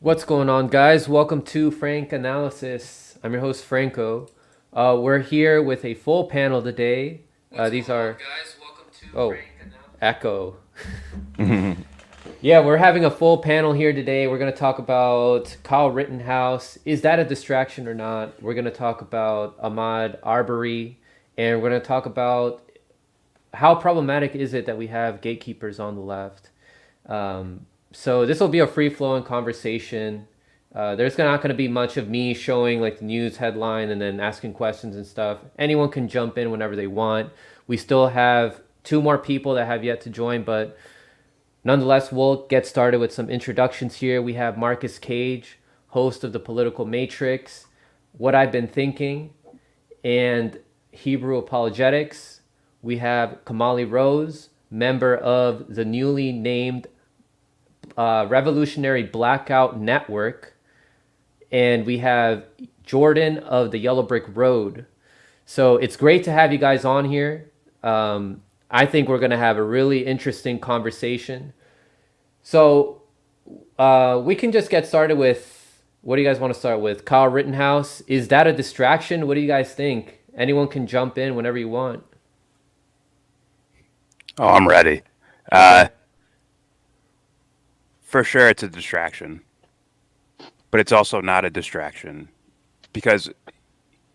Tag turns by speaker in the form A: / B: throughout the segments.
A: What's going on, guys? Welcome to Frank Analysis. I'm your host, Franco. We're here with a full panel today. These are oh, echo. Yeah, we're having a full panel here today. We're going to talk about Kyle Rittenhouse. Is that a distraction or not? We're going to talk about Ahmaud Arbery, and we're going to talk about how problematic is it that we have gatekeepers on the left. So this will be a free flowing conversation. There's not going to be much of me showing like the news headline and then asking questions and stuff. Anyone can jump in whenever they want. We still have two more people that have yet to join, but nonetheless, we'll get started with some introductions here. We have Marcus Cage, host of the Political Matrix, What I've Been Thinking, and Hebrew Apologetics. We have Kamali Rose, member of the newly named Revolutionary Blackout Network. And we have Jordan of the Yellow Brick Road. So it's great to have you guys on here. I think we're going to have a really interesting conversation. So we can just get started with, what do you guys want to start with? Kyle Rittenhouse, is that a distraction? What do you guys think? Anyone can jump in whenever you want.
B: Oh, I'm ready.
A: Okay.
B: For sure, it's a distraction, but it's also not a distraction because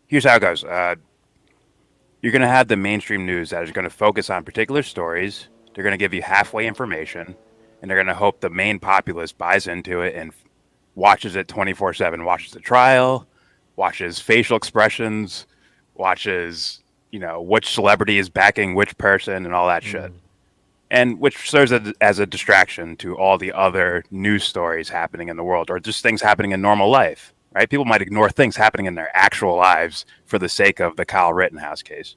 B: here's how it goes. You're going to have the mainstream news that is going to focus on particular stories. They're going to give you halfway information, and they're going to hope the main populace buys into it and watches it 24/7, watches the trial, watches facial expressions, watches, which celebrity is backing which person and all that shit. And which serves as a distraction to all the other news stories happening in the world or just things happening in normal life, right? People might ignore things happening in their actual lives for the sake of the Kyle Rittenhouse case.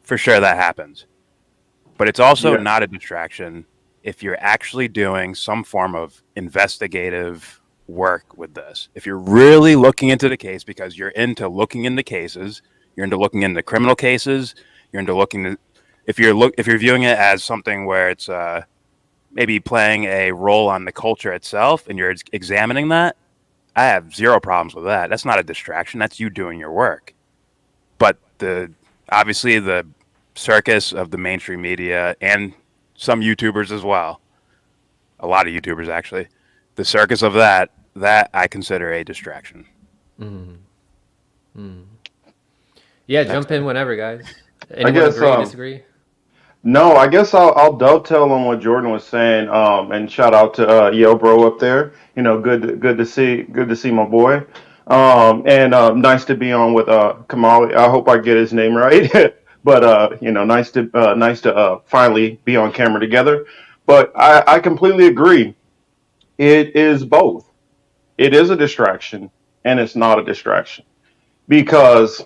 B: For sure that happens. But it's also
C: Yeah.
B: not a distraction if you're actually doing some form of investigative work with this. If you're really looking into the case because you're into looking into cases, you're into looking into criminal cases, you're into looking if you're viewing it as something where it's maybe playing a role on the culture itself and you're examining that, I have zero problems with that. That's not a distraction. That's you doing your work. But obviously the circus of the mainstream media and some YouTubers as well, a lot of YouTubers actually, the circus of that I consider a distraction.
A: Yeah,
B: That's
A: jump in whenever, guys.
C: I
A: Anyone
C: guess
A: agree, disagree?
C: no, I guess I'll dovetail on what Jordan was saying. And shout out to Yo Bro up there. Good to see my boy. And nice to be on with Kamali. I hope I get his name right. But nice to finally be on camera together. But I completely agree. It is both. It is a distraction, and it's not a distraction because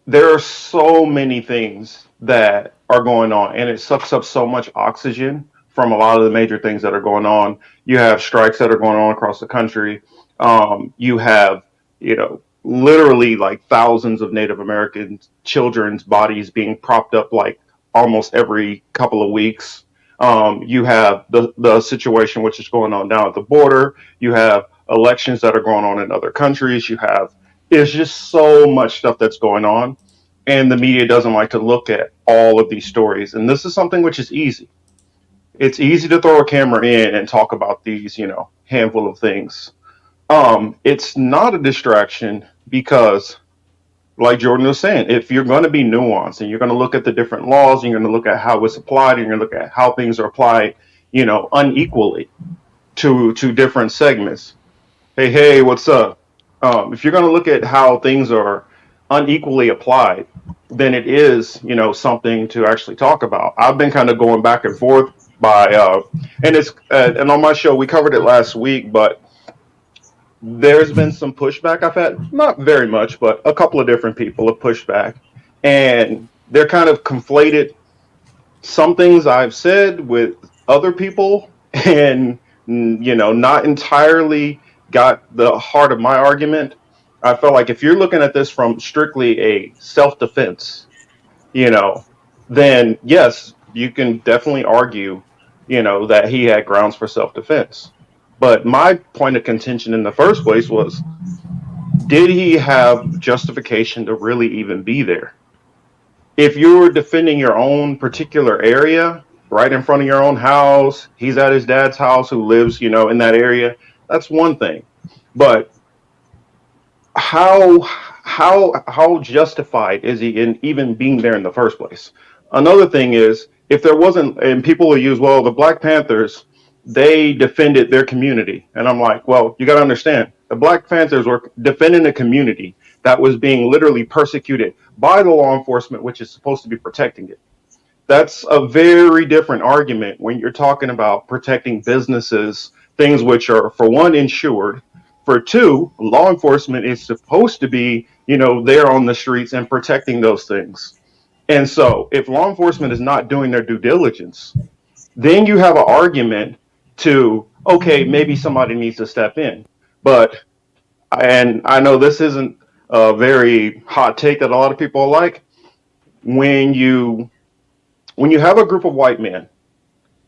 C: there are so many things that are going on, and it sucks up so much oxygen from a lot of the major things that are going on. You have strikes that are going on across the country. You have, literally like thousands of Native American children's bodies being propped up like almost every couple of weeks. You have the situation which is going on down at the border. You have elections that are going on in other countries. You have There's just so much stuff that's going on, and the media doesn't like to look at all of these stories. And this is something which is easy. It's easy to throw a camera in and talk about these, handful of things. It's not a distraction because, like Jordan was saying, if you're going to be nuanced and you're going to look at the different laws, and you're going to look at how it's applied, and you're going to look at how things are applied, unequally to different segments. Hey, what's up? If you're going to look at how things are unequally applied, then it is, something to actually talk about. I've been kind of going back and forth and on my show we covered it last week, but there's been some pushback. I've had not very much, but a couple of different people have pushed back, and they're kind of conflated some things I've said with other people, and not entirely got the heart of my argument. I felt like if you're looking at this from strictly a self-defense, you know, then yes, you can definitely argue, that he had grounds for self-defense. But my point of contention in the first place was, did he have justification to really even be there? If you're defending your own particular area right in front of your own house, he's at his dad's house who lives, in that area, that's one thing. But how justified is he in even being there in the first place? Another thing is, if there wasn't, and people will use, well, the Black Panthers, they defended their community, and I'm like, well, you got to understand, the Black Panthers were defending a community that was being literally persecuted by the law enforcement, which is supposed to be protecting it. That's a very different argument when you're talking about protecting businesses, things which are, for one, insured. For two, law enforcement is supposed to be, there on the streets and protecting those things. And so, if law enforcement is not doing their due diligence, then you have an argument to, okay, maybe somebody needs to step in. But, and I know this isn't a very hot take that a lot of people like, when you have a group of white men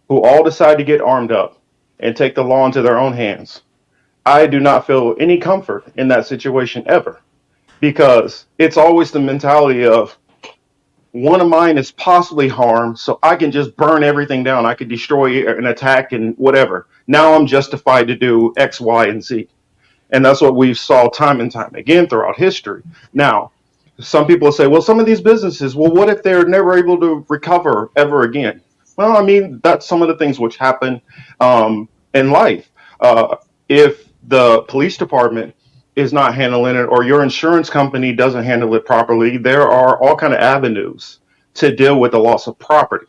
C: who all decide to get armed up and take the law into their own hands, I do not feel any comfort in that situation ever, because it's always the mentality of, one of mine is possibly harmed, so I can just burn everything down. I could destroy an attack and whatever. Now I'm justified to do X, Y, and Z. And that's what we saw time and time again throughout history. Now, some people say, well, some of these businesses, well, what if they're never able to recover ever again? Well, I mean, that's some of the things which happen in life. If the police department is not handling it, or your insurance company doesn't handle it properly, there are all kind of avenues to deal with the loss of property.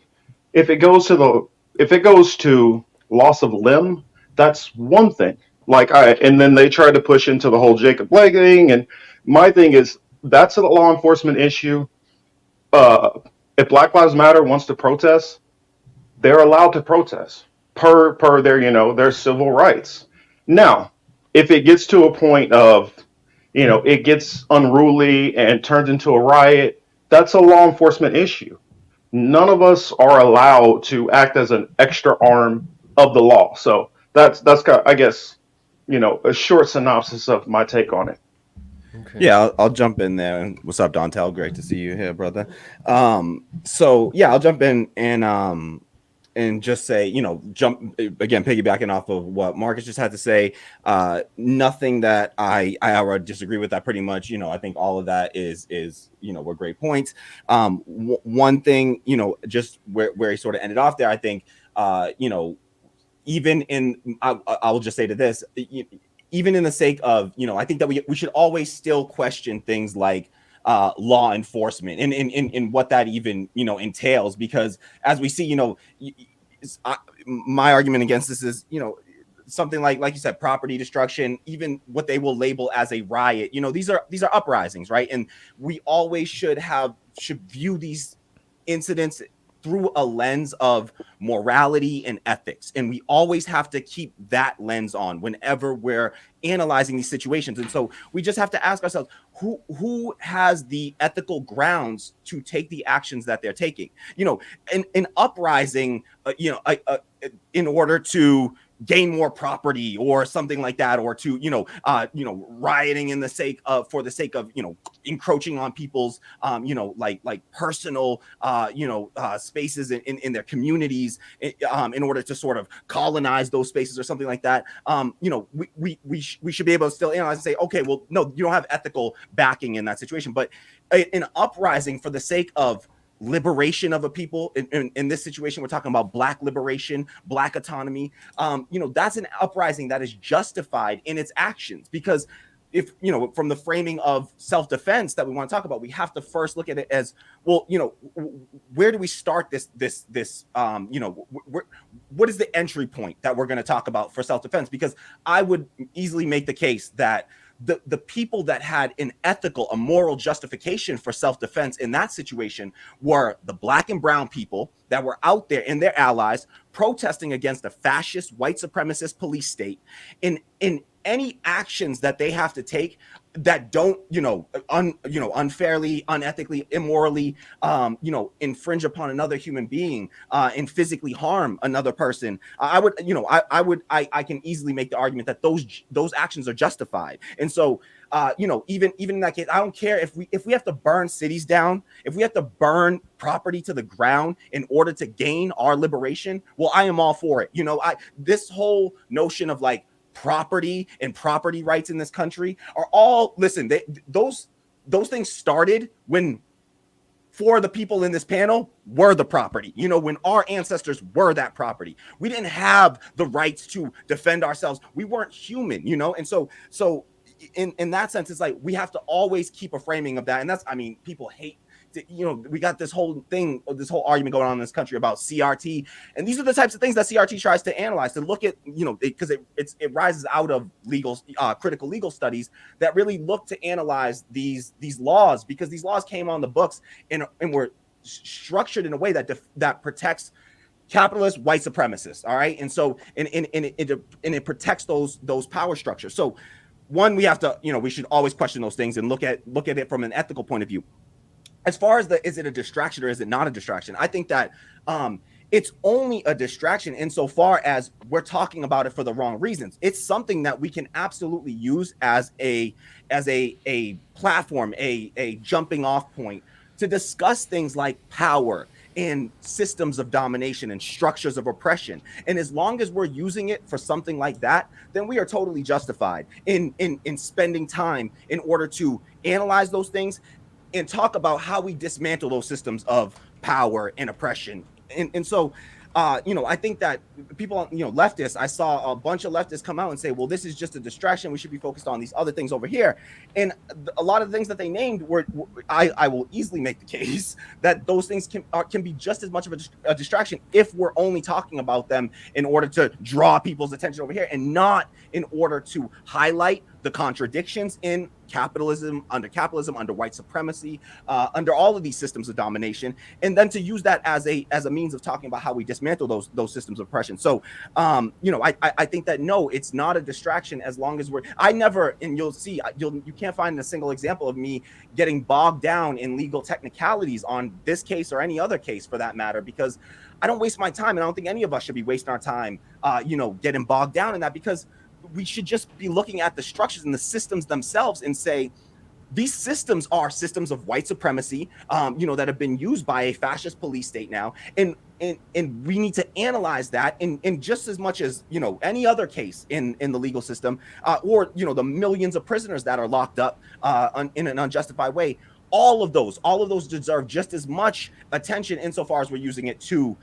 C: If it goes to loss of limb, that's one thing. And then they try to push into the whole Jacob Blake thing. And my thing is, that's a law enforcement issue. If Black Lives Matter wants to protest, they're allowed to protest per their, their civil rights. Now, if it gets to a point of, it gets unruly and turns into a riot, that's a law enforcement issue. None of us are allowed to act as an extra arm of the law. So that's I guess, a short synopsis of my take on it.
A: Okay.
D: Yeah, I'll jump in there. What's up, Dontel? Great to see you here, brother. So yeah, I'll jump in and just say, jump again, piggybacking off of what Marcus just had to say. Nothing that I would disagree with that pretty much. I think all of that is were great points. One thing, just where he sort of ended off there, I think, even in, I will just say to this, even in the sake of, I think that we should always still question things like law enforcement and what that even, entails, because as we see, my argument against this is, something like you said, property destruction, even what they will label as a riot, these are uprisings, right? And we always should view these incidents through a lens of morality and ethics. And we always have to keep that lens on whenever we're analyzing these situations. And so we just have to ask ourselves, who has the ethical grounds to take the actions that they're taking? An uprising, in order to gain more property or something like that, or to rioting in the sake of, for the sake of encroaching on people's like personal spaces in their communities, in order to sort of colonize those spaces or something like that. We should be able to still analyze and say, okay, well, no, you don't have ethical backing in that situation. But an uprising for the sake of liberation of a people, in this situation we're talking about Black liberation, Black autonomy, that's an uprising that is justified in its actions. Because if from the framing of self-defense that we want to talk about, we have to first look at it as, well, where do we start this what is the entry point that we're going to talk about for self-defense? Because I would easily make the case that the people that had an ethical, a moral justification for self-defense in that situation were the Black and brown people that were out there and their allies protesting against a fascist, white supremacist police state. In any actions that they have to take that don't, unfairly, unethically, immorally, infringe upon another human being, and physically harm another person. I can easily make the argument that those actions are justified. And so, even in that case, I don't care if we have to burn cities down, if we have to burn property to the ground in order to gain our liberation. Well, I am all for it. This whole notion of like property and property rights in this country are all, listen, those things started when for the people in this panel were the property, when our ancestors were that property. We didn't have the rights to defend ourselves. We weren't human, and so in that sense, it's like we have to always keep a framing of that. And that's, people hate we got this whole argument going on in this country about CRT, and these are the types of things that CRT tries to analyze, to look at, because it rises out of critical legal studies that really look to analyze these laws, because these laws came on the books and were structured in a way that protects capitalist white supremacists. All right, and so and it protects those power structures. So one, we have to, we should always question those things and look at it from an ethical point of view. As far as is it a distraction or is it not a distraction? I think that it's only a distraction insofar as we're talking about it for the wrong reasons. It's something that we can absolutely use as a platform, a jumping off point to discuss things like power and systems of domination and structures of oppression. And as long as we're using it for something like that, then we are totally justified in spending time in order to analyze those things and talk about how we dismantle those systems of power and oppression. And so, I think that people, leftists, I saw a bunch of leftists come out and say, well, this is just a distraction. We should be focused on these other things over here. And a lot of the things that they named I will easily make the case that those things can be just as much of a distraction if we're only talking about them in order to draw people's attention over here and not in order to highlight the contradictions in capitalism, under white supremacy, under all of these systems of domination, and then to use that as a means of talking about how we dismantle those systems of oppression. So, I think that no, it's not a distraction as long as you'll see, you can't find a single example of me getting bogged down in legal technicalities on this case or any other case for that matter, because I don't waste my time, and I don't think any of us should be wasting our time, getting bogged down in that, because we should just be looking at the structures and the systems themselves and say, these systems are systems of white supremacy, that have been used by a fascist police state now. And we need to analyze that in just as much as, any other case in the legal system, or, the millions of prisoners that are locked up in an unjustified way. All of those deserve just as much attention insofar as we're using it to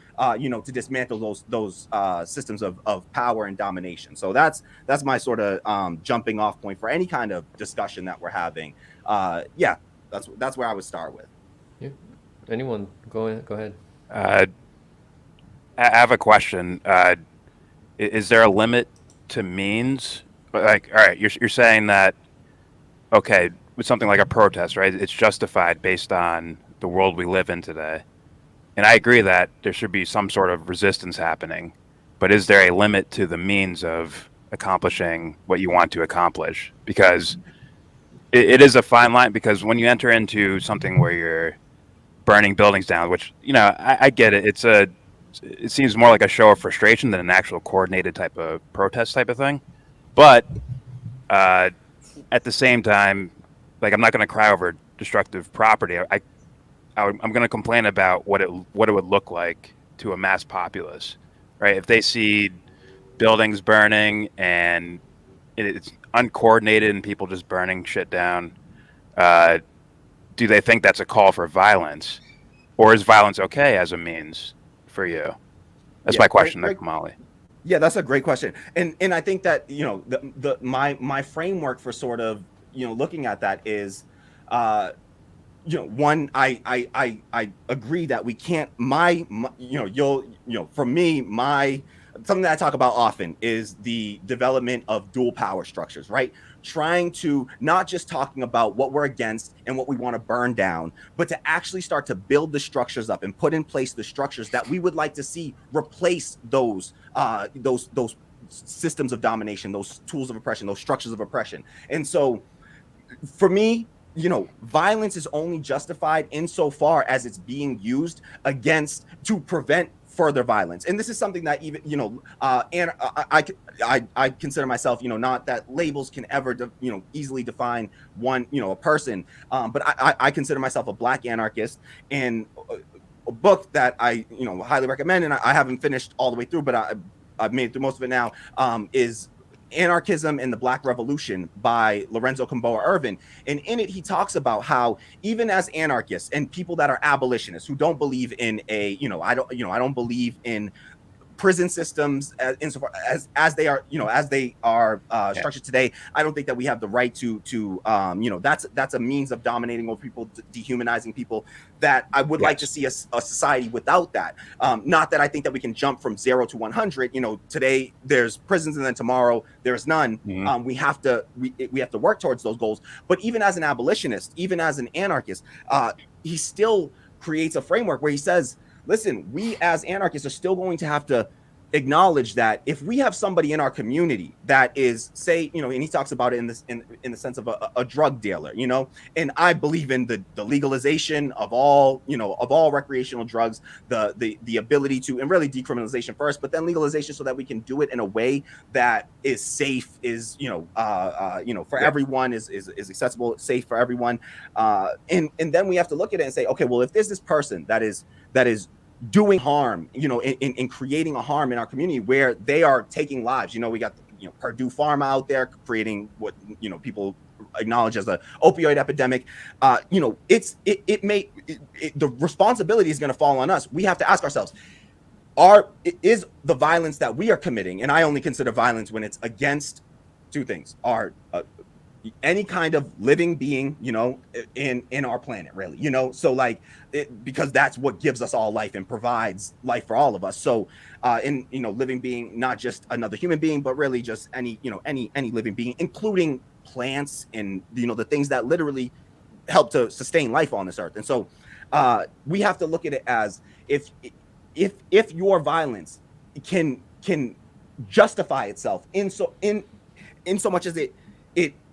D: dismantle those systems of power and domination. So that's my sort of jumping off point for any kind of discussion that we're having. That's where I would start with.
A: Yeah. Anyone? Go ahead.
B: I have a question. Is there a limit to means? Like, all right, you're saying that, okay, with something like a protest, right? It's justified based on the world we live in today. And I agree that there should be some sort of resistance happening, but is there a limit to the means of accomplishing what you want to accomplish? Because it is a fine line, because when you enter into something where you're burning buildings down, which, I get it. It seems more like a show of frustration than an actual coordinated type of protest type of thing. But at the same time, like, I'm not going to cry over destructive property. I'm going to complain about what it would look like to a mass populace, right? If they see buildings burning and it's uncoordinated and people just burning shit down, do they think that's a call for violence, or is violence okay as a means for you? That's my question, Kamali.
D: Yeah, that's a great question, and I think that my framework for sort of looking at that is, one, I agree that we can't. For me, something that I talk about often is the development of dual power structures, right? Trying to not just talking about what we're against and what we want to burn down, but to actually start to build the structures up and put in place the structures that we would like to see replace those systems of domination, those tools of oppression, those structures of oppression. And so for me, violence is only justified insofar as it's being used against to prevent further violence. And this is something that even, and I consider myself, not that labels can ever, easily define one, a person. But I consider myself a Black anarchist, and a book that I, highly recommend, and I haven't finished all the way through, but I've made it through most of it now, is Anarchism and the Black Revolution by Lorenzo Camboa Irvin. And in it, he talks about how even as anarchists and people that are abolitionists who don't believe in I don't believe in prison systems insofar as they are, structured today. I don't think that we have the right to that's a means of dominating over people, dehumanizing people, that I would like to see a society without that. Not that I think that we can jump from 0 to 100. Today there's prisons and then tomorrow there's none.
B: Mm-hmm.
D: We have to work towards those goals. But even as an abolitionist, even as an anarchist, he still creates a framework where he says, listen, we as anarchists are still going to have to acknowledge that if we have somebody in our community that is, say, and he talks about it in the sense of a drug dealer, and I believe in the legalization of all recreational drugs, the ability to, and really decriminalization first, but then legalization so that we can do it in a way that is safe, is for everyone, is accessible, safe for everyone, and then we have to look at it and say, okay, well, if there's this person that is doing harm, in creating a harm in our community where they are taking lives. We got Purdue Pharma out there creating what people acknowledge as the opioid epidemic. The responsibility is going to fall on us. We have to ask ourselves, is the violence that we are committing, and I only consider violence when it's against two things, are any kind of living being, in our planet, really, so like because that's what gives us all life and provides life for all of us. So living being, not just another human being, but really just any living being, including plants and the things that literally help to sustain life on this earth. And so we have to look at it as if your violence can justify itself in so much as it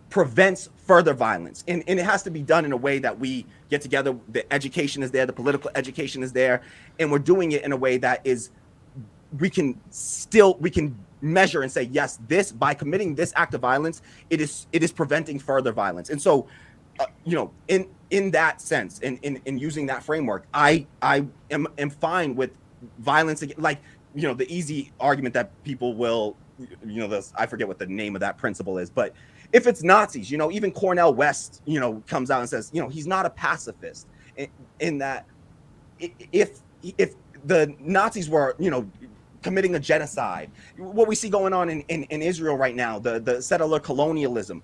D: prevents further violence, and it has to be done in a way that we get together, the education is there, the political education is there, and we're doing it in a way that is we can measure and say, yes, this, by committing this act of violence, it is preventing further violence. And so in that sense, in using that framework, I am fine with violence, like the easy argument that people will, I forget what the name of that principle is, but if it's Nazis, even Cornel West, comes out and says, he's not a pacifist, in that if the Nazis were, committing a genocide, what we see going on in Israel right now, the settler colonialism,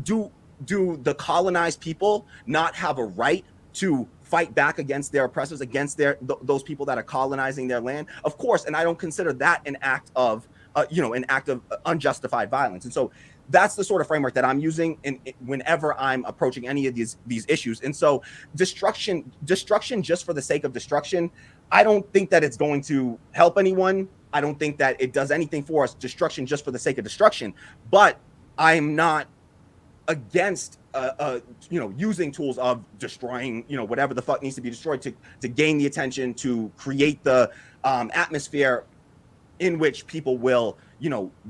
D: do the colonized people not have a right to fight back against their oppressors, against those people that are colonizing their land? Of course, and I don't consider that an act of unjustified violence. And so that's the sort of framework that I'm using whenever I'm approaching any of these issues. And so destruction just for the sake of destruction, I don't think that it's going to help anyone. I don't think that it does anything for us, destruction just for the sake of destruction. But I'm not against using tools of destroying whatever the fuck needs to be destroyed to gain the attention, to create the atmosphere in which people will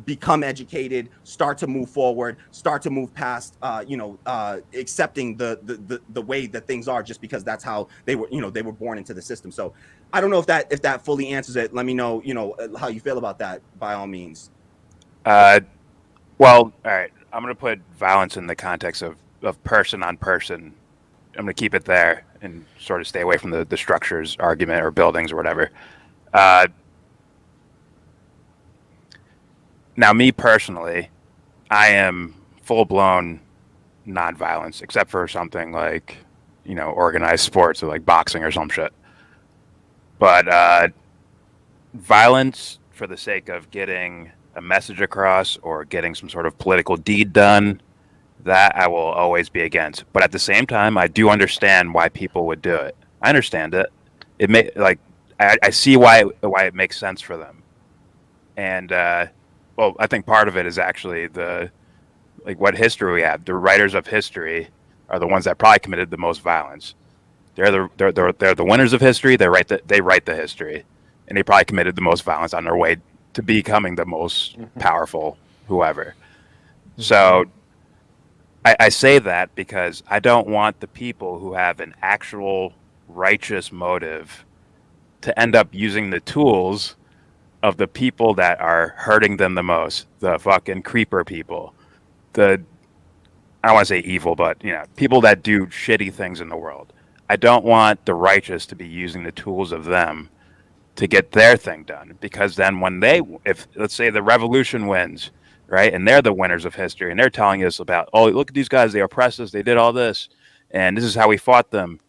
D: become educated, start to move forward, start to move past accepting the way that things are, just because that's how they were born into the system. So I don't know if that fully answers it. Let me know how you feel about that, by all means.
B: Well, all right, I'm going to put violence in the context of person on person. I'm going to keep it there and sort of stay away from the structures argument or buildings or whatever. Now, me personally, I am full-blown nonviolence, except for something like, organized sports or like boxing or some shit. But violence for the sake of getting a message across or getting some sort of political deed done, that I will always be against. But at the same time, I do understand why people would do it. I understand it. I see why it makes sense for them. And well, I think part of it is actually like what history we have. The writers of history are the ones that probably committed the most violence. They're the winners of history. They write the history, and they probably committed the most violence on their way to becoming the most powerful whoever. So I say that because I don't want the people who have an actual righteous motive to end up using the tools of the people that are hurting them the most, the fucking creeper people, I don't want to say evil, but people that do shitty things in the world. I don't want the righteous to be using the tools of them to get their thing done, because then if let's say the revolution wins, right, and they're the winners of history, and they're telling us about, oh, look at these guys, they oppressed us, they did all this, and this is how we fought them.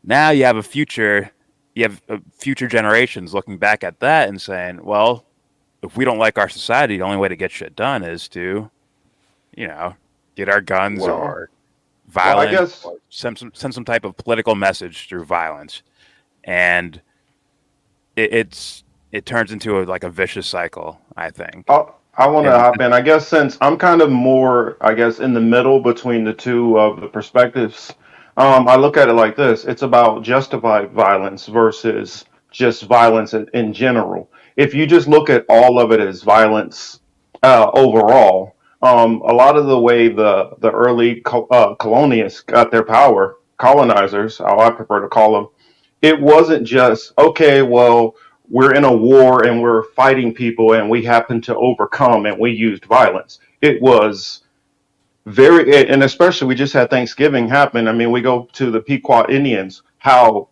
B: Now you have future generations looking back at that and saying, well, if we don't like our society, the only way to get shit done is to, get our guns or violence,
C: I guess,
B: or send some type of political message through violence, and it turns into a vicious cycle, I think.
C: I want to hop in. I guess since I'm kind of more, I guess, in the middle between the two of the perspectives, I look at it like this. It's about justified violence versus just violence in general. If you just look at all of it as violence overall, a lot of the way the early colonists got their power, colonizers, how I prefer to call them, it wasn't just, okay, well, we're in a war and we're fighting people and we happen to overcome and we used violence. It was and especially we just had Thanksgiving happen. I mean, we go to the Pequot Indians, how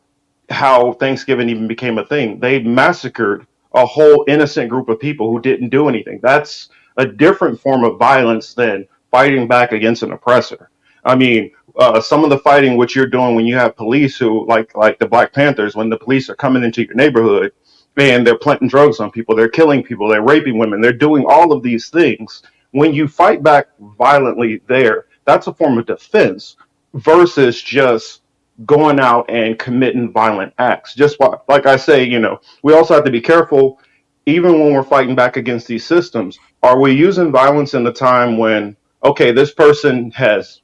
C: Thanksgiving even became a thing. They massacred a whole innocent group of people who didn't do anything. That's a different form of violence than fighting back against an oppressor. I mean, some of the fighting which you're doing when you have police who, like the Black Panthers, when the police are coming into your neighborhood and they're planting drugs on people, they're killing people, they're raping women, they're doing all of these things. When you fight back violently there, that's a form of defense versus just going out and committing violent acts. Just like I say, we also have to be careful, even when we're fighting back against these systems. Are we using violence in the time when, okay, this person has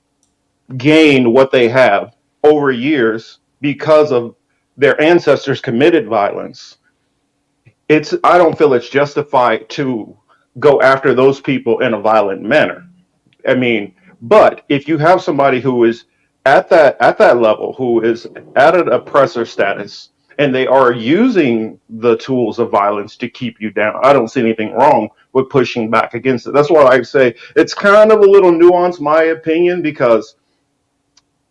C: gained what they have over years because of their ancestors committed violence? I don't feel it's justified to go after those people in a violent manner. I mean, but if you have somebody who is at that level, who is at an oppressor status, and they are using the tools of violence to keep you down, I don't see anything wrong with pushing back against it. That's why I say it's kind of a little nuanced, my opinion, because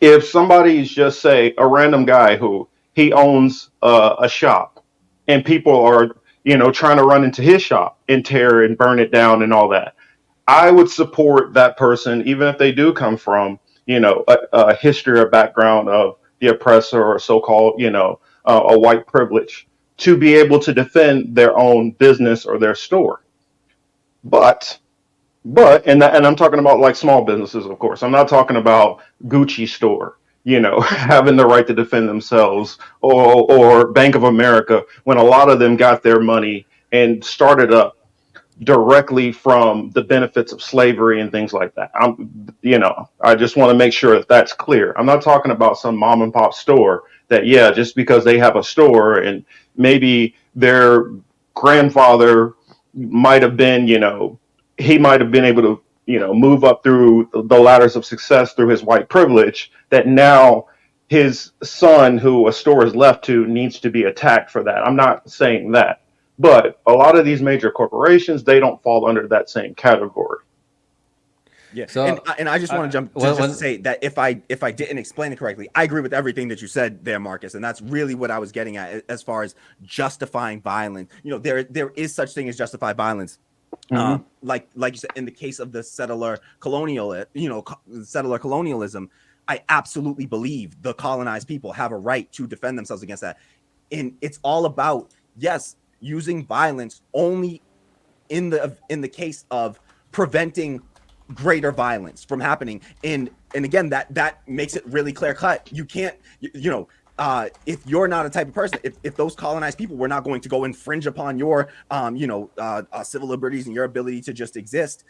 C: if somebody's just, say, a random guy who he owns a shop, and people are trying to run into his shop and tear and burn it down and all that, I would support that person, even if they do come from, a history or background of the oppressor or so-called, a white privilege, to be able to defend their own business or their store. But, and I'm talking about like small businesses, of course. I'm not talking about Gucci store, having the right to defend themselves, or Bank of America, when a lot of them got their money and started up directly from the benefits of slavery and things like that. I just want to make sure that that's clear. I'm not talking about some mom and pop store that, yeah, just because they have a store and maybe their grandfather might have been, he might have been able to, move up through the ladders of success through his white privilege, that now his son, who a store is left to, needs to be attacked for that. I'm not saying that. But a lot of these major corporations, they don't fall under that same category.
D: Yeah. So, and I just want to jump to say that if I didn't explain it correctly, I agree with everything that you said there, Marcus, and that's really what I was getting at as far as justifying violence. There is such thing as justified violence. Mm-hmm. Like you said, in the case of the settler colonialism, I absolutely believe the colonized people have a right to defend themselves against that. And it's all about, yes, using violence only in the case of preventing greater violence from happening. And again, that makes it really clear cut. You can't, if you're not a type of person, if those colonized people were not going to go infringe upon your, civil liberties and your ability to just exist,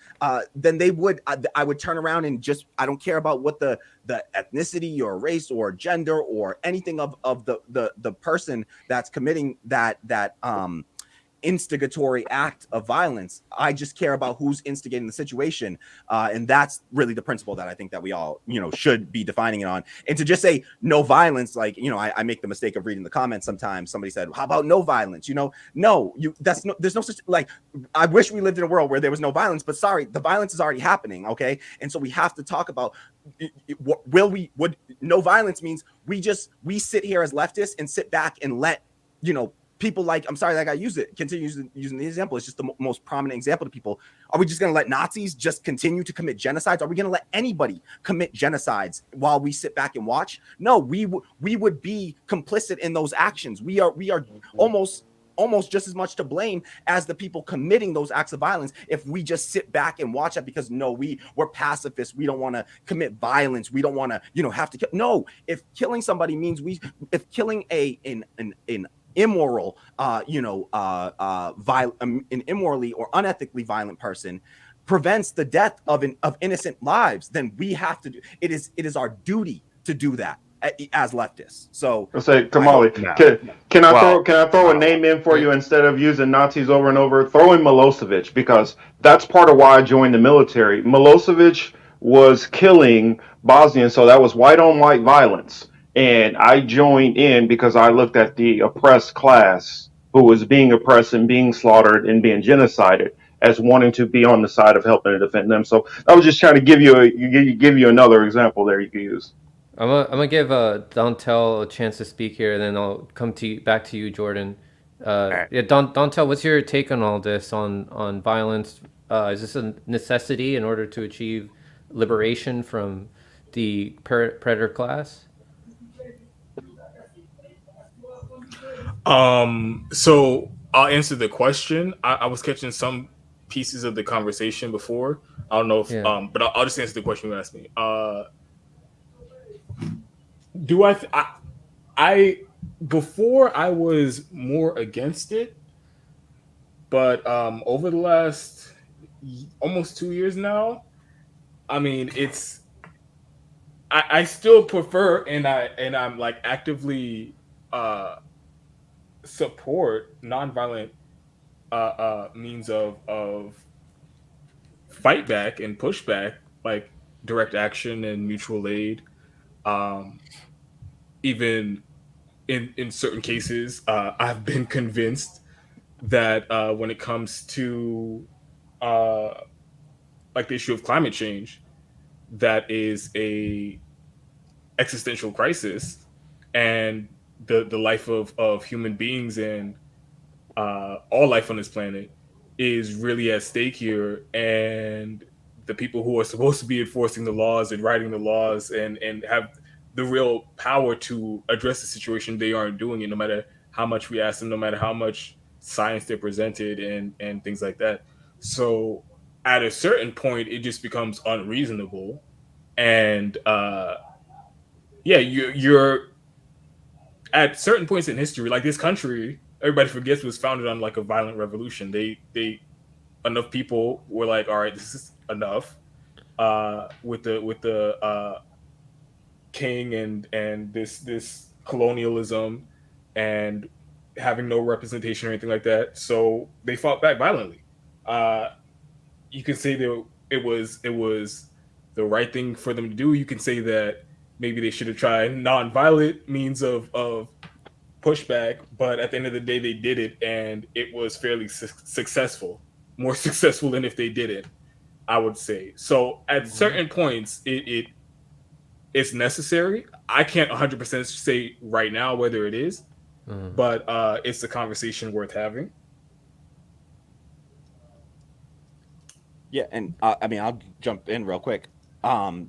D: then they would, I would turn around and just, I don't care about what the ethnicity or race or gender or anything of the person that's committing that instigatory act of violence. I just care about who's instigating the situation, and that's really the principle that I think that we all, should be defining it on. And to just say no violence, like, I make the mistake of reading the comments sometimes. Somebody said, "How about no violence?" No, there's no such, like, I wish we lived in a world where there was no violence, but sorry, the violence is already happening. Okay, and so we have to talk about would no violence means we sit here as leftists and sit back and let people, like, I'm sorry that I use it, continue using the example. It's just the most prominent example to people. Are we just going to let Nazis just continue to commit genocides? Are we going to let anybody commit genocides while we sit back and watch? No, we would be complicit in those actions. We are almost just as much to blame as the people committing those acts of violence if we just sit back and watch that, because we're pacifists. We don't want to commit violence. We don't want to have to kill. No, if killing somebody means if killing an immoral, an immorally or unethically violent person prevents the death of innocent lives, then we have to do it. Is our duty to do that as leftists. So
C: I say, Kamali, can I throw a name in for you instead of using Nazis over and over? Throw in Milosevic, because that's part of why I joined the military. Milosevic was killing Bosnians, so that was white on white violence. And I joined in because I looked at the oppressed class who was being oppressed and being slaughtered and being genocided as wanting to be on the side of helping to defend them. So I was just trying to give you another example there you could use.
A: I'm gonna give Dontel a chance to speak here, and then I'll come back to you, Jordan.
B: right.
A: Yeah, Dontel, what's your take on all this on violence? Is this a necessity in order to achieve liberation from the predator class?
E: So I'll answer the question. I was catching some pieces of the conversation before. I don't know if but I'll just answer the question you asked me. Do I before I was more against it, but over the last almost 2 years now, I mean, I still prefer, and I'm like actively support nonviolent means of fight back and pushback, like direct action and mutual aid. Even in certain cases, I've been convinced that when it comes to like the issue of climate change, that is a existential crisis, and the life of human beings and all life on this planet is really at stake here. And the people who are supposed to be enforcing the laws and writing the laws and have the real power to address the situation, they aren't doing it, no matter how much we ask them, no matter how much science they're presented and things like that. So at a certain point, it just becomes unreasonable. And you're at certain points in history, like this country, everybody forgets was founded on like a violent revolution. They enough people were like, all right, this is enough. With the king and this colonialism and having no representation or anything like that. So they fought back violently. You can say that it was the right thing for them to do. You can say that maybe they should have tried non-violent means of pushback, but at the end of the day, they did it, and it was fairly successful, more successful than if they didn't, I would say. So at certain points, it's necessary. I can't 100% say right now whether it is, but it's a conversation worth having.
D: Yeah, and I mean, I'll jump in real quick,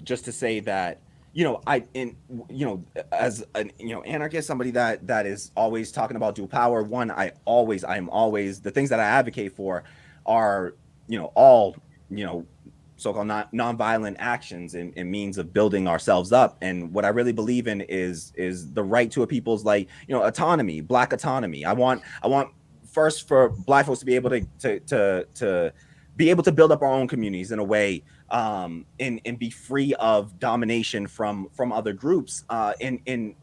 D: just to say that as an anarchist, somebody that is always talking about dual power. One, I am always the things that I advocate for are all so-called nonviolent actions and means of building ourselves up. And what I really believe in is the right to a people's, like, autonomy, Black autonomy. I want first for Black folks to be able to be able to build up our own communities in a way, and be free of domination from other groups, in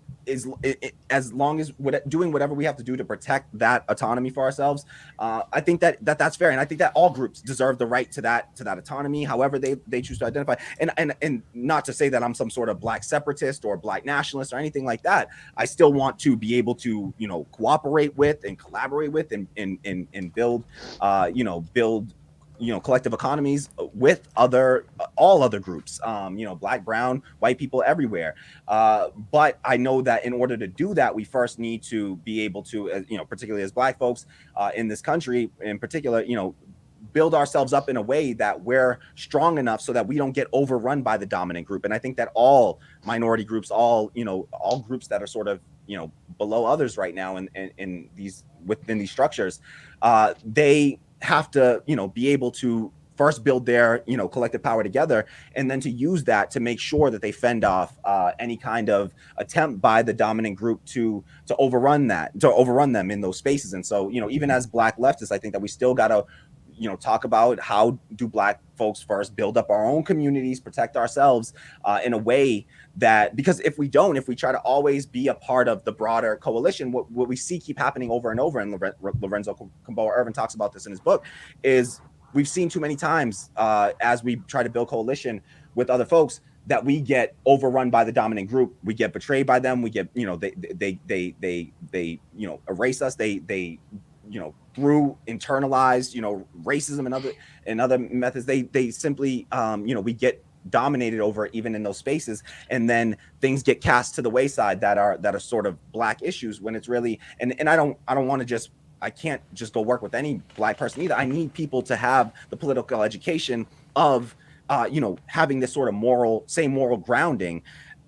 D: as long as doing whatever we have to do to protect that autonomy for ourselves. I think that's fair, and I think that all groups deserve the right to that autonomy, however they choose to identify. And not to say that I'm some sort of Black separatist or Black nationalist or anything like that. I still want to be able to cooperate with and collaborate with and build build collective economies with all other groups, Black, brown, white people everywhere. But I know that in order to do that, we first need to be able to, particularly as Black folks in this country in particular, build ourselves up in a way that we're strong enough so that we don't get overrun by the dominant group. And I think that all minority groups, all groups that are sort of below others right now in within these structures, they have to be able to first build their collective power together, and then to use that to make sure that they fend off any kind of attempt by the dominant group to overrun them in those spaces. And so even as Black leftists, I think that we still gotta talk about how do Black folks first build up our own communities, protect ourselves in a way that, because if we try to always be a part of the broader coalition, what we see keep happening over and over, and Lorenzo Camboa Irvin talks about this in his book, is we've seen too many times as we try to build coalition with other folks that we get overrun by the dominant group, we get betrayed by them, we get they erase us, they through internalized racism and other methods, they simply we get dominated over even in those spaces, and then things get cast to the wayside that are sort of Black issues, when it's really and I don't want to just, I can't just go work with any Black person either. I need people to have the political education of having this sort of moral grounding,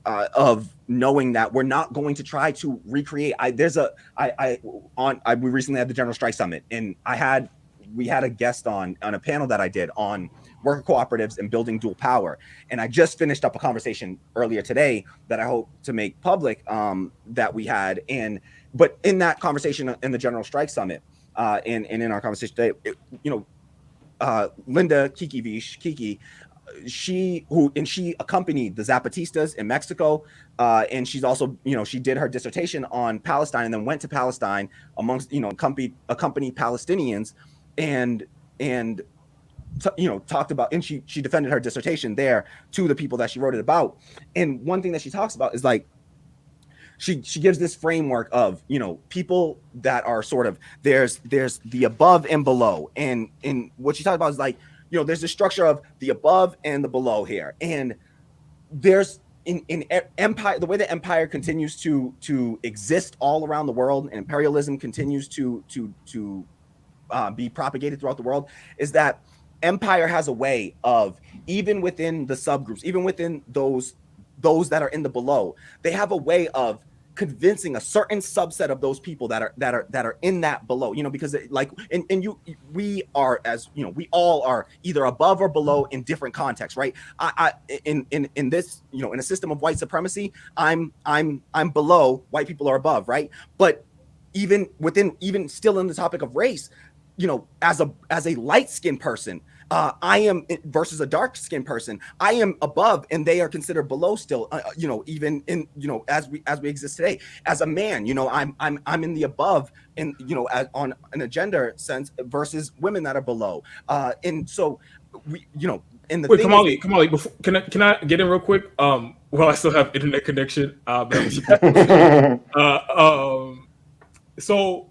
D: of knowing that we're not going to try to recreate. We recently had the General Strike Summit, and we had a guest on a panel that I did on worker cooperatives and building dual power. And I just finished up a conversation earlier today that I hope to make public, that we had. But in that conversation in the General Strike Summit, and in our conversation today, Linda Kiki, she accompanied the Zapatistas in Mexico, and she's also she did her dissertation on Palestine, and then went to Palestine amongst accompanied Palestinians, and talked about, and she defended her dissertation there to the people that she wrote it about. And one thing that she talks about is, like, she gives this framework of people that are sort of, there's the above and below, and what she talks about is, like, there's the structure of the above and the below here, and there's in empire, the way that empire continues to exist all around the world, and imperialism continues to be propagated throughout the world, is that empire has a way of, even within the subgroups, even within those that are in the below, they have a way of convincing a certain subset of those people that are in that below, because we are, as we all are either above or below in different contexts, right? In this, in a system of white supremacy, I'm below, white people are above, right? But even still in the topic of race, as a light-skinned person, I am, versus a dark-skinned person, I am above, and they are considered below still. Even in as we exist today. As a man, I'm in the above, and on a gender sense, versus women that are below. And so we, and the
E: wait,
D: thing
E: Kamali, before, can I get in real quick? Well, I still have internet connection. So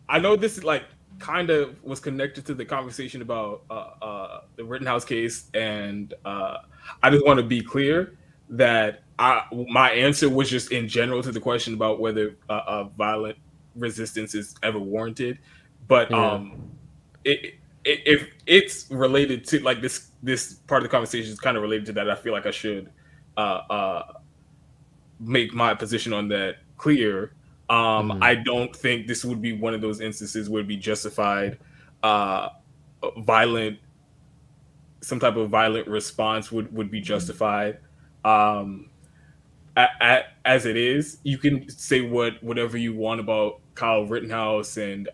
E: I know this is like kind of was connected to the conversation about the Rittenhouse case, and I just want to be clear that my answer was just in general to the question about whether violent resistance is ever warranted, but if it's related to, like, this part of the conversation is kind of related to that, I feel like I should make my position on that clear. I don't think this would be one of those instances where it'd be justified violent some type of violent response would be justified. Um, as it is, you can say whatever you want about Kyle Rittenhouse and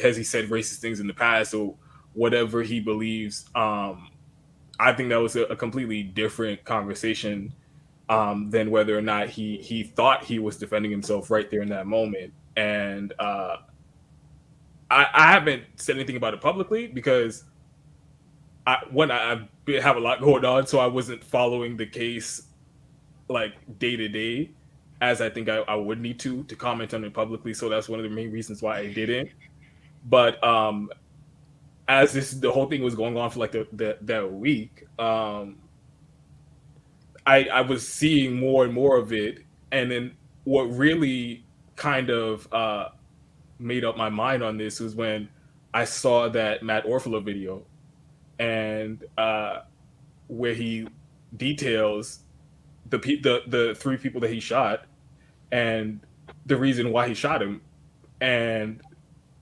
E: has he said racist things in the past or whatever he believes. I think that was a completely different conversation than whether or not he thought he was defending himself right there in that moment. And I haven't said anything about it publicly because I have a lot going on, so I wasn't following the case like day to day as I think I would need to comment on it publicly. So that's one of the main reasons why I didn't. But as the whole thing was going on for like that week, I was seeing more and more of it, and then what really kind of made up my mind on this was when I saw that Matt Orfalea video, and where he details the three people that he shot and the reason why he shot him, and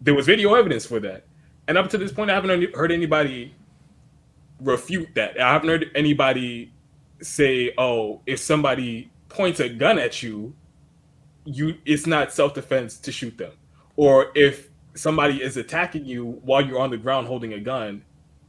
E: there was video evidence for that. And up to this point, I haven't heard anybody refute that. I haven't heard anybody say, "Oh, if somebody points a gun at you, it's not self-defense to shoot them," or if somebody is attacking you while you're on the ground holding a gun,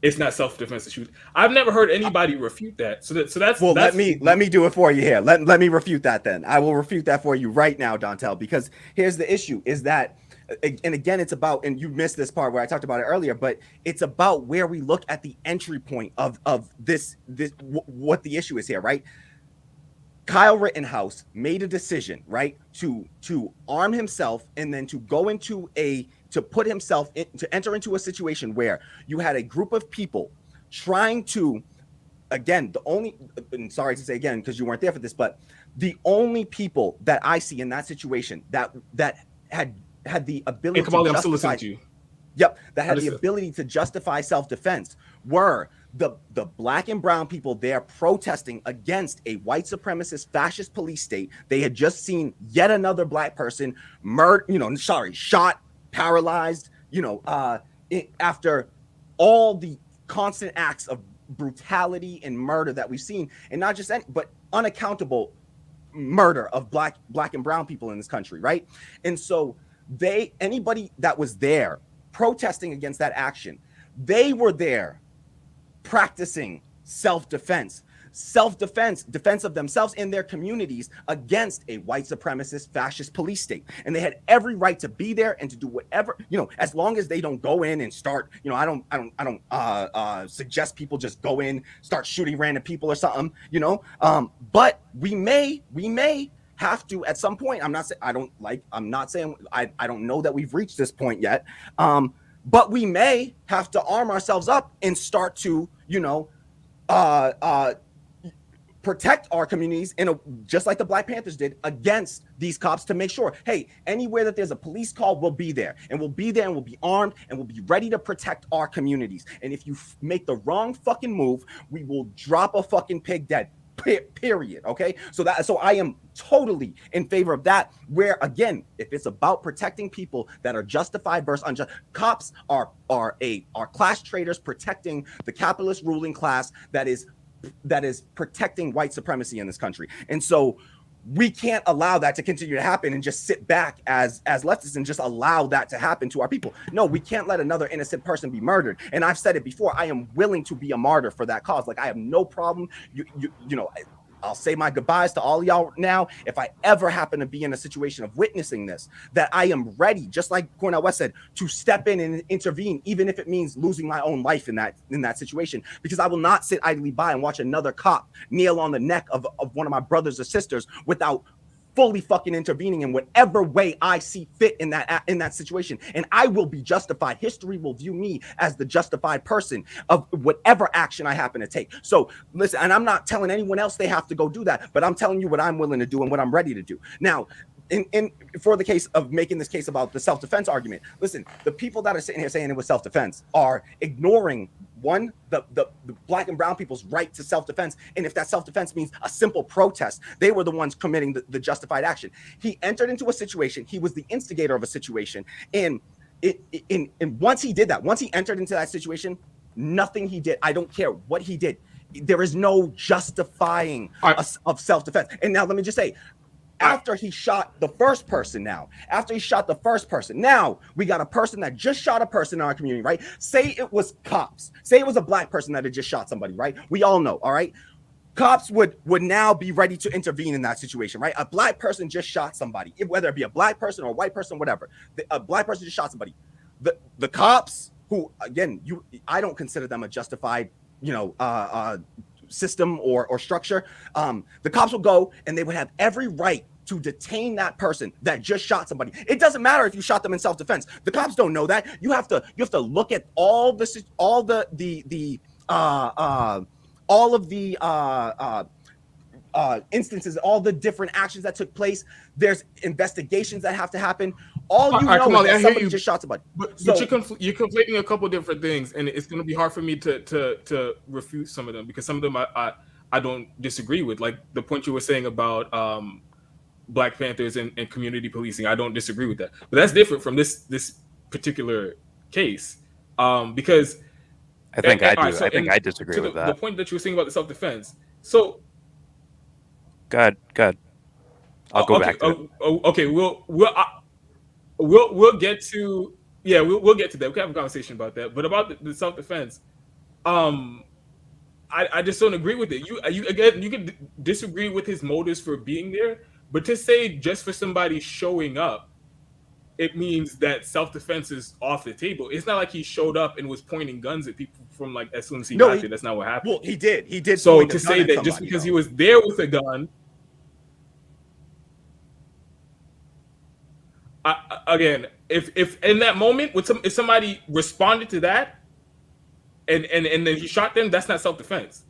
E: it's not self-defense to shoot. I've never heard anybody refute that. So that's
D: well. Let me do it for you here. Let me refute that then. I will refute that for you right now, Dontel. Because here's the issue: is that, and again, it's about, and you missed this part where I talked about it earlier, but it's about where we look at the entry point of this what the issue is here, right? Kyle Rittenhouse made a decision, right, to arm himself and then to go into to put himself in, to enter into a situation where you had a group of people trying to, again, and sorry to say again because you weren't there for this, but the only people that I see in that situation that had the ability
E: to justify,
D: I'm still listening to you. Yep, that had the ability to justify self-defense were the black and brown people there protesting against a white supremacist fascist police state. They had just seen yet another black person shot, paralyzed, after all the constant acts of brutality and murder that we've seen, and not just but unaccountable murder of black and brown people in this country, right? And so anybody that was there protesting against that action, they were there practicing self-defense, defense of themselves and their communities against a white supremacist fascist police state. And they had every right to be there and to do whatever, as long as they don't go in and start, I don't suggest people just go in, start shooting random people or something, but we may have to at some point. I'm not saying I don't know that we've reached this point yet. But we may have to arm ourselves up and start to, protect our communities just like the Black Panthers did against these cops, to make sure, hey, anywhere that there's a police call, we'll be there, and we'll be armed, and we'll be ready to protect our communities. And if you make the wrong fucking move, we will drop a fucking pig dead. Period. Okay, so I am totally in favor of that, where again, if it's about protecting people that are justified versus unjust, cops are class traitors protecting the capitalist ruling class that is protecting white supremacy in this country. And so we can't allow that to continue to happen and just sit back as leftists and just allow that to happen to our people. No, we can't let another innocent person be murdered. And I've said it before, I am willing to be a martyr for that cause. Like, I have no problem. I'll say my goodbyes to all y'all now. If I ever happen to be in a situation of witnessing this, that I am ready, just like Cornel West said, to step in and intervene, even if it means losing my own life in that situation, because I will not sit idly by and watch another cop kneel on the neck of one of my brothers or sisters without fully fucking intervening in whatever way I see fit in that situation. And I will be justified. History will view me as the justified person of whatever action I happen to take. So listen, and I'm not telling anyone else they have to go do that, but I'm telling you what I'm willing to do and what I'm ready to do. Now, for the case of making this case about the self-defense argument, listen, the people that are sitting here saying it was self-defense are ignoring the black and brown people's right to self-defense. And if that self-defense means a simple protest, they were the ones committing the justified action. He entered into a situation. He was the instigator of a situation. And once he did that, once he entered into that situation, nothing he did. I don't care what he did. There is no justifying of self-defense. And now let me just say, after he shot the first person, now we got a person that just shot a person in our community, right? Say it was cops. Say it was a black person that had just shot somebody, right? We all know, all right? Cops would now be ready to intervene in that situation, right? A black person just shot somebody, whether it be a black person or a white person, whatever. A black person just shot somebody. The cops, who again, I don't consider them a justified, system or structure. The cops will go and they would have every right to detain that person that just shot somebody. It doesn't matter if you shot them in self-defense. The cops don't know that. You have to look at all of the instances, all the different actions that took place. There's investigations that have to happen. All you know is that somebody just shot somebody.
E: But you're conflating a couple different things, and it's going to be hard for me to refute some of them, because some of them I don't disagree with. Like the point you were saying about Black Panthers and community policing, I don't disagree with that. But that's different from this particular case, because
B: I think I do. I think I disagree with that.
E: The point that you were saying about the self-defense. So,
B: go ahead. I'll go back to it.
E: Okay, we'll get to we'll get to that. We can have a conversation about that. But about the self-defense, I just don't agree with it. You can disagree with his motives for being there, but to say just for somebody showing up, it means that self-defense is off the table. It's not like he showed up and was pointing guns at people from like as soon as he got there. That's not what happened.
D: Well, he did.
E: So to say that just because he was there with a gun, again, if in that moment if somebody responded to that and then he shot them, that's not self-defense.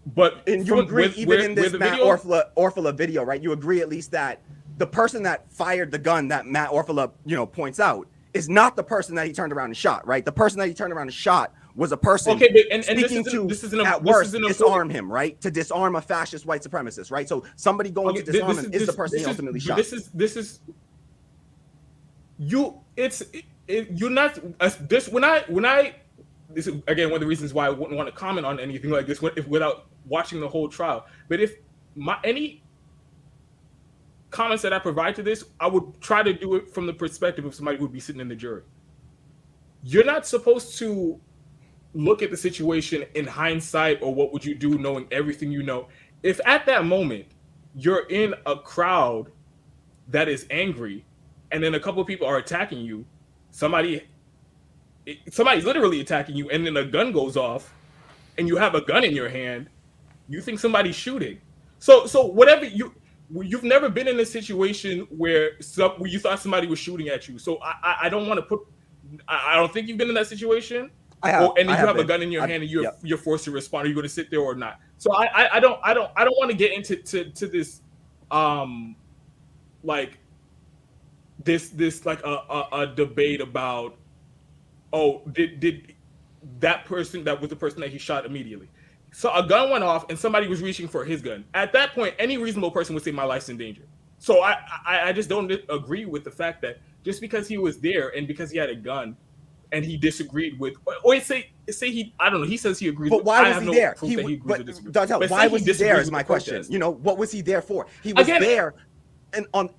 E: But
D: you agree, in this Matt Orfila video, right? You agree at least that the person that fired the gun that Matt Orfila, points out, is not the person that he turned around and shot, right? The person that he turned around and shot was a person seeking to disarm him, right? To disarm a fascist white supremacist, right? So somebody going to disarm him is the person he ultimately shot.
E: This is again one of the reasons why I wouldn't want to comment on anything like this without watching the whole trial. But if any comments that I provide to this, I would try to do it from the perspective of somebody who would be sitting in the jury. You're not supposed to look at the situation in hindsight, or what would you do knowing everything you know. If at that moment you're in a crowd that is angry and then a couple of people are attacking you, somebody's literally attacking you, and then a gun goes off and you have a gun in your hand, you think somebody's shooting. So whatever you've never been in a situation where you thought somebody was shooting at you. So I don't want to put. I don't think you've been in that situation.
D: I have.
E: And then you have a gun in your hand and you're forced to respond. Are you going to sit there or not? So I don't want to get into this like this like a debate about, oh, did that person, that was the person that he shot immediately. So a gun went off and somebody was reaching for his gun. At that point, any reasonable person would say my life's in danger. So I just don't agree with the fact that just because he was there and because he had a gun and he disagreed with, or say he, I don't know, he says he agrees.
D: But why was he there? Why was he there is my question. What was he there for? He was there and on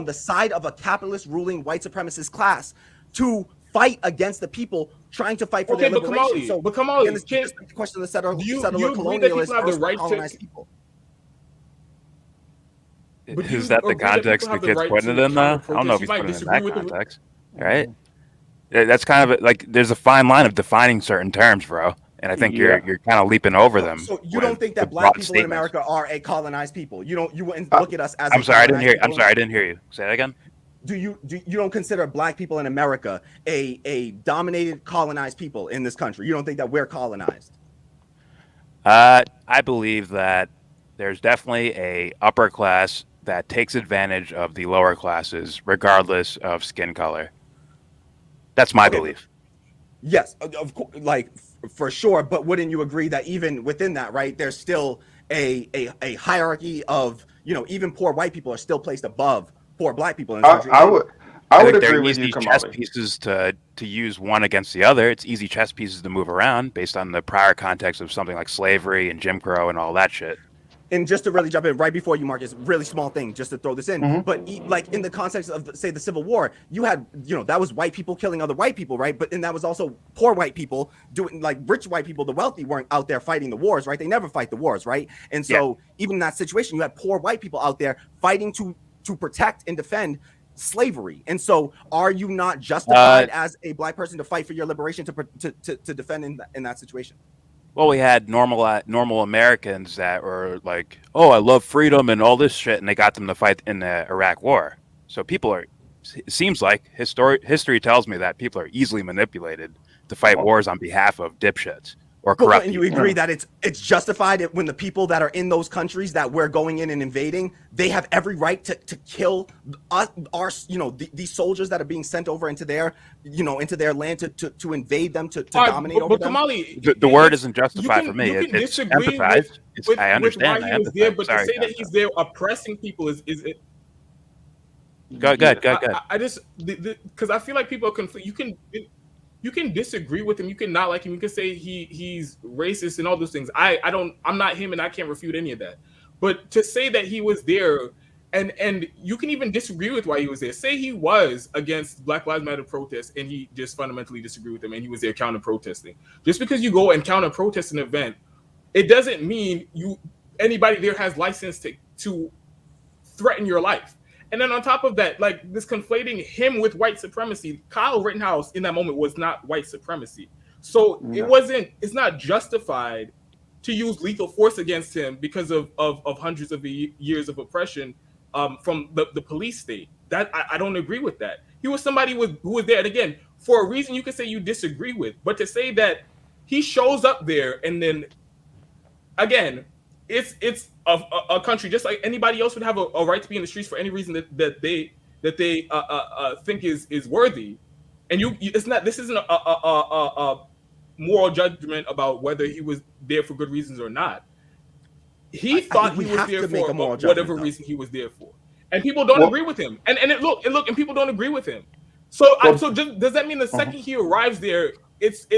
D: the side of a capitalist ruling white supremacist class to fight against the people trying to fight for their liberation.
E: But Kamali,
D: it's just the question of the settler
E: colonialists
D: versus colonized people.
B: Is that the context the kid's putting it in, though? I don't know if he's putting it in that context, right? That's kind of like there's a fine line of defining certain terms, bro. And I think you're kind of leaping over them.
D: So you don't think that black people in America are a colonized people? You wouldn't look at us as.
B: I'm sorry, I didn't hear you. Say that again.
D: You don't consider black people in America a dominated colonized people in this country? You don't think that we're colonized?
B: I believe that there's definitely a upper class that takes advantage of the lower classes, regardless of skin color. That's my belief.
D: Yes, of course, like for sure. But wouldn't you agree that even within that, right, there's still a hierarchy of, even poor white people are still placed above poor black people in this country?
C: I
B: I
C: would
B: think they're
C: agree with you,
B: easy chess
C: Kamali.
B: pieces to use one against the other. It's easy chess pieces to move around based on the prior context of something like slavery and Jim Crow and all that shit.
D: And just to really jump in right before you, Marcus, really small thing just to throw this in.
C: Hmm.
D: But like in the context of say the Civil War, you had that was white people killing other white people, right? But and that was also poor white people doing like rich white people, the wealthy weren't out there fighting the wars, right? They never fight the wars, right? And so even in that situation, you had poor white people out there fighting to protect and defend slavery. And so are you not justified as a black person to fight for your liberation to defend in that situation?
B: Well, we had normal Americans that were like, "Oh, I love freedom and all this shit," and they got them to fight in the Iraq War. So people are. It seems like history tells me that people are easily manipulated to fight wars on behalf of dipshits or corrupt.
D: And you agree that it's justified when the people that are in those countries that we're going in and invading, they have every right to kill these soldiers that are being sent over into their land to invade them to dominate over them.
E: Kamali,
B: The word isn't justified for me.
E: You can
B: It's
E: disagree
B: empathize.
E: with
B: I understand.
E: why he was there, but to say that he's there oppressing people is it?
B: Go.
E: I just because I feel like people are confused. You can disagree with him. You can not like him. You can say he's racist and all those things. I'm not him, and I can't refute any of that. But to say that he was there, and you can even disagree with why he was there. Say he was against Black Lives Matter protests, and he just fundamentally disagreed with them, and he was there counter protesting. Just because you go and counter protest an event, it doesn't mean anybody there has license to threaten your life. And then on top of that, like this conflating him with white supremacy, Kyle Rittenhouse in that moment was not white supremacy. So it's not justified to use lethal force against him because of hundreds of years of oppression from the police state. That I don't agree with that. He was somebody who was there. And again, for a reason you could say you disagree with, but to say that he shows up there and then again, it's a country just like anybody else would have a right to be in the streets for any reason that they think is worthy, and this isn't a moral judgment about whether he was there for good reasons or not. He thought he was there for whatever reason he was there for, and people don't agree with him. And people don't agree with him. So does that mean the second he arrives there, it's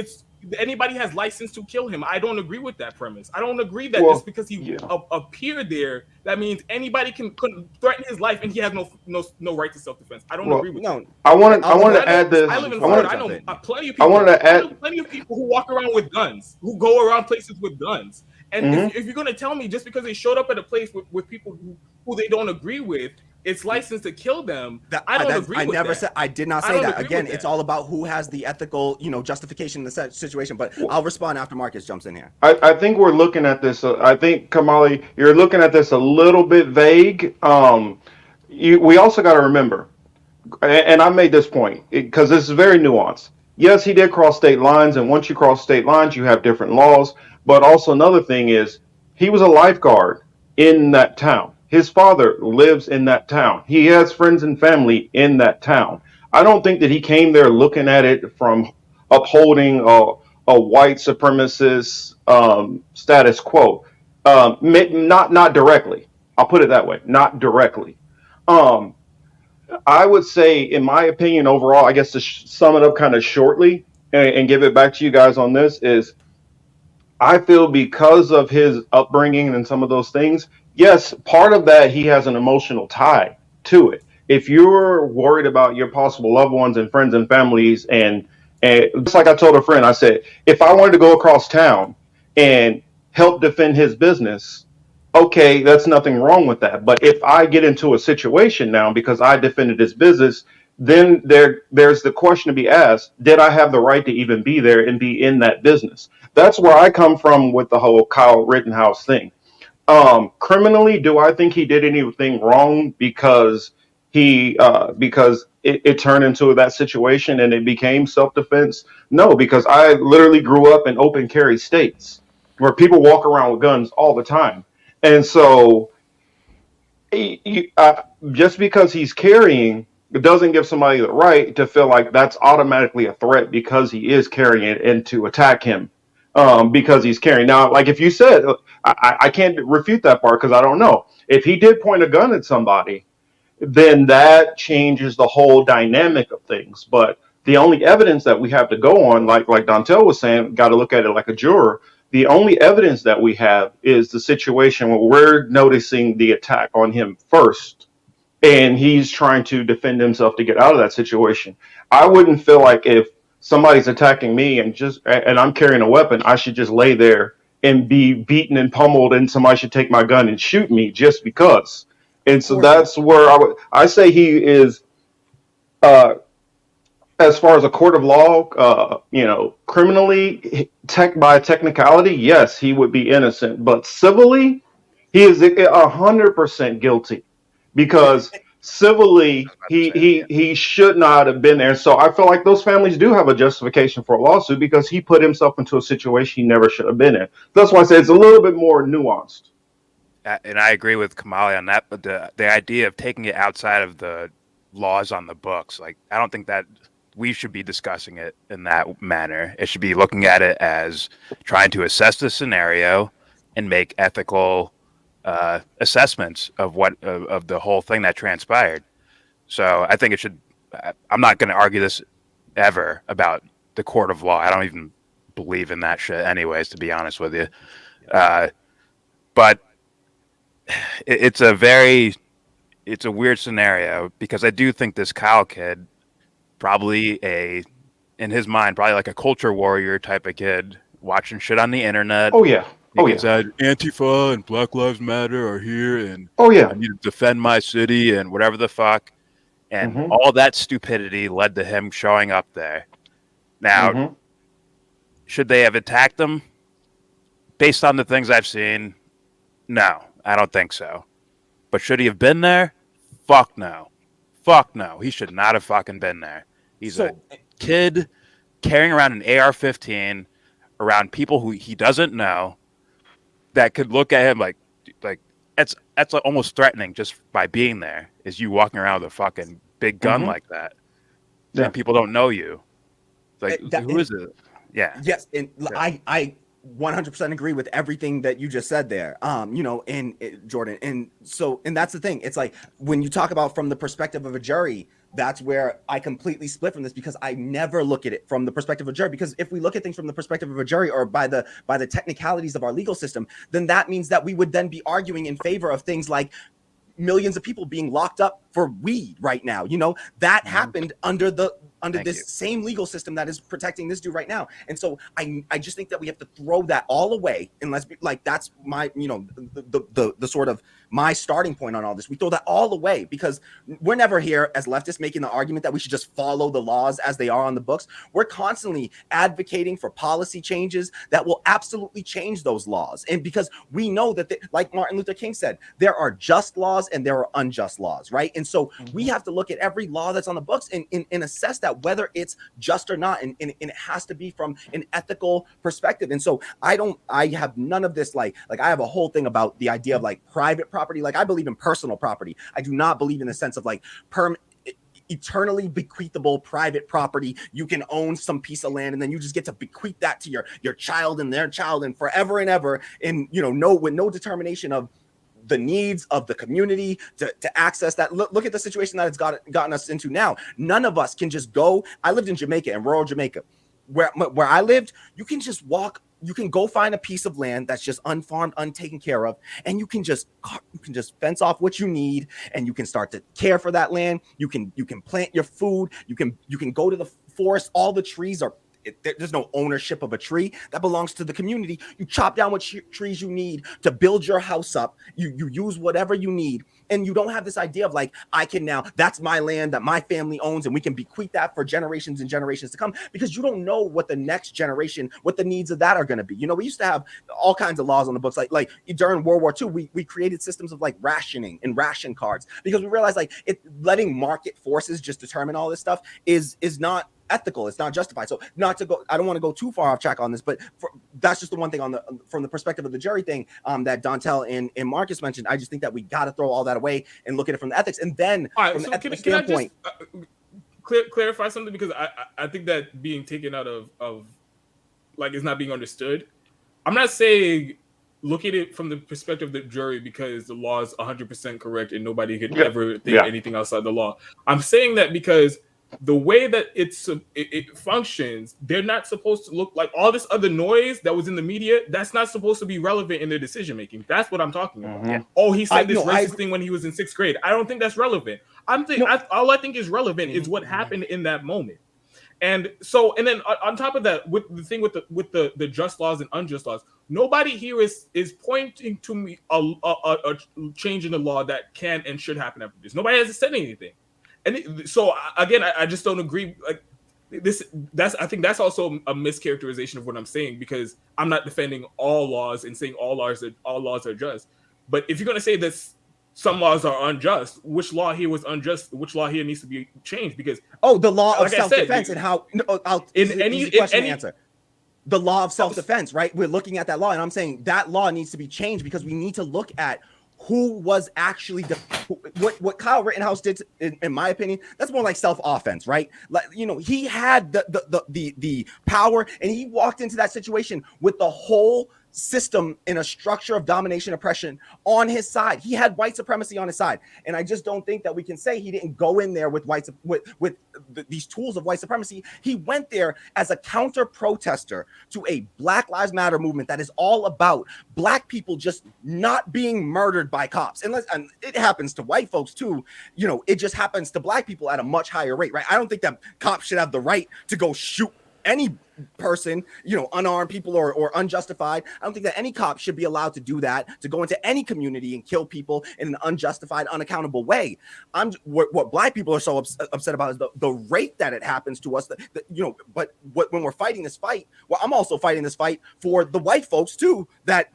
E: anybody has license to kill him? I don't agree with that premise. I don't agree that just because he appeared there, that means anybody can threaten his life and he has no right to self-defense. I don't agree with that.
C: I wanted to add this.
E: I live in Florida. I know plenty of people. I know plenty of people who walk around with guns, who go around places with guns. And if you're going to tell me just because they showed up at a place with people who they don't agree with, it's licensed to kill them. I don't agree with that.
D: I did not say that. Again, it's all about who has the ethical, justification in the situation. But I'll respond after Marcus jumps in here.
C: I think we're looking at this. I think, Kamali, you're looking at this a little bit vague. We also got to remember, and I made this point because this is very nuanced. Yes, he did cross state lines, and once you cross state lines, you have different laws. But also another thing is he was a lifeguard in that town. His father lives in that town. He has friends and family in that town. I don't think that he came there looking at it from upholding a white supremacist status quo. Not directly. I'll put it that way. Not directly. I would say, in my opinion, overall, I guess to sum it up kind of shortly and give it back to you guys on this is, I feel because of his upbringing and some of those things, yes, part of that, he has an emotional tie to it. If you're worried about your possible loved ones and friends and families, and just like I told a friend, I said, if I wanted to go across town and help defend his business, okay, that's nothing wrong with that. But if I get into a situation now because I defended his business, then there's the question to be asked, did I have the right to even be there and be in that business? That's where I come from with the whole Kyle Rittenhouse thing. Criminally, do I think he did anything wrong because it turned into that situation and it became self-defense? No, because I literally grew up in open carry states where people walk around with guns all the time. And so just because he's carrying, it doesn't give somebody the right to feel like that's automatically a threat because he is carrying it and to attack him because he's carrying. Now, like if you said, I can't refute that part because I don't know. If he did point a gun at somebody, then that changes the whole dynamic of things. But the only evidence that we have to go on, like Dontel was saying, got to look at it like a juror. The only evidence that we have is the situation where we're noticing the attack on him first, and he's trying to defend himself to get out of that situation. I wouldn't feel like if somebody's attacking me and I'm carrying a weapon, I should just lay there and be beaten and pummeled, and somebody should take my gun and shoot me just because. And
D: Of
C: so
D: course not.
C: that's where I say he is. Uh, as far as a court of law, criminally, by technicality, yes, he would be innocent, but civilly, he is 100% guilty
D: Yeah,
C: because civilly,
B: about to
C: he
B: say,
C: he
B: yeah.
C: he should not have been there. So I feel like those families do have a justification for a lawsuit because he put himself into a situation he never should have been in. That's why I say it's a little bit more nuanced.
B: And I agree with Kamali on that. But the idea of taking it outside of the laws on the books, like I don't think that we should be discussing it in that manner. It should be looking at it as trying to assess the scenario and make ethical assessments of of the whole thing that transpired. So I think it should. I'm not going to argue this ever about the court of law. I don't even believe in that shit, anyways. To be honest with you, but it's it's a weird scenario because I do think this Kyle kid probably in his mind probably like a culture warrior type of kid watching shit on the internet.
C: Oh yeah,
B: He
C: oh
B: gets
C: yeah,
B: Antifa and Black Lives Matter are here, and
C: oh yeah.
B: I need to defend my city and whatever the fuck. And
C: Hmm.
B: all that stupidity led to him showing up there. Now,
C: Hmm.
B: should they have attacked him? Based on the things I've seen, no, I don't think so. But should he have been there? Fuck no. Fuck no. He should not have fucking been there. He's a
D: so
B: kid carrying around an AR-15 around people who he doesn't know that could look at him like that's like almost threatening just by being there. Is you walking around with a fucking big gun
C: Hmm.
B: like that
C: Yeah.
B: and people don't know you? Like
D: that,
B: who is it? Yeah.
D: yes, and
B: Yeah.
D: I 100% agree with everything that you just said there. And Jordan, and that's the thing. It's like when you talk about from the perspective of a jury, that's where I completely split from this because I never look at it from the perspective of a jury. Because if we look at things from the perspective of a jury or by the technicalities of our legal system, then that means that we would then be arguing in favor of things like millions of people being locked up for weed right now. That happened under
B: Thank
D: this
B: you.
D: same legal system that is protecting this dude right now. And so I just think that we have to throw that all away. And let's be like, that's my, the sort of my starting point on all this. We throw that all away because we're never here as leftists making the argument that we should just follow the laws as they are on the books. We're constantly advocating for policy changes that will absolutely change those laws. And because we know that, like Martin Luther King said, there are just laws and there are unjust laws, right? And so we have to look at every law that's on the books and assess that whether it's just or not. And it has to be from an ethical perspective. And so I have none of this, like I have a whole thing about the idea of like private property. Like I believe in personal property. I do not believe in the sense of like eternally bequeathable private property. You can own some piece of land and then you just get to bequeath that to your child and their child and forever and ever. And with no determination of the needs of the community to access that. Look at the situation that it's gotten us into now. None of us can just go. I lived in Jamaica, in rural Jamaica, where I lived. You can just walk. You can go find a piece of land that's just unfarmed, untaken care of, and you can just fence off what you need, and you can start to care for that land. You can plant your food. You can go to the forest. All the trees are. There's no ownership of a tree that belongs to the community. You chop down what trees you need to build your house up. You use whatever you need, and you don't have this idea of like, I can now, that's my land that my family owns and we can bequeath that for generations and generations to come, because you don't know what the next generation, what the needs of that are going to be. We used to have all kinds of laws on the books, like during World War II, we created systems of like rationing and ration cards because we realized like letting market forces just determine all this stuff is not ethical. It's not justified. So not to go, I don't want to go too far off track on this, but that's just the one thing from the perspective of the jury thing that Dontel and Marcus mentioned. I just think that we got to throw all that away and look at it from the ethics. And then from the ethical standpoint,
E: I just clarify something, because I think that being taken out of like is not being understood. I'm not saying look at it from the perspective of the jury because the law is 100% correct and nobody could
C: Yeah.
E: ever think anything outside the law. I'm saying that because the way that it functions, they're not supposed to look like all this other noise that was in the media. That's not supposed to be relevant in their decision making. That's what I'm talking about.
C: Mhm.
E: Oh, he said this racist thing when he was in 6th grade. I don't think that's relevant. All I think is relevant is what happened in that moment. And so, and then on top of that, with the thing with the just laws and unjust laws, nobody here is pointing to me a change in the law that can and should happen after this. Nobody has said anything, and so again, I just don't agree. Like I think that's also a mischaracterization of what I'm saying, because I'm not defending all laws and saying all laws are just. But if you're going to say that some laws are unjust, which law here was unjust? Which law here needs to be changed? Because
D: the law of self-defense and how answer. The law of self-defense, right? We're looking at that law, and I'm saying that law needs to be changed because we need to look at who was actually what Kyle Rittenhouse did. In my opinion, that's more like self-offense, right? Like, he had the power, and he walked into that situation with the whole system in a structure of domination, oppression on his side. He had white supremacy on his side, and I just don't think that we can say he didn't go in there with these tools of white supremacy. He went there as a counter protester to a Black Lives Matter movement that is all about Black people just not being murdered by cops. And it happens to white folks too. It just happens to Black people at a much higher rate, right? I don't think that cops should have the right to go shoot any person, unarmed people or unjustified. I don't think that any cop should be allowed to do that, to go into any community and kill people in an unjustified, unaccountable way. What Black people are so upset about is the rate that it happens to us. But when we're fighting this fight, well, I'm also fighting this fight for the white folks too, that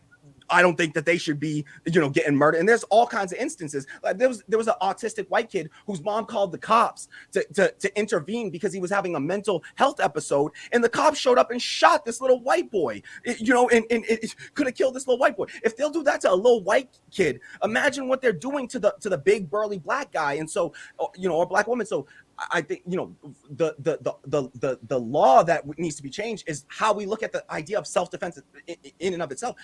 D: I don't think that they should be, getting murdered. And there's all kinds of instances. Like there was an autistic white kid whose mom called the cops to intervene because he was having a mental health episode, and the cops showed up and shot this little white boy. And it could have killed this little white boy. If they'll do that to a little white kid, imagine what they're doing to the big burly Black guy, and so or Black woman. So I think the law that needs to be changed is how we look at the idea of self-defense in and of itself.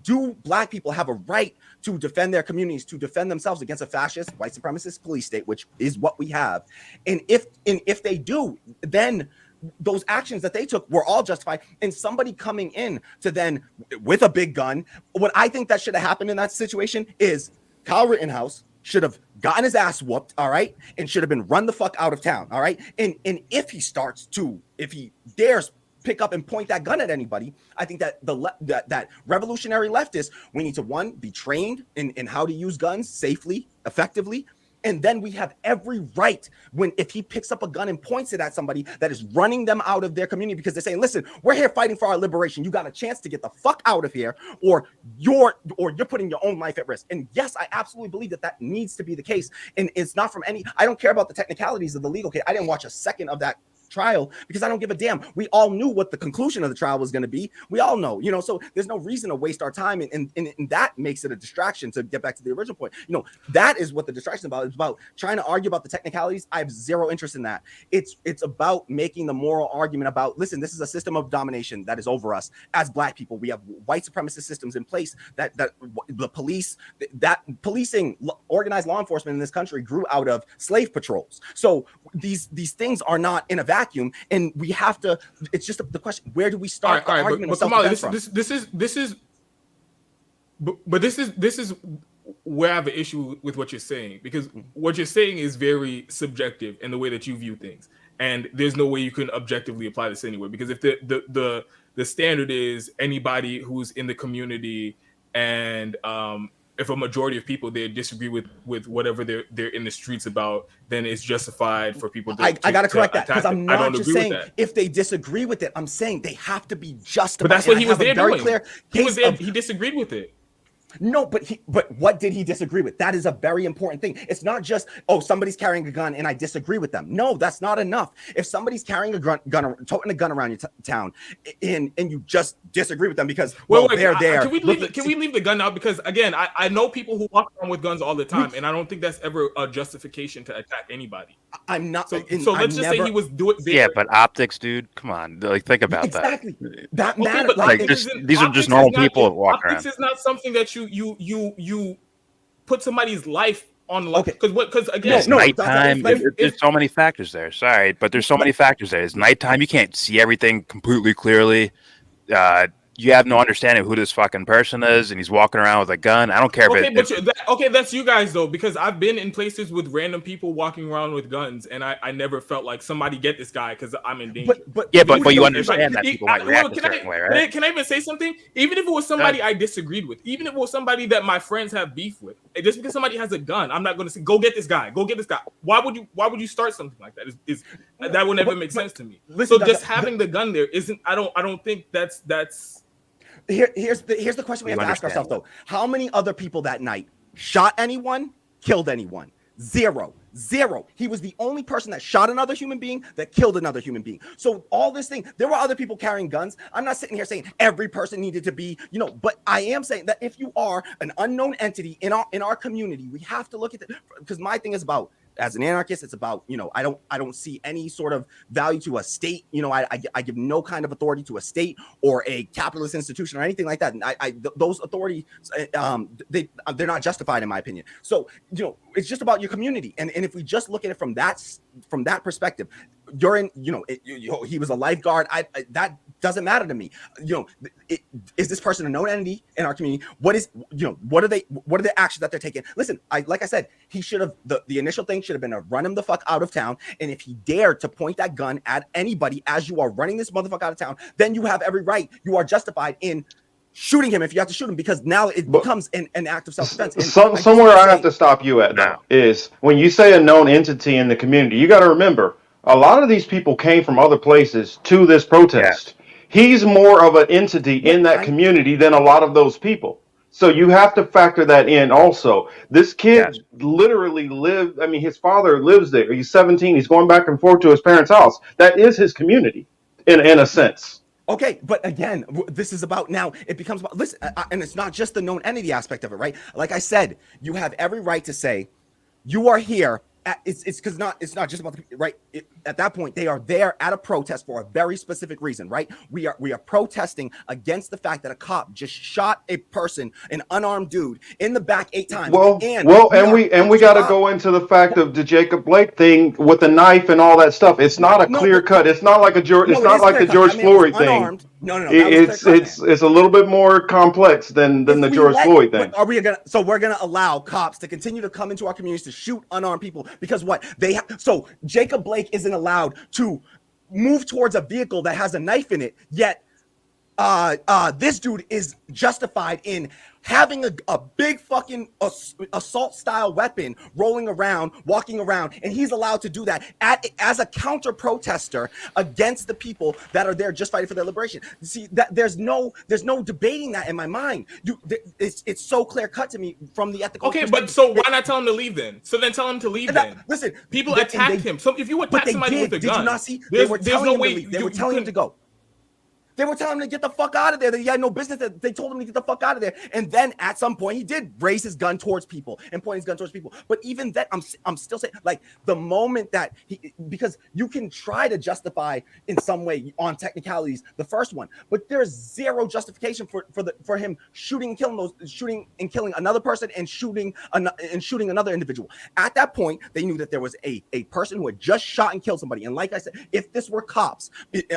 D: Do Black people have a right to defend their communities, to defend themselves against a fascist, white supremacist police state, which is what we have? And if they do, then those actions that they took were all justified. And somebody coming in to then with a big gun, what I think that should have happened in that situation is Kyle Rittenhouse should have gotten his ass whooped, all right, and should have been run the fuck out of town, all right. And if he dares pick up and point that gun at anybody, I think that that revolutionary leftists, we need to, one, be trained in how to use guns safely, effectively, and then we have every right if he picks up a gun and points it at somebody that is running them out of their community because they're saying, listen, we're here fighting for our liberation. You got a chance to get the fuck out of here, or you're putting your own life at risk. And yes, I absolutely believe that needs to be the case. And it's not from I don't care about the technicalities of the legal case. I didn't watch a second of that trial because I don't give a damn. We all knew what the conclusion of the trial was going to be. We all know, so there's no reason to waste our time, and that makes it a distraction. To get back to the original point, that is what the distraction is about. It's about trying to argue about the technicalities. I have zero interest in that. It's about making the moral argument about, listen, this is a system of domination that is over us as Black people. We have white supremacist systems in place that the police, that policing, organized law enforcement in this country grew out of slave patrols. So these things are not in a vacuum. And we have to. It's just the question: where do we start the argument of self-defense from?
E: This is where I have an issue with what you're saying, because what you're saying is very subjective in the way that you view things, and there's no way you can objectively apply this anywhere. Because if the standard is anybody who's in the community, and if a majority of people there disagree with whatever they're in the streets about, then it's justified for people to
D: I gotta correct that, because I'm not just saying
E: that.
D: If they disagree with it, I'm saying they have to be justified.
E: But that's what he was there
D: very
E: doing.
D: Clear
E: He was there. He disagreed with it.
D: No, but what did he disagree with? That is a very important thing. It's not just, oh, somebody's carrying a gun and I disagree with them. No, that's not enough. If somebody's carrying a gun toting a gun around your town, and you just disagree with them because they're there.
E: Can we leave the gun out? Because again, I know people who walk around with guns all the time, and I don't think that's ever a justification to attack anybody.
D: I'm not.
E: So let's just say he was doing.
B: Yeah, but optics, dude. Come on, like think about
D: exactly.
B: that.
D: That matters.
B: Like these are just normal people walking around.
E: Optics is not something that you put somebody's life on.
D: Okay.
E: Because again,
B: it's nighttime. There's so many factors there. Sorry, but there's so many factors there. It's nighttime. You can't see everything completely clearly. You have no understanding of who this fucking person is, and he's walking around with a gun. I don't care if
E: that's you guys though, because I've been in places with random people walking around with guns, and I never felt like somebody get this guy because I'm in danger.
B: But you understand that people might react a certain way, right?
E: Can I even say something? Even if it was somebody I disagreed with, even if it was somebody that my friends have beef with, just because somebody has a gun, I'm not going to say go get this guy. Go get this guy. Why would you start something like that? That would never make sense to me. So just having the gun there isn't. I don't think that's.
D: Here's the question we have to ask ourselves though. How many other people that night shot anyone, killed anyone? Zero. He was the only person that shot another human being, that killed another human being. So all this thing, there were other people carrying guns. I'm not sitting here saying every person needed to be, but I am saying that if you are an unknown entity in our community, we have to look at it, because my thing is about, as an anarchist, it's about, I don't see any sort of value to a state. I give no kind of authority to a state or a capitalist institution or anything like that. And those authorities, they're not justified in my opinion. So, it's just about your community. And if we just look at it from that perspective, he was a lifeguard. That doesn't matter to me. Is this person a known entity in our community? What are the actions that they're taking? Listen, like I said, he should have, the initial thing should have been to run him the fuck out of town. And if he dared to point that gun at anybody as you are running this motherfucker out of town, then you have every right. You are justified in shooting him if you have to shoot him, because now it becomes an act of self-defense.
C: Somewhere I have to stop you at now is when you say a known entity in the community, you got to remember a lot of these people came from other places to this protest. Yeah. He's more of an entity in that community than a lot of those people. So you have to factor that in also. This kid literally lived, his father lives there. He's 17. He's going back and forth to his parents' house. That is his community in a sense.
D: Okay, but again, this is about now, it becomes about, listen, and it's not just the known entity aspect of it, right? Like I said, you have every right to say, you are here. It's not just about the, right. At that point, they are there at a protest for a very specific reason, right? We are protesting against the fact that a cop just shot a person, an unarmed dude, in the back 8 times.
C: And we got to go into the fact of the Jacob Blake thing with the knife and all that stuff. It's not a clear cut. It's not like the George Floyd thing. No. It's a little bit more complex than the George Floyd thing.
D: We're gonna allow cops to continue to come into our communities to shoot unarmed people because what so Jacob Blake isn't allowed to move towards a vehicle that has a knife in it, yet this dude is justified in having a big fucking assault style weapon walking around, and he's allowed to do that as a counter protester against the people that are there just fighting for their liberation. See, that there's no debating that in my mind. It's so clear cut to me from the ethical.
E: Okay, but so why not tell him to leave then? So then tell him to leave then.
D: Listen,
E: people attacked him. So if you attack somebody with a gun,
D: did you not see? They were telling him to go. They were telling him to get the fuck out of there. That he had no business. That they told him to get the fuck out of there. And then at some point, he did raise his gun towards people and point his gun towards people. But even then, I'm still saying, like, the moment that because you can try to justify in some way on technicalities the first one, but there's zero justification for him shooting and killing another person and shooting another individual. At that point, they knew that there was a person who had just shot and killed somebody. And like I said, if this were cops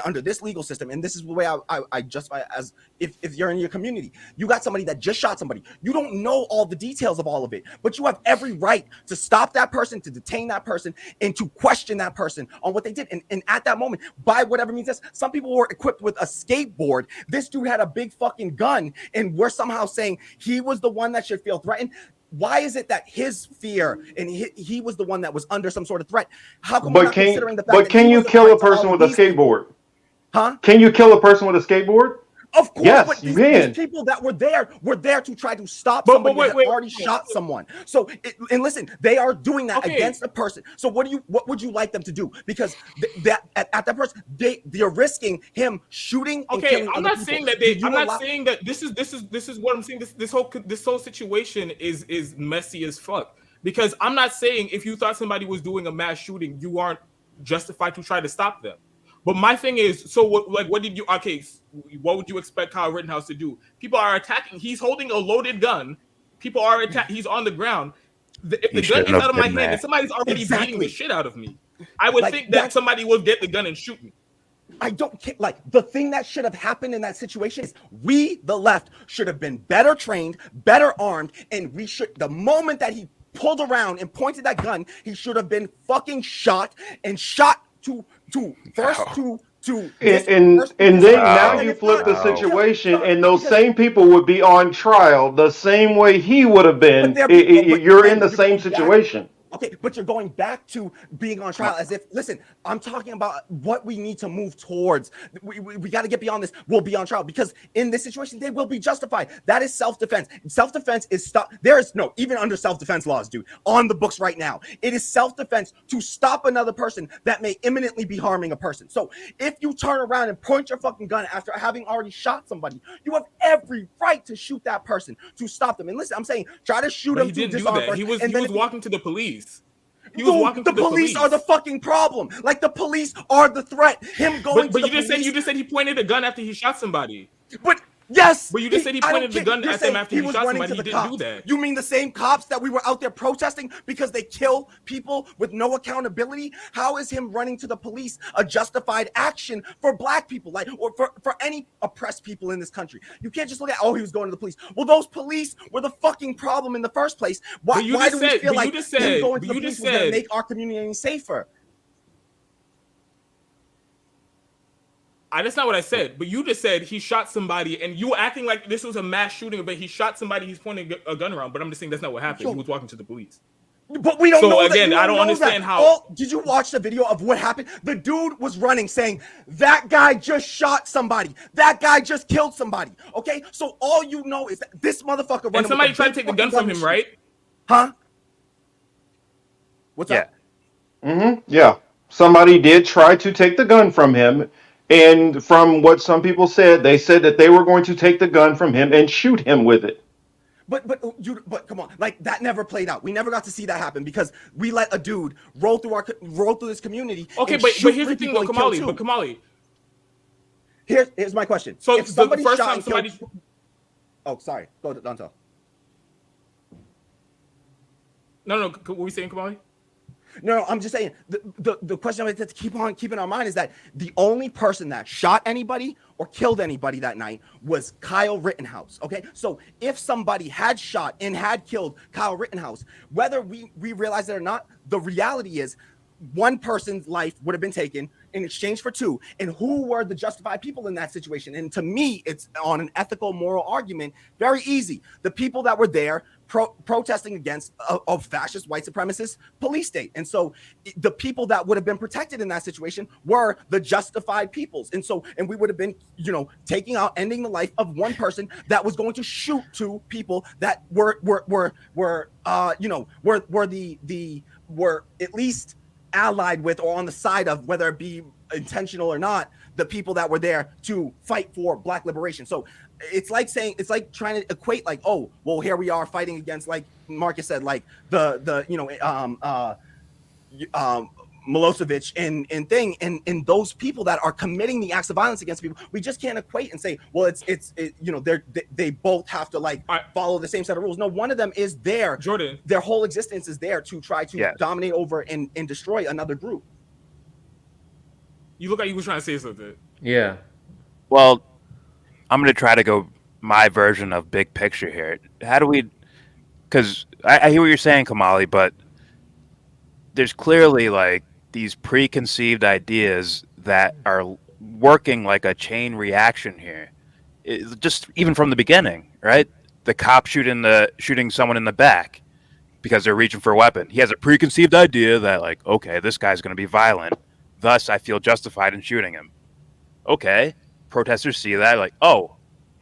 D: under this legal system, and this is the way I justify it as if you're in your community, you got somebody that just shot somebody. You don't know all the details of all of it, but you have every right to stop that person, to detain that person, and to question that person on what they did. And at that moment, by whatever means, some people were equipped with a skateboard. This dude had a big fucking gun, and we're somehow saying he was the one that should feel threatened. Why is it that his fear and he was the one that was under some sort of threat? How come we're not considering the fact that
C: can you kill a person with a skateboard?
D: Huh?
C: Can you kill a person with a skateboard?
D: Of course,
C: Yes,
D: but
C: you
D: these
C: can.
D: people that were there to try to stop
E: But
D: somebody
E: wait,
D: that
E: wait,
D: already shot someone. So, and listen, they are doing that
E: Okay.
D: against a person. So, what would you like them to do? Because that at that person, they're risking him shooting and
E: Okay,
D: killing
E: I'm
D: other
E: not
D: people.
E: saying that
D: Did you
E: I'm not
D: allow-
E: saying that this is what I'm saying. This whole situation is messy as fuck. Because I'm not saying if you thought somebody was doing a mass shooting, you aren't justified to try to stop them. But my thing is, so what did you? Okay, what would you expect Kyle Rittenhouse to do? People are attacking. He's holding a loaded gun. People are attacking. He's on the ground. If
B: He
E: the gun
B: shouldn't
E: gets
B: have
E: out of my
B: been
E: hand
B: there.
E: and somebody's already beating the
D: Exactly.
E: shit out of me, I would
D: Like,
E: think that
D: that's-
E: somebody will get the gun and shoot me.
D: I don't care. Like, the thing that should have happened in that situation is we, the left, should have been better trained, better armed, and we should, the moment that he pulled around and pointed that gun, he should have been fucking shot and shot to first
B: Wow.
D: to
C: And
D: first
C: and
D: this
C: then
D: person,
C: now
D: and then
C: you
D: if
C: flip
D: not,
C: the
B: Wow.
C: situation,
D: kill-
C: and those
D: because-
C: same people would be on trial the same way he would have
D: but
C: been.
D: they're but
C: You're in
D: again,
C: the
D: you're
C: same
D: going back-
C: situation.
D: Okay, but you're going back to being on trial as if, listen, I'm talking about what we need to move towards. We got to get beyond this. We'll be on trial because in this situation, they will be justified. That is self-defense. Self-defense is stop. There is no, even under self-defense laws, dude, on the books right now, it is self-defense to stop another person that may imminently be harming a person. So if you turn around and point your fucking gun after having already shot somebody, you have every right to shoot that person to stop them. And listen, I'm saying, try to shoot
E: But
D: him
E: he
D: to
E: didn't do
D: disarm
E: that.
D: first,
E: He was
D: and then if
E: walking to the police. He was
D: dude,
E: walking
D: the
E: to the
D: police are the fucking problem. Like, the police are the threat. Him going
E: But
D: to
E: you
D: the
E: just
D: police.
E: said he pointed a gun after he shot somebody.
D: But yes,
E: But you just said he
D: I don't
E: pointed the
D: care.
E: gun
D: You're
E: at them
D: saying
E: after he
D: was
E: shot
D: running
E: somebody.
D: to
E: He
D: the
E: didn't do
D: cops.
E: that.
D: You mean the same cops that we were out there protesting because they kill people with no accountability? How is him running to the police a justified action for black people, like, or for any oppressed people in this country? You can't just look at, oh, he was going to the police. Well, those police were the fucking problem in the first place. Why
E: But you
D: do
E: just
D: we
E: said-
D: feel
E: but you
D: like
E: just
D: him
E: said-
D: going to
E: but
D: the
E: you
D: police
E: just
D: was going to
E: said-
D: make our community any safer?
E: That's not what I said. But you just said he shot somebody, and you were acting like this was a mass shooting. But he shot somebody. He's pointing a gun around. But I'm just saying that's not what happened.
D: Yo.
E: He was walking to the police.
D: But we don't
E: So,
D: know that.
E: again,
D: You
E: I don't
D: know
E: understand
D: that.
E: how-
D: Did you watch the video of what happened? The dude was running saying, that guy just shot somebody. That guy just killed somebody. Okay? So all you know is that this motherfucker running
E: And somebody
D: with a
E: tried to
D: big
E: take the gun
D: fucking
E: from him,
D: machine.
E: right?
D: Huh? What's
B: Yeah.
D: up?
C: Yeah. Somebody did try to take the gun from him. And from what some people said, they said that they were going to take the gun from him and shoot him with it.
D: But come on, like, that never played out. We never got to see that happen because we let a dude roll through this community.
E: Okay,
D: and
E: but
D: shoot
E: here's the
D: three
E: thing, though,
D: people and kill
E: Kamali. But
D: two.
E: Kamali.
D: Here's my question.
E: So
D: if somebody
E: the first
D: shot
E: time
D: and killed-
E: somebody.
D: oh, sorry, go to Danto.
E: No. What were we saying, Kamali?
D: No, I'm just saying the question I have to keep on keeping in our mind is that the only person that shot anybody or killed anybody that night was Kyle Rittenhouse. Okay, so if somebody had shot and had killed Kyle Rittenhouse, whether we realize it or not, the reality is one person's life would have been taken in exchange for two. And who were the justified people in that situation? And to me, it's on an ethical, moral argument, very easy. The people that were there protesting against a fascist, white supremacist police state. And so the people that would have been protected in that situation were the justified peoples. And we would have been, ending the life of one person that was going to shoot two people that were at least allied with or on the side of, whether it be intentional or not, the people that were there to fight for black liberation. So it's like trying to equate, like, oh, well, here we are fighting against, like Marcus said, like Milosevic and those people that are committing the acts of violence against people. We just can't equate and say, well, they both have to follow the same set of rules. No, one of them is there.
E: Jordan,
D: their whole existence is there to try to dominate over and destroy another group.
E: you look like you were trying to say something.
A: Yeah.
B: Well, I'm going to try to go my version of big picture here. How do we... Because I hear what you're saying, Kamali, but there's clearly, like, these preconceived ideas that are working like a chain reaction here. Just even from the beginning, right? The cop shooting someone in the back because they're reaching for a weapon. He has a preconceived idea that, like, okay, this guy's going to be violent. Thus, I feel justified in shooting him. Okay. Protesters see that, like, oh,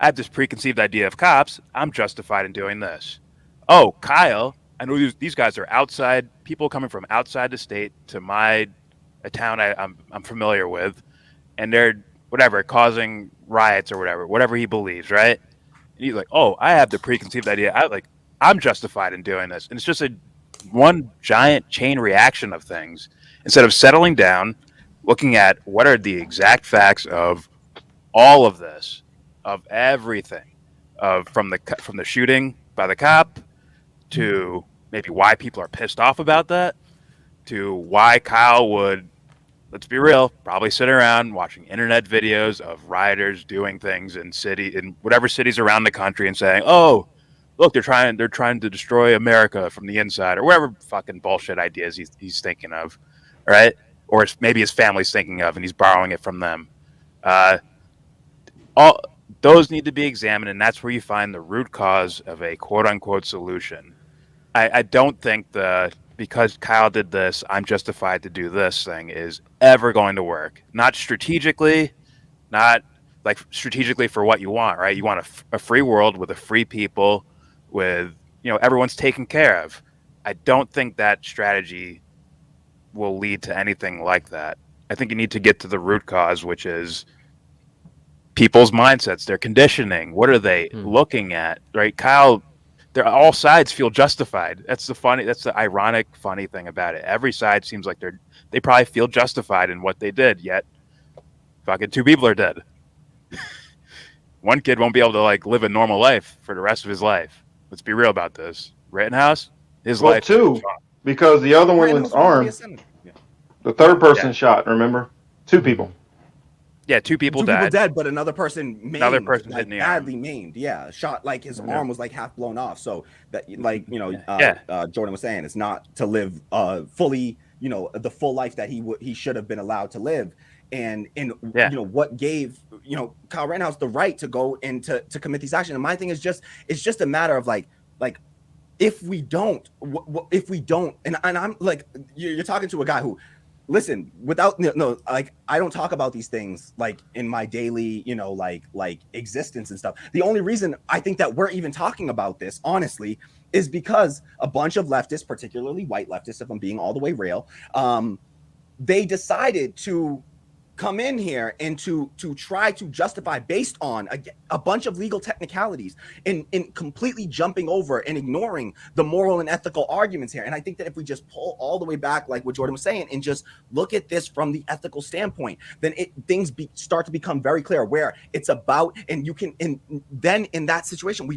B: I have this preconceived idea of cops. I'm justified in doing this. Oh, Kyle, I know these guys are outside people coming from outside the state to a town I'm familiar with, and they're whatever causing riots or whatever he believes, right? And he's like, oh, I have the preconceived idea. I'm justified in doing this, and it's just one giant chain reaction of things instead of settling down, looking at what are the exact facts of all of this, of everything, from the shooting by the cop to maybe why people are pissed off about that, to why Kyle would, let's be real, probably sit around watching internet videos of rioters doing things in whatever cities around the country and saying, "Oh, look, they're trying to destroy America from the inside," or whatever fucking bullshit ideas he's thinking of, right? Or maybe his family's thinking of, and he's borrowing it from them. All those need to be examined, and that's where you find the root cause of a quote unquote solution. I don't think because Kyle did this, I'm justified to do this thing is ever going to work. Not strategically, not like strategically for what you want, right? You want a free world with a free people, with everyone's taken care of. I don't think that strategy will lead to anything like that. I think you need to get to the root cause, which is people's mindsets, their conditioning. What are they looking at, right? Kyle, all sides feel justified. That's the ironic, funny thing about it. Every side seems like they probably feel justified in what they did, yet fucking 2 people are dead. One kid won't be able to live a normal life for the rest of his life. Let's be real about this. Rittenhouse, his life.
C: 2, because the other one was armed. The third person shot. Remember, 2 people.
B: Yeah, 2 people died.
D: 2 people dead, but another person maimed.
B: Another person hit in the
D: badly
B: arm.
D: maimed. Yeah, shot his arm was half blown off. So that Jordan was saying, it's not to live fully, the full life that he should have been allowed to live. And what gave Kyle Rittenhouse the right to go and to commit these actions. And my thing is it's just a matter of if we don't, and I'm you're talking to a guy who, listen, without I don't talk about these things in my daily existence and stuff. The only reason I think that we're even talking about this, honestly, is because a bunch of leftists, particularly white leftists, if I'm being all the way real, they decided to come in here and to try to justify based on a bunch of legal technicalities in completely jumping over and ignoring the moral and ethical arguments here. And I think that if we just pull all the way back, like what Jordan was saying, and just look at this from the ethical standpoint, then things start to become very clear where it's about. And you can, and then in that situation,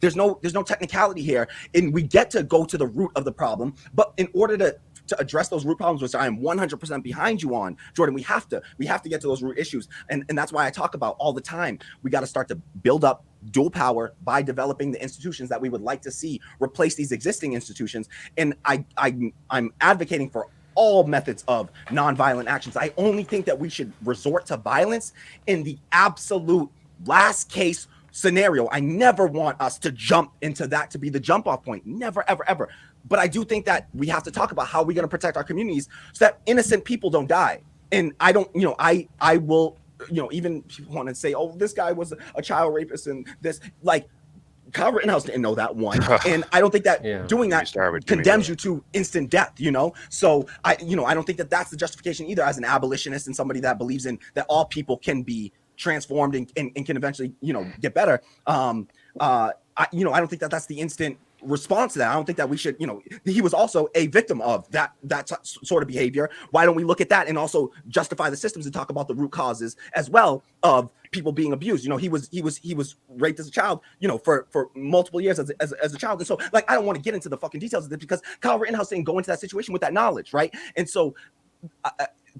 D: there's no technicality here, and we get to go to the root of the problem. But in order to address those root problems, which I am 100% behind you on, Jordan, we have to get to those root issues. And that's why I talk about all the time, we got to start to build up dual power by developing the institutions that we would like to see replace these existing institutions. And I'm advocating for all methods of nonviolent actions. I only think that we should resort to violence in the absolute last case scenario. I never want us to jump into that to be the jump off point. Never, ever, ever. But I do think that we have to talk about how we're going to protect our communities so that innocent people don't die. And I don't, I will, even people want to say, oh, this guy was a child rapist and this, Kyle Rittenhouse didn't know that one. And I don't think that doing that condemns you to instant death, So I don't think that that's the justification either as an abolitionist and somebody that believes in that all people can be transformed and can eventually, get better. I don't think that that's the instant response to that. I don't think that we should, he was also a victim of that sort of behavior. Why don't we look at that and also justify the systems and talk about the root causes as well of people being abused? He was raped as a child, for multiple years as a child. And so I don't want to get into the fucking details of this because Kyle Rittenhouse didn't go into that situation with that knowledge, right? And so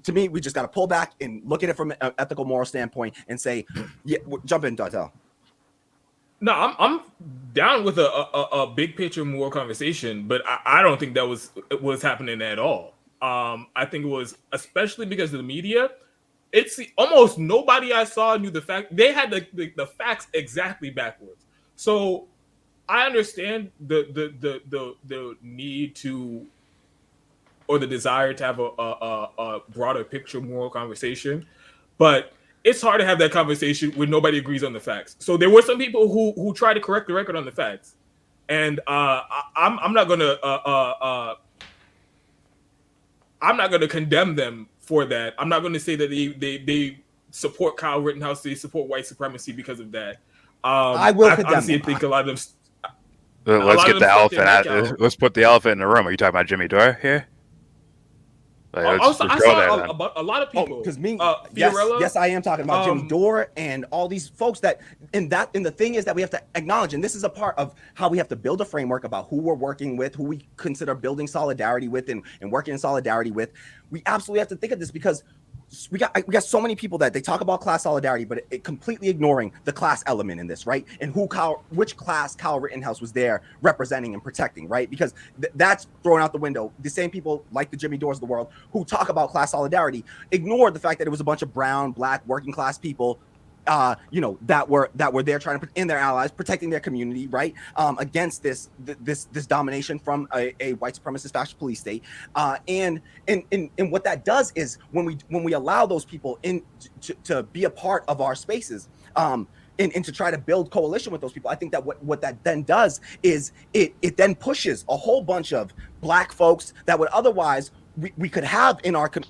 D: to me, we just got to pull back and look at it from an ethical, moral standpoint and say, jump in, Dartel.
E: No, I'm down with a big picture moral conversation, but I don't think that was happening at all. I think it was, especially because of the media, it's almost nobody I saw knew the fact. They had the facts exactly backwards. So I understand the need to, or the desire to have a broader picture moral conversation, but it's hard to have that conversation when nobody agrees on the facts. So there were some people who try to correct the record on the facts, and I'm not gonna condemn them for that. I'm not gonna say that they support Kyle Rittenhouse, they support white supremacy because of that.
D: I will condemn
E: honestly
D: them.
E: think a lot of them.
B: Let's get the elephant out. Let's put the elephant in the room. Are you talking about Jimmy Dore here? Like,
E: I saw a lot of people.
D: Because
E: Fiorella,
D: yes, I am talking about Jimmy Dore and all these folks and the thing is that we have to acknowledge, and this is a part of how we have to build a framework about who we're working with, who we consider building solidarity with and working in solidarity with. We absolutely have to think of this because we got so many people that they talk about class solidarity, but it completely ignoring the class element in this, right? And which class Kyle Rittenhouse was there representing and protecting, right? Because that's thrown out the window. The same people like the Jimmy Dores of the world who talk about class solidarity ignore the fact that it was a bunch of brown, black, working class people that were there trying to put in their allies, protecting their community, right, against this domination from a white supremacist fascist police state, and what that does is when we allow those people in to be a part of our spaces, and to try to build coalition with those people, I think that what that then does is it then pushes a whole bunch of black folks that would otherwise we could have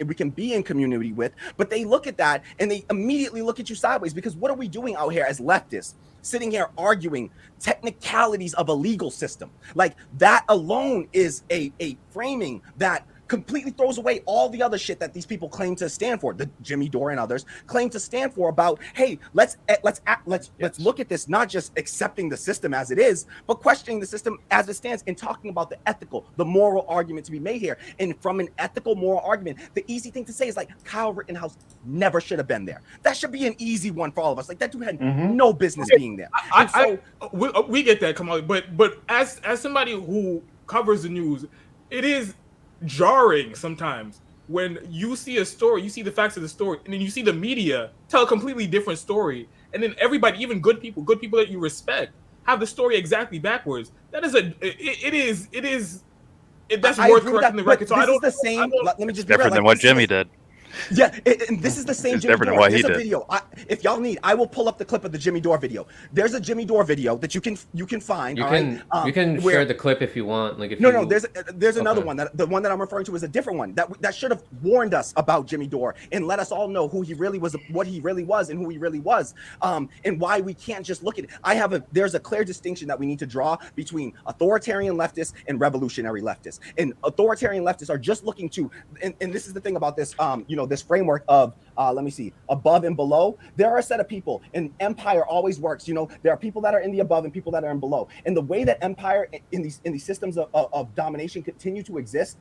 D: we can be in community with, but they look at that and they immediately look at you sideways, because what are we doing out here as leftists, sitting here arguing technicalities of a legal system? Like, that alone is a framing that completely throws away all the other shit that these people claim to stand for. The Jimmy Dore and others claim to stand for about, hey, let's look at this, not just accepting the system as it is, but questioning the system as it stands and talking about the ethical, the moral argument to be made here. And from an ethical, moral argument, the easy thing to say is like, Kyle Rittenhouse never should have been there. That should be an easy one for all of us. Like, that dude had no business being there.
E: We get that, come on, but as somebody who covers the news, it is jarring sometimes when you see a story, you see the facts of the story, and then you see the media tell a completely different story, and then everybody, even good people that you respect, have the story exactly backwards. That is that's worth correcting the record. So I don't.
D: Let me just be
B: different than what Jimmy did.
D: Yeah, and this is the same Jimmy Dore. There's a video. If y'all need, I will pull up the clip of the Jimmy Dore video. There's a Jimmy Dore video that you can find.
A: You can share the clip if you want. Like,
D: there's another one. The one that I'm referring to is a different one that should have warned us about Jimmy Dore and let us all know who he really was, what he really was, and who he really was, and why we can't just look at it. There's a clear distinction that we need to draw between authoritarian leftists and revolutionary leftists. And authoritarian leftists are just looking to, and this is the thing about this, this framework of above and below. There are a set of people, and empire always works. There are people that are in the above and people that are in below. And the way that empire in these systems of domination continue to exist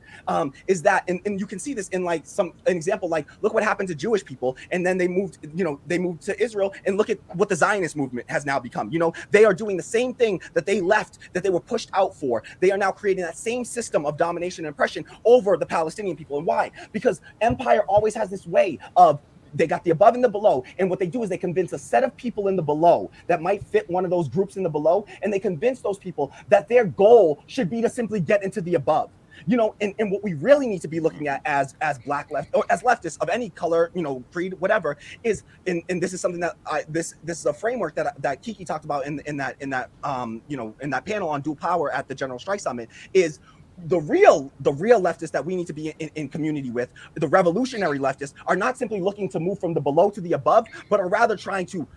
D: is that, and you can see this in like an example, like look what happened to Jewish people, and then they moved to Israel, and look at what the Zionist movement has now become. They are doing the same thing that they left, that they were pushed out for. They are now creating that same system of domination and oppression over the Palestinian people. And why? Because empire always has this way of, they got the above and the below, and what they do is they convince a set of people in the below that might fit one of those groups in the below, and they convince those people that their goal should be to simply get into the above. And what we really need to be looking at as black left, or as leftists of any color, creed, whatever, is, and this is something that this is a framework that Kiki talked about in that panel on dual power at the General Strike Summit, is the real leftists that we need to be in community with. The revolutionary leftists are not simply looking to move from the below to the above, but are rather trying to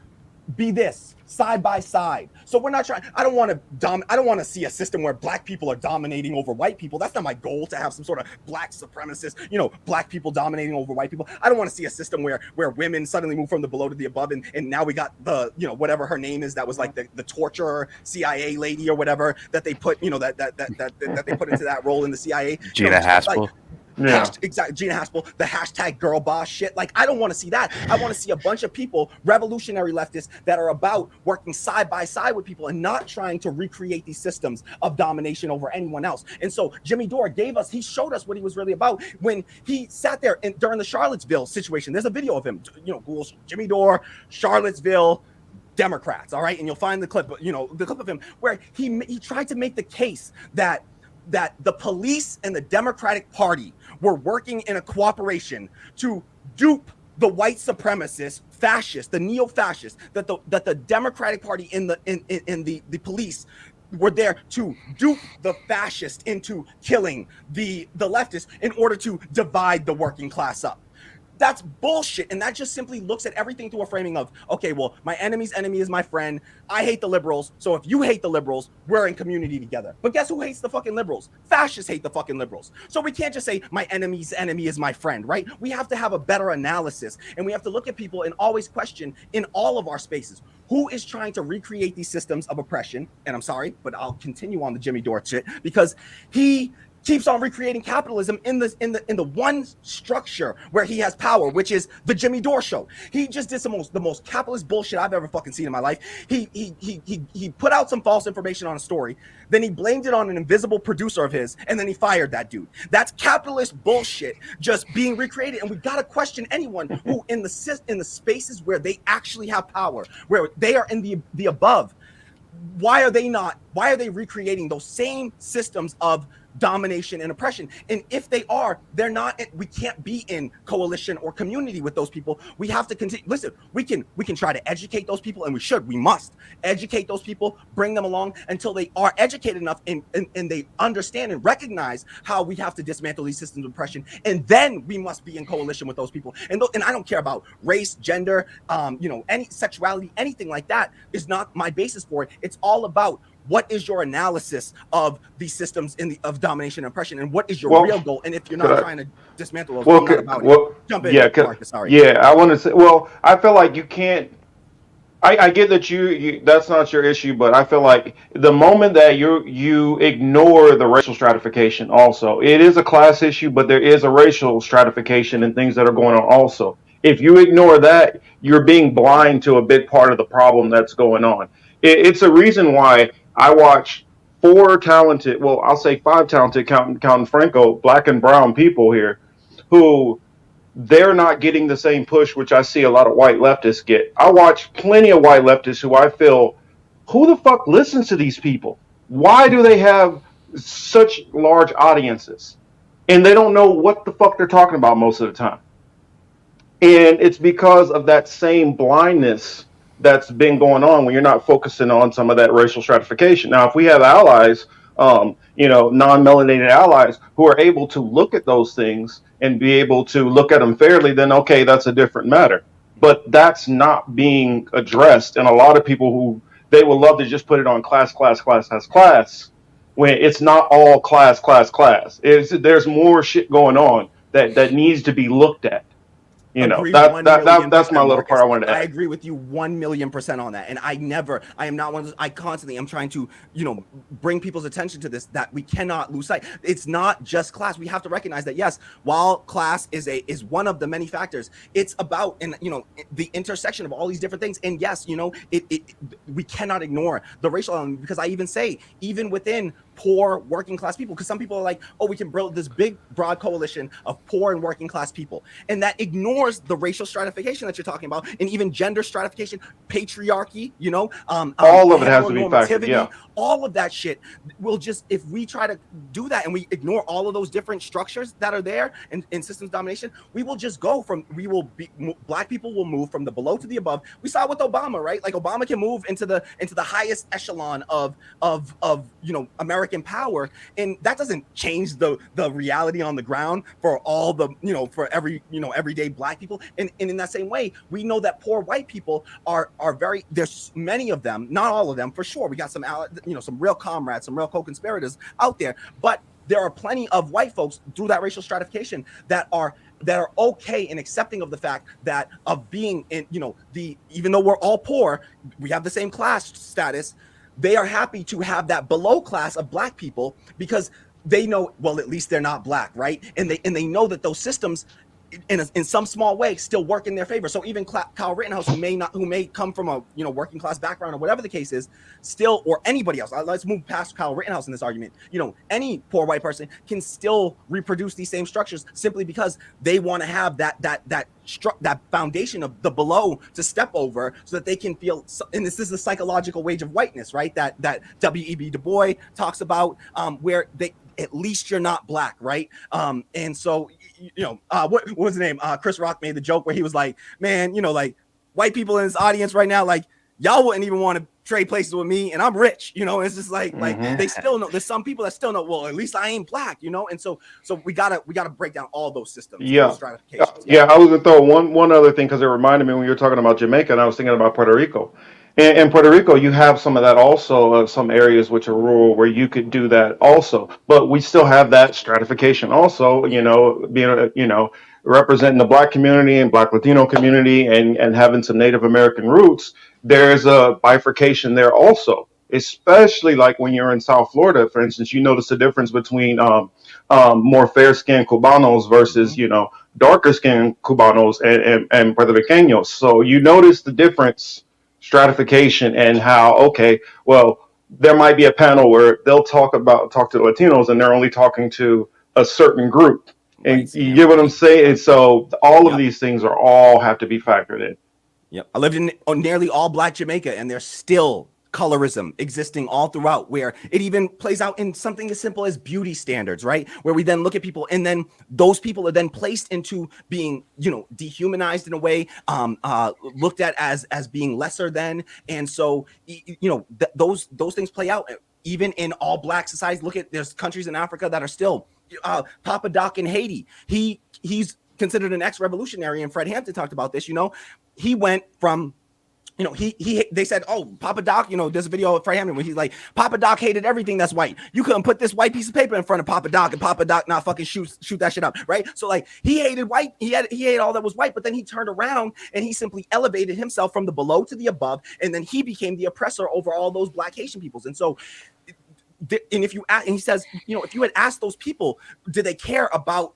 D: be this side by side. So we're not trying. I don't want to see a system where black people are dominating over white people. That's not my goal, to have some sort of black supremacist, black people dominating over white people. I don't want to see a system where women suddenly move from the below to the above, and now we got the whatever her name is, that was like the torturer CIA lady or whatever that they put that they put into that role in the CIA.
B: Gina Haspel.
D: Exactly, Gina Haspel, the hashtag girl boss shit. Like, I don't want to see that. I want to see a bunch of people, revolutionary leftists, that are about working side by side with people and not trying to recreate these systems of domination over anyone else. And so Jimmy Dore he showed us what he was really about when he sat there during the Charlottesville situation. There's a video of him, Google Jimmy Dore, Charlottesville Democrats, all right? And you'll find the clip of him where he tried to make the case that the police and the Democratic Party were working in a cooperation to dupe the white supremacists, fascists, the neo-fascists, that the Democratic Party in the police were there to dupe the fascists into killing the leftists in order to divide the working class up. That's bullshit. And that just simply looks at everything through a framing of, okay, well, my enemy's enemy is my friend. I hate the liberals. So if you hate the liberals, we're in community together. But guess who hates the fucking liberals? Fascists hate the fucking liberals. So we can't just say my enemy's enemy is my friend, right? We have to have a better analysis, and we have to look at people and always question in all of our spaces, who is trying to recreate these systems of oppression? And I'm sorry, but I'll continue on the Jimmy Dore shit, because he keeps on recreating capitalism in the one structure where he has power, which is the Jimmy Dore show. He just did the most capitalist bullshit I've ever fucking seen in my life. He put out some false information on a story, then he blamed it on an invisible producer of his, and then he fired that dude. That's capitalist bullshit just being recreated, and we gotta question anyone who in the spaces where they actually have power, where they are in the above. Why are they recreating those same systems of domination and oppression? And if they are, they're not, we can't be in coalition or community with those people. We have to continue. Listen, we can try to educate those people, and we must educate those people, bring them along until they are educated enough and they understand and recognize how we have to dismantle these systems of oppression. And then we must be in coalition with those people. And I don't care about race, gender, any sexuality, anything like that is not my basis for it. It's all about, what is your analysis of these systems of domination and oppression, and what is your real goal? And if you're not trying to dismantle those, I'm not about it. Jump in, Marcus. Sorry.
C: Yeah, I want to say. Well, I feel like you can't. I get that you that's not your issue, but I feel like the moment that you ignore the racial stratification, also it is a class issue, but there is a racial stratification and things that are going on also. If you ignore that, you're being blind to a big part of the problem that's going on. It's a reason why I watch four talented, well, I'll say five talented, counting Franco, black and brown people here, who they're not getting the same push, which I see a lot of white leftists get. I watch plenty of white leftists who I feel, who the fuck listens to these people? Why do they have such large audiences? And they don't know what the fuck they're talking about most of the time. And it's because of that same blindness that's been going on when you're not focusing on some of that racial stratification. Now, if we have allies, non-melanated allies who are able to look at those things and be able to look at them fairly, then okay, that's a different matter. But that's not being addressed. And a lot of people who they would love to just put it on class, when it's not all class. There's more shit going on that needs to be looked at. That's my little part I wanted to add.
D: I agree with you 1,000,000% on that. And I am not one of those. I constantly am trying to, bring people's attention to this, that we cannot lose sight. It's not just class. We have to recognize that, yes, while class is one of the many factors, it's about, the intersection of all these different things. And yes, we cannot ignore the racial element, because I even say, even within poor working class people, because some people are like, oh, we can build this big broad coalition of poor and working class people, and that ignores the racial stratification that you're talking about, and even gender stratification, patriarchy,
C: all of it has to be factored. Yeah,
D: all of that shit will just, if we try to do that and we ignore all of those different structures that are there in systems domination, we will just black people will move from the below to the above. We saw it with Obama, right? Like, Obama can move into the highest echelon of American power, and that doesn't change the reality on the ground for all the for everyday black people. And in that same way, we know that poor white people are very, there's many of them, not all of them for sure. We got some some real comrades, some real co-conspirators out there, but there are plenty of white folks through that racial stratification that are okay and accepting of the fact that of being in even though we're all poor, we have the same class status. They are happy to have that below class of black people, because they know, well, at least they're not black, right? And they know that those systems, in some small way, still work in their favor. So even Kyle Rittenhouse, who may come from a working class background or whatever the case is, still, or anybody else. Let's move past Kyle Rittenhouse in this argument. Any poor white person can still reproduce these same structures simply because they want to have that foundation of the below to step over, so that they can feel. And this is the psychological wage of whiteness, right? That W.E.B. Du Bois talks about, where at least you're not black, right? And so what was his name? Chris Rock made the joke where he was like, man, like white people in this audience right now, like y'all wouldn't even want to trade places with me, and I'm rich, it's just like they still know. There's some people that still know, well, at least I ain't black, and so we gotta break down all those systems, those stratifications.
C: Yeah, I was gonna throw one other thing because it reminded me when you were talking about Jamaica, and I was thinking about Puerto Rico. In Puerto Rico, you have some of that also, some areas which are rural where you could do that also, but we still have that stratification also, being, representing the Black community and Black Latino community and having some Native American roots. There's a bifurcation there also, especially like when you're in South Florida, for instance, you notice the difference between more fair-skinned Cubanos versus, darker-skinned Cubanos and Puerto Ricanos. So you notice the difference, stratification, and how, okay, well, there might be a panel where they'll talk to the Latinos and they're only talking to a certain group. And you get what I'm saying? So all of these things all have to be factored in.
D: Yep. I lived in nearly all Black Jamaica, and there's still colorism existing all throughout, where it even plays out in something as simple as beauty standards, right? Where we then look at people, and then those people are then placed into being, dehumanized in a way, looked at as being lesser than. And so, those things play out even in all Black societies. Look at, there's countries in Africa that are still, Papa Doc in Haiti. He's considered an ex-revolutionary, and Fred Hampton talked about this. He went from, they said, oh, Papa Doc, there's a video of Fred Hampton where he's like, Papa Doc hated everything that's white. You couldn't put this white piece of paper in front of Papa Doc and Papa Doc not fucking shoot that shit up, right? So like he hated white, he hated all that was white, but then he turned around and he simply elevated himself from the below to the above, and then he became the oppressor over all those Black Haitian peoples. And so, and he says, if you had asked those people, did they care about,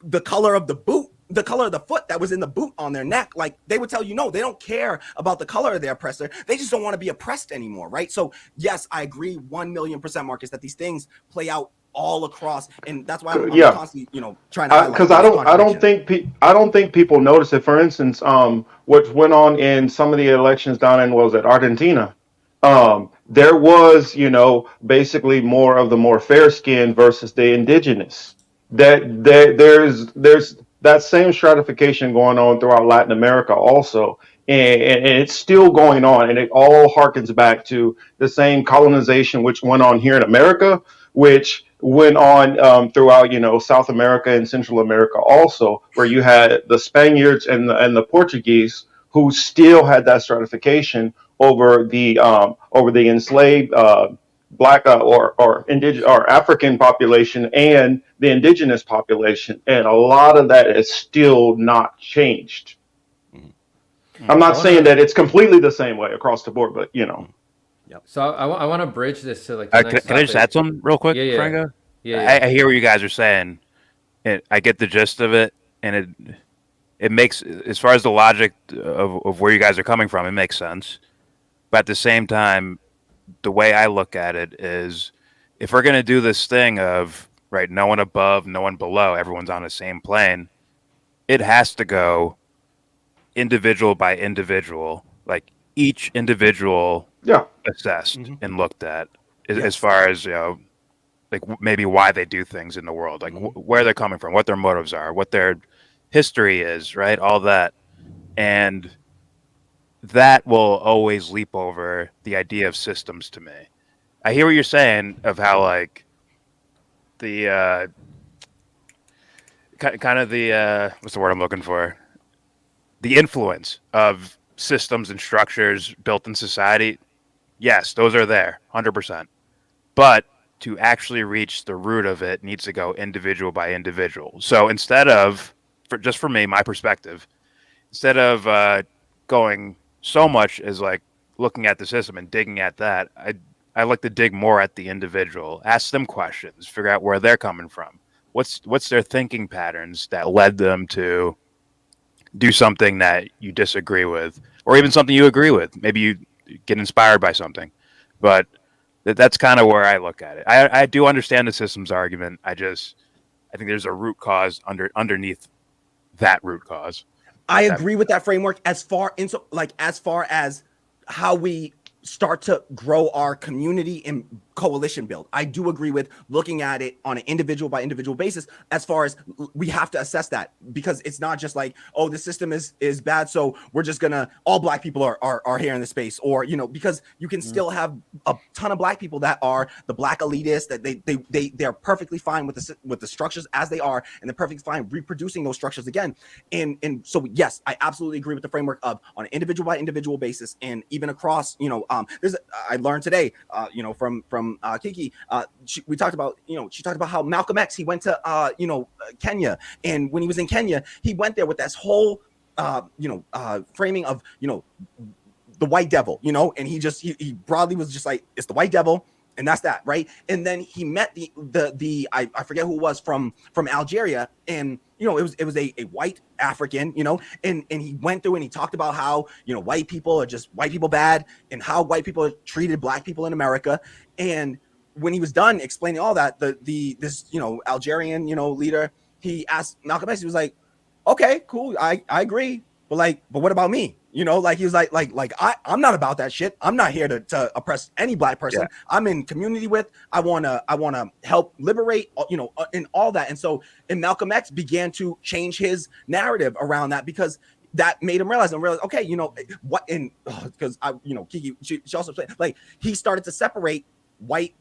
D: the color of the boot, the color of the foot that was in the boot on their neck, like they would tell you, no, they don't care about the color of their oppressor. They just don't want to be oppressed anymore, right? So yes, I agree 1,000,000%, Marcus, that these things play out all across, and that's why I'm constantly, trying to highlight. Because
C: I don't think people notice it. For instance, what went on in some of the elections down in, what was it, Argentina? There was, basically more of the more fair skinned versus the indigenous. There's that same stratification going on throughout Latin America also, and it's still going on, and it all harkens back to the same colonization which went on here in America, which went on throughout South America and Central America also, where you had the Spaniards and the Portuguese who still had that stratification over the enslaved Black or indigenous or African population and the indigenous population, and a lot of that is still not changed. I'm not saying that it's completely the same way across the board, but
A: So I want to bridge this to like the next
B: can I just add something real quick,
A: Yeah.
B: Franco?
A: Yeah.
B: I hear what you guys are saying. I get the gist of it, and it makes, as far as the logic of where you guys are coming from, it makes sense. But at the same time, the way I look at it is, if we're going to do this thing of, right, no one above, no one below, everyone's on the same plane, it has to go individual by individual, like each individual assessed and looked at, as far as, like maybe why they do things in the world, like where they're coming from, what their motives are, what their history is, right? All that. And that will always leap over the idea of systems to me. I hear what you're saying of how, like, the kind of the what's the word I'm looking for? The influence of systems and structures built in society. Yes, those are there, 100%. But to actually reach the root of it needs to go individual by individual. So instead of, for me, my perspective, instead of going so much as like looking at the system and digging at that, I like to dig more at the individual, ask them questions, figure out where they're coming from. What's their thinking patterns that led them to do something that you disagree with, or even something you agree with. Maybe you get inspired by something, but that's kind of where I look at it. I do understand the systems argument. I think there's a root cause underneath that root cause.
D: I agree with that framework as far as how we start to grow our community and coalition build. I do agree with looking at it on an individual by individual basis, as far as we have to assess that, because it's not just like, oh, the system is bad, so we're just gonna, all black people are here in the space, or, you know, because you can still have a ton of black people that are the black elitists, that they're perfectly fine with the structures as they are, and they're perfectly fine reproducing those structures again. And so yes, I absolutely agree with the framework of on an individual by individual basis, and even across, you know, I learned today, you know, from Kiki, we talked about, you know, she talked about how Malcolm X, he went to Kenya, and when he was in Kenya, he went there with this whole framing of, you know, the white devil, you know, and he broadly was just like, it's the white devil, and that's that, right? And then he met the I forget who it was from Algeria, and you know, it was a white African, you know, and he went through and he talked about how, you know, white people are just white people bad, and how white people treated black people in America. And when he was done explaining all that, this, you know, Algerian, you know, leader, he asked Malcolm X, he was like, okay, cool, I agree, but what about me? You know, like he was like I'm not about that shit. I'm not here to oppress any black person. Yeah. I'm in community with. I wanna help liberate. You know, in all that. And so, and Malcolm X began to change his narrative around that, because that made him realize, okay, you know what? And because Kiki, she also said, like, he started to separate white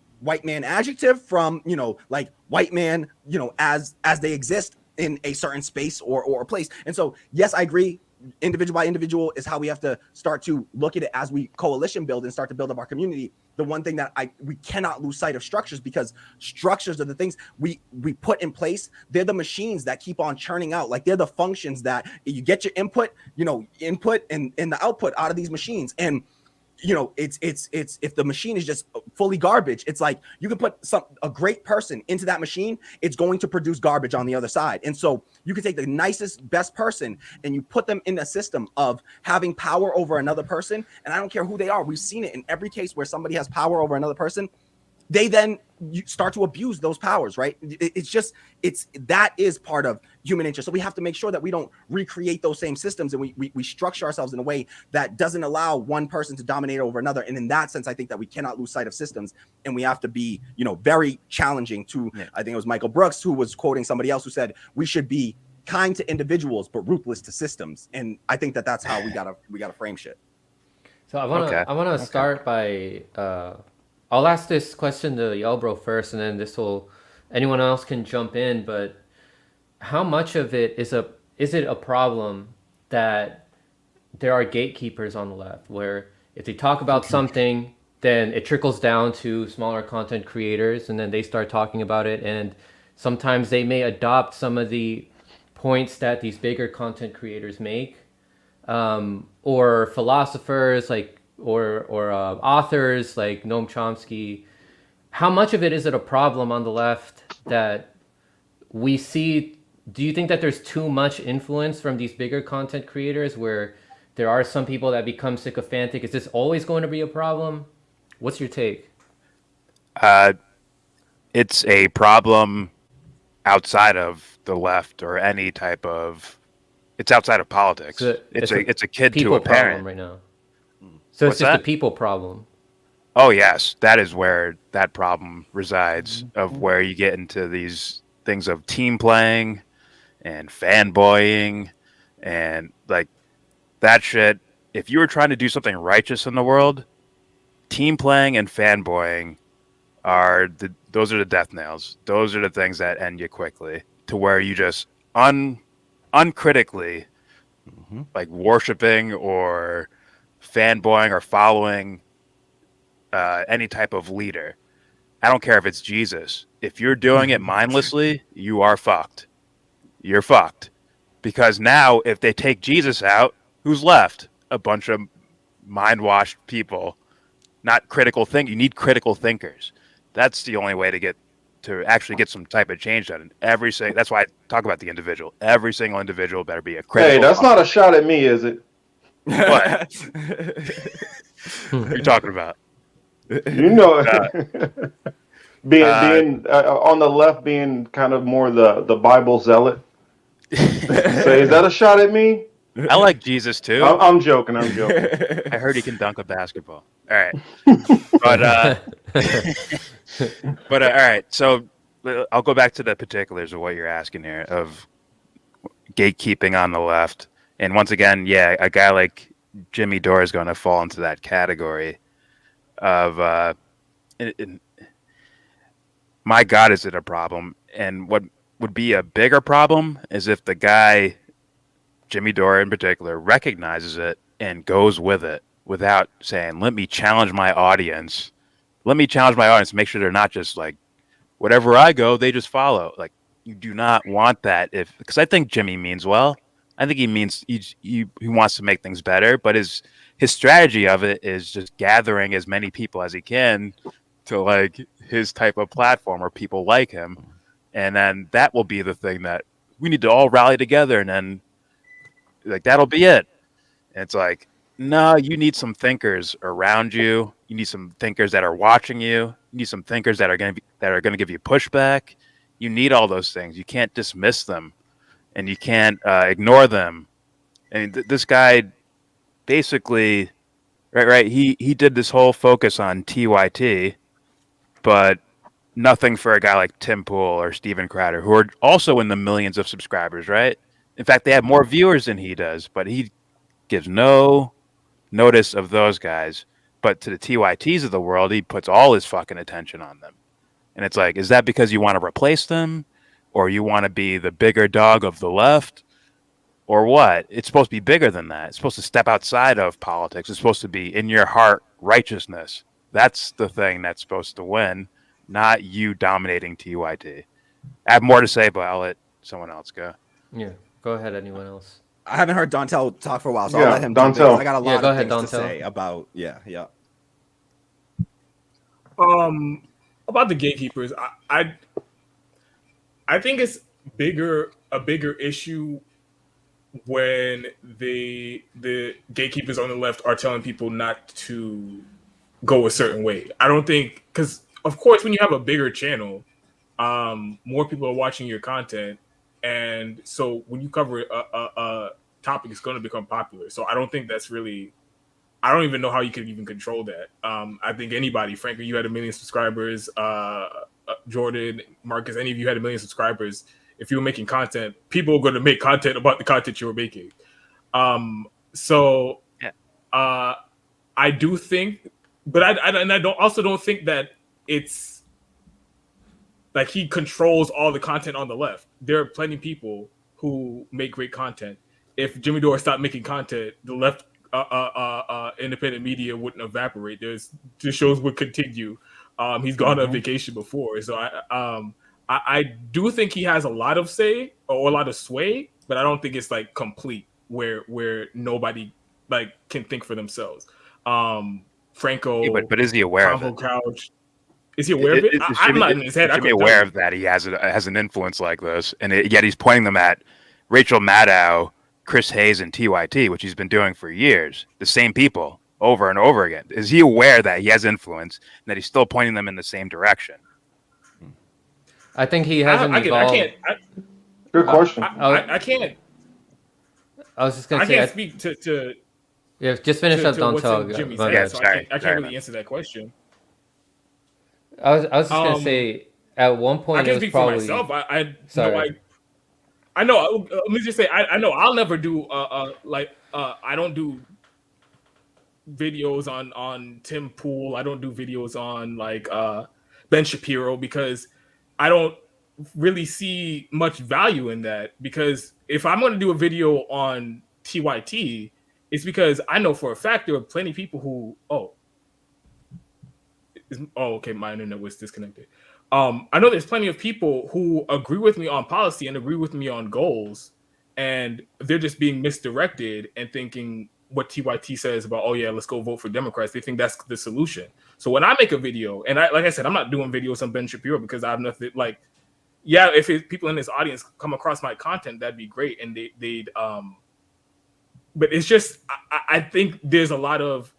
D: man adjective from, you know, like white man, you know, as they exist in a certain space or place. And so, yes, I agree. Individual by individual is how we have to start to look at it as we coalition build and start to build up our community. The one thing that we cannot lose sight of structures, because structures are the things we put in place. They're the machines that keep on churning out. Like, they're the functions that you get your input and the output out of these machines. And you know, it's if the machine is just fully garbage, it's like you can put a great person into that machine, it's going to produce garbage on the other side. And so you can take the nicest, best person and you put them in a system of having power over another person. And I don't care who they are. We've seen it in every case where somebody has power over another person. They then start to abuse those powers, right? That is part of human nature. So we have to make sure that we don't recreate those same systems, and we structure ourselves in a way that doesn't allow one person to dominate over another. And in that sense, I think that we cannot lose sight of systems, and we have to be, you know, very challenging to, I think it was Michael Brooks who was quoting somebody else who said, we should be kind to individuals, but ruthless to systems. And I think that that's how we gotta frame shit.
A: So I want to start by, I'll ask this question to Yelbro first, and then anyone else can jump in. But how much of it is it a problem that there are gatekeepers on the left, where if they talk about something, then it trickles down to smaller content creators, and then they start talking about it, and sometimes they may adopt some of the points that these bigger content creators make, or philosophers like. Or authors like Noam Chomsky. How much of it is it a problem on the left that we see? Do you think that there's too much influence from these bigger content creators, where there are some people that become sycophantic? Is this always going to be a problem? What's your take?
B: It's a problem outside of the left or any type of. It's outside of politics. It's a kid to a parent
A: right now. So it's just a people problem.
B: Oh, yes. That is where that problem resides, of where you get into these things of team playing and fanboying and like that shit. If you were trying to do something righteous in the world, team playing and fanboying those are the death nails. Those are the things that end you quickly, to where you just uncritically like worshiping or fanboying or following any type of leader. I don't care if it's Jesus. If you're doing it mindlessly, you are fucked. You're fucked. Because now, if they take Jesus out, who's left? A bunch of mind-washed people. Not critical You need critical thinkers. That's the only way to actually get some type of change done. That's why I talk about the individual. Every single individual better be a critical.
C: Hey, that's not a shot at me, is it?
B: What? What are you talking about?
C: You know, being on the left, being kind of more the Bible zealot. So is that a shot at me?
B: I like Jesus too.
C: I'm joking. I'm joking.
B: I heard he can dunk a basketball. All right, but all right. So I'll go back to the particulars of what you're asking here of gatekeeping on the left, and once again, yeah, a guy like Jimmy Dore is going to fall into that category of my God, is it a problem? And what would be a bigger problem is if the guy, Jimmy Dore in particular, recognizes it and goes with it without saying, let me challenge my audience. Let me challenge my audience, make sure they're not just like, wherever I go, they just follow. Like, you do not want that because I think Jimmy means well. I think he means he wants to make things better, but his strategy of it is just gathering as many people as he can to like his type of platform or people like him, and then that will be the thing that we need to all rally together, and then like that'll be it. And it's like, no, you need some thinkers around you. You need some thinkers that are watching you. You need some thinkers that are going to give you pushback. You need all those things. You can't dismiss them, and you can't ignore them. And this guy, basically, right. He did this whole focus on TYT, but nothing for a guy like Tim Pool or Steven Crowder, who are also in the millions of subscribers, right? In fact, they have more viewers than he does, but he gives no notice of those guys. But to the TYTs of the world, he puts all his fucking attention on them. And it's like, is that because you want to replace them? Or you want to be the bigger dog of the left? Or what? It's supposed to be bigger than that. It's supposed to step outside of politics. It's supposed to be in your heart righteousness. That's the thing that's supposed to win, not you dominating TYT. I have more to say, but I'll let someone else go.
A: Yeah, go ahead. Anyone else?
D: I haven't heard Dontel talk for a while, so
C: Yeah,
D: I'll let him jump in,
C: Dontel.
D: 'cause I got a lot
A: go
D: of
A: ahead,
D: things to
A: Dontel.
D: say about
E: About the gatekeepers, I think it's a bigger issue when the gatekeepers on the left are telling people not to go a certain way. I don't think, because of course when you have a bigger channel, more people are watching your content, and so when you cover a topic, it's going to become popular. So I don't think that's really, I don't even know how you can even control that. I think anybody, frankly, you had 1 million subscribers, Jordan, Marcus, any of you had 1 million subscribers. If you were making content, people are going to make content about the content you were making. So I do think, but I don't think that it's like he controls all the content on the left. There are plenty of people who make great content. If Jimmy Dore stopped making content, the left independent media wouldn't evaporate. The shows would continue. He's gone on vacation before, so I do think he has a lot of say or a lot of sway, but I don't think it's like complete where nobody like can think for themselves. Franco,
B: Yeah, but is he aware of
E: Combo
B: it?
E: Couch, is he aware of it? I'm not in his head.
B: Is Jimmy aware of that he has an influence like this, and yet he's pointing them at Rachel Maddow, Chris Hayes, and TYT, which he's been doing for years. The same people over and over again. Is he aware that he has influence and that he's still pointing them in the same direction?
A: I think he hasn't evolved.
C: Good question.
E: I can't.
A: I was just gonna
E: I
A: say.
E: can't speak to
A: Yeah, just finish up. Don't
E: what's
A: tell.
E: in Jimmy's
A: My
E: head,
A: bad.
E: so
B: sorry.
E: I can't
B: Sorry,
E: really
B: man.
E: answer that question.
A: I was just gonna say. At one
E: I
A: point, it
E: can
A: was
E: speak
A: probably.
E: for myself.
A: Sorry.
E: I know. Let me just say, I know I'll never do I don't do videos on Tim Pool. I don't do videos on like Ben Shapiro, because I don't really see much value in that. Because if I'm going to do a video on TYT, it's because I know for a fact there are plenty of people who okay, my internet was disconnected. I know there's plenty of people who agree with me on policy and agree with me on goals, and they're just being misdirected and thinking what TYT says about, oh yeah, let's go vote for Democrats. They think that's the solution. So when I make a video, and like I said, I'm not doing videos on Ben Shapiro because I have nothing like, yeah, if people in this audience come across my content, that'd be great, and they'd but it's just I think there's a lot of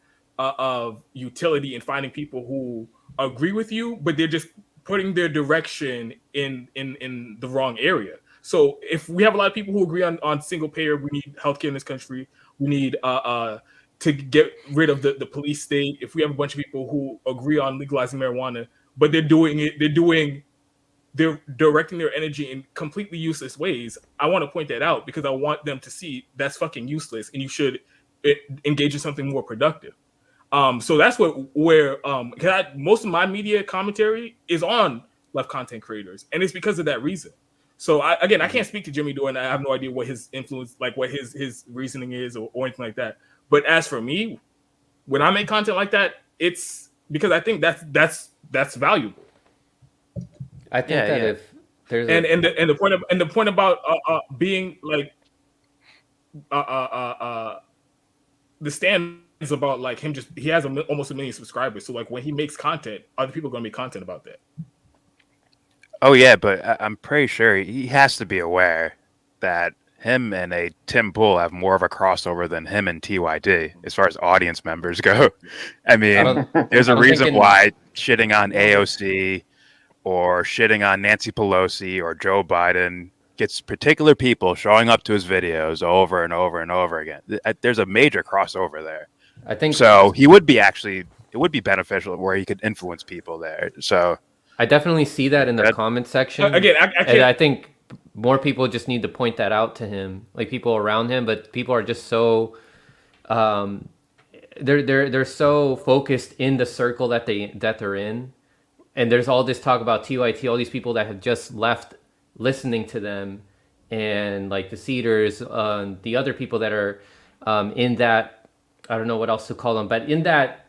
E: utility in finding people who agree with you, but they're just putting their direction in the wrong area. So if we have a lot of people who agree on single payer, we need healthcare in this country. We need to get rid of the police state. If we have a bunch of people who agree on legalizing marijuana, but they're directing their energy in completely useless ways. I want to point that out because I want them to see that's fucking useless, and you should engage in something more productive. So that's where most of my media commentary is on left content creators, and it's because of that reason. So I can't speak to Jimmy Dore, and I have no idea what his influence, like what his reasoning is, or anything like that. But as for me, when I make content like that, it's because I think that's valuable.
A: I think that if there's
E: the point about being like the stand is about like him he has almost 1 million subscribers, so like when he makes content, other people are going to make content about that.
B: Oh yeah, but I'm pretty sure he has to be aware that him and a Tim Pool have more of a crossover than him and TYD as far as audience members go. I mean, there's a reason why shitting on AOC or shitting on Nancy Pelosi or Joe Biden gets particular people showing up to his videos over and over and over again. There's a major crossover there.
A: I think
B: so. It would be beneficial where he could influence people there. So
A: I definitely see that in the comment section.
E: Again,
A: I think more people just need to point that out to him, like people around him. But people are just so they're so focused in the circle that they're in. And there's all this talk about TYT, all these people that have just left listening to them, and like the Cedars, the other people that are in that, I don't know what else to call them, but in that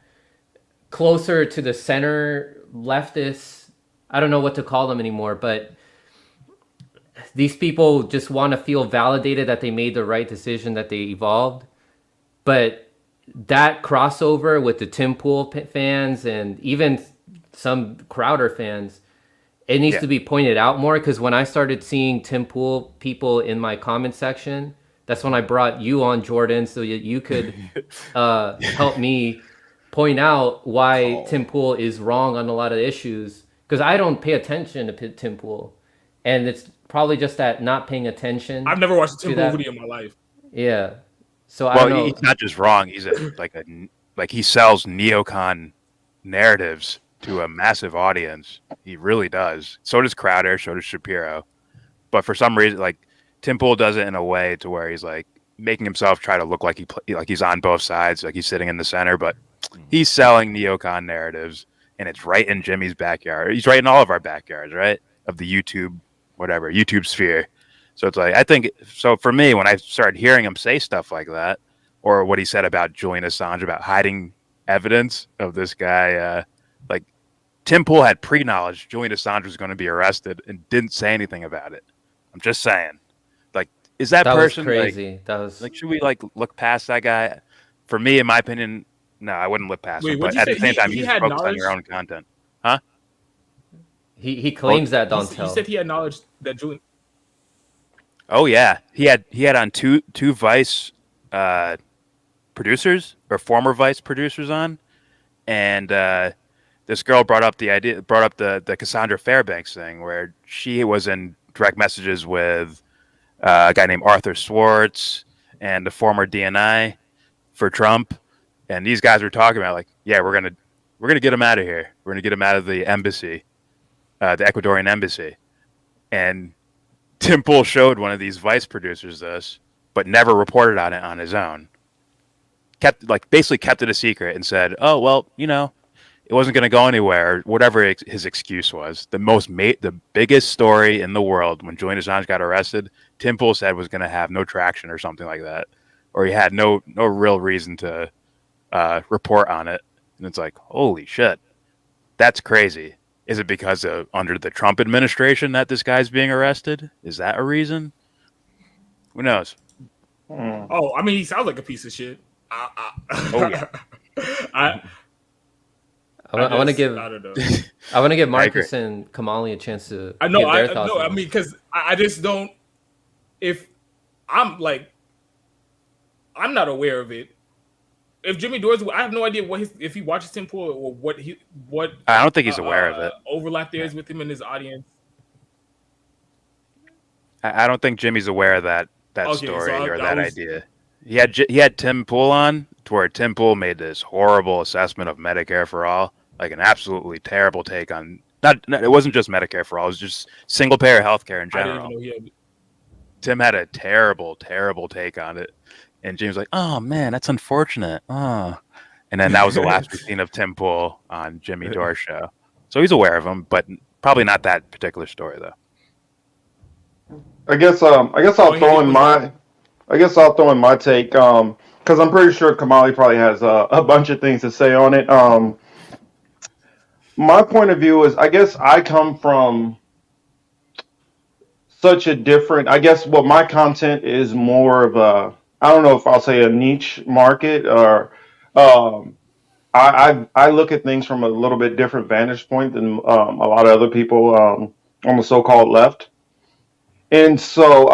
A: closer to the center leftist, I don't know what to call them anymore, but these people just want to feel validated that they made the right decision, that they evolved. But that crossover with the Tim Pool fans and even some Crowder fans, it needs to be pointed out more, because when I started seeing Tim Pool people in my comment section, that's when I brought you on, Jordan, so that you could help me point out why Tim Pool is wrong on a lot of issues, because I don't pay attention to Tim Pool, and it's probably just that not paying attention.
E: I've never watched a Tim Pool video in my life.
A: Yeah, so I don't know.
B: He's not just wrong; he's he sells neocon narratives to a massive audience. He really does. So does Crowder, so does Shapiro. But for some reason, like, Tim Pool does it in a way to where he's like making himself try to look like he's on both sides, like he's sitting in the center, but he's selling neocon narratives, and it's right in Jimmy's backyard. He's right in all of our backyards, right? Of the YouTube sphere. So it's like, I think, so for me, when I started hearing him say stuff like that, or what he said about Julian Assange, about hiding evidence of this guy, like, Tim Pool had pre-knowledge Julian Assange was going to be arrested and didn't say anything about it. I'm just saying. Like, is that person
A: crazy?
B: Like,
A: that was
B: like, should we like look past that guy? For me, in my opinion, no, I wouldn't look past him. But at the same time, you should focus on your own content, huh?
A: He claims that, Dontel.
E: He said he had knowledge that Julian.
B: Oh yeah, he had on two Vice producers or former Vice producers on, and this girl brought up the Cassandra Fairbanks thing, where she was in direct messages with a guy named Arthur Swartz and the former DNI for Trump, and these guys were talking about, like, yeah, we're gonna get him out of here. We're gonna get him out of the embassy, the Ecuadorian embassy, and Tim Pool showed one of these Vice producers this, but never reported on it on his own. Basically kept it a secret and said, "Oh well, it wasn't going to go anywhere," or whatever his excuse was. The biggest story in the world when Julian Assange got arrested, Tim Pool said was going to have no traction or something like that, or he had no real reason to report on it. And it's like, holy shit, that's crazy. Is it because under the Trump administration that this guy's being arrested? Is that a reason? Who knows?
E: Oh, I mean, he sounds like a piece of shit.
B: Oh yeah.
A: I want to give.
E: I don't know.
A: I want to give Marcus and Kamali a chance to.
E: I know.
A: Give their thoughts
E: I mean, because I just don't. If I'm not aware of it. If Jimmy Dore's, I have no idea if he watches Tim Pool or what.
B: I don't think he's aware of it.
E: Overlap there is with him and his audience.
B: I don't think Jimmy's aware of that
E: Okay, so
B: story or
E: that
B: that
E: was
B: idea. He had Tim Pool on, to where Tim Pool made this horrible assessment of Medicare for all, like an absolutely terrible take on it wasn't just Medicare for all, it was just single payer healthcare in
E: I didn't even
B: general.
E: know he had.
B: Tim had a terrible, terrible take on it, and James was like, "Oh man, that's unfortunate." Oh. And then that was the last we've seen of Tim Pool on Jimmy Dore show. So he's aware of him, but probably not that particular story though.
C: I guess I'll
E: All he
C: throw
E: did
C: in
E: was
C: my take because I'm pretty sure Kamali probably has a bunch of things to say on it. My point of view is I guess I come from such a different. I guess what my content is more of a, I don't know if I'll say a niche market or um, I look at things from a little bit different vantage point than a lot of other people on the so-called left, and so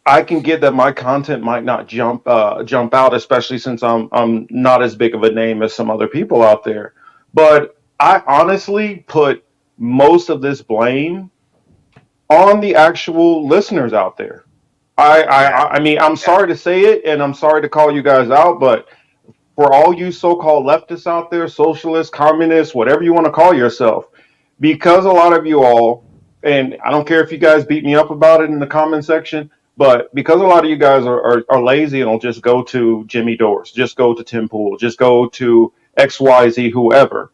C: I can get that my content might not jump out, especially since I'm not as big of a name as some other people out there. But I honestly put most of this blame on the actual listeners out there.
B: Yeah.
C: I mean, I'm sorry to say it, and I'm sorry to call you guys out, but for all you so-called leftists out there, socialists, communists, whatever you want to call yourself, because a lot of you all, and I don't care if you guys beat me up about it in the comment section, but because a lot of you guys are lazy and will just go to Jimmy Dores, just go to Tim Pool, just go to XYZ, whoever,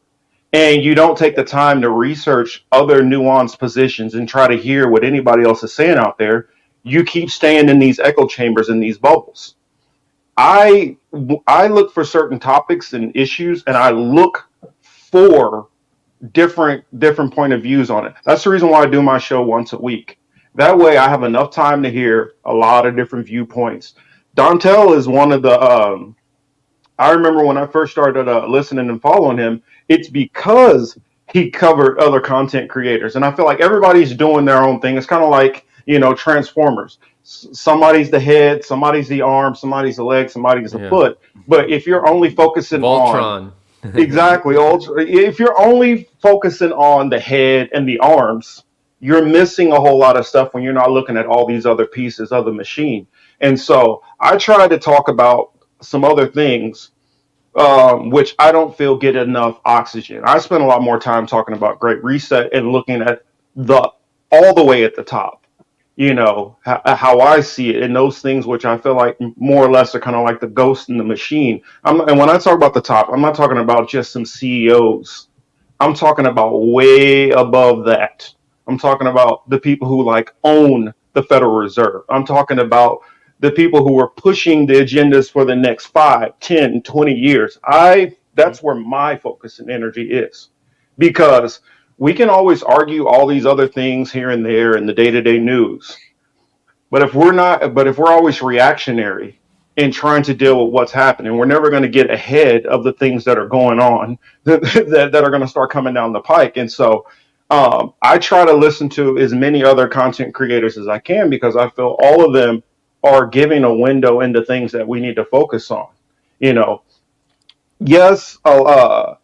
C: and you don't take the time to research other nuanced positions and try to hear what anybody else is saying out there, you keep staying in these echo chambers and these bubbles. I I look for certain topics and issues, and I look for different point of views on it. That's the reason why I do my show once a week. That way, I have enough time to hear a lot of different viewpoints. Dontel is one of the. I remember when I first started listening and following him. It's because he covered other content creators, and I feel like everybody's doing their own thing. It's kind of like Transformers. Somebody's the head, somebody's the arm, somebody's the leg, somebody's the
A: Yeah.
C: foot. But if you're only focusing on
A: Voltron.
C: exactly, if you're only focusing on the head and the arms, you're missing a whole lot of stuff when you're not looking at all these other pieces of the machine. And so I try to talk about some other things which I don't feel get enough oxygen. I spend a lot more time talking about Great Reset and looking at the all the way at the top. How I see it, and those things which I feel like more or less are kind of like the ghost in the machine. And when I talk about the top, I'm not talking about just some CEOs. I'm talking about way above that. I'm talking about the people who like own the Federal Reserve. I'm talking about the people who are pushing the agendas for the next 5, 10, 20 years. That's where my focus and energy is. Because we can always argue all these other things here and there in the day-to-day news. But if we're always reactionary in trying to deal with what's happening, we're never going to get ahead of the things that are going on that are going to start coming down the pike. And so I try to listen to as many other content creators as I can because I feel all of them are giving a window into things that we need to focus on. You know, yes, a lot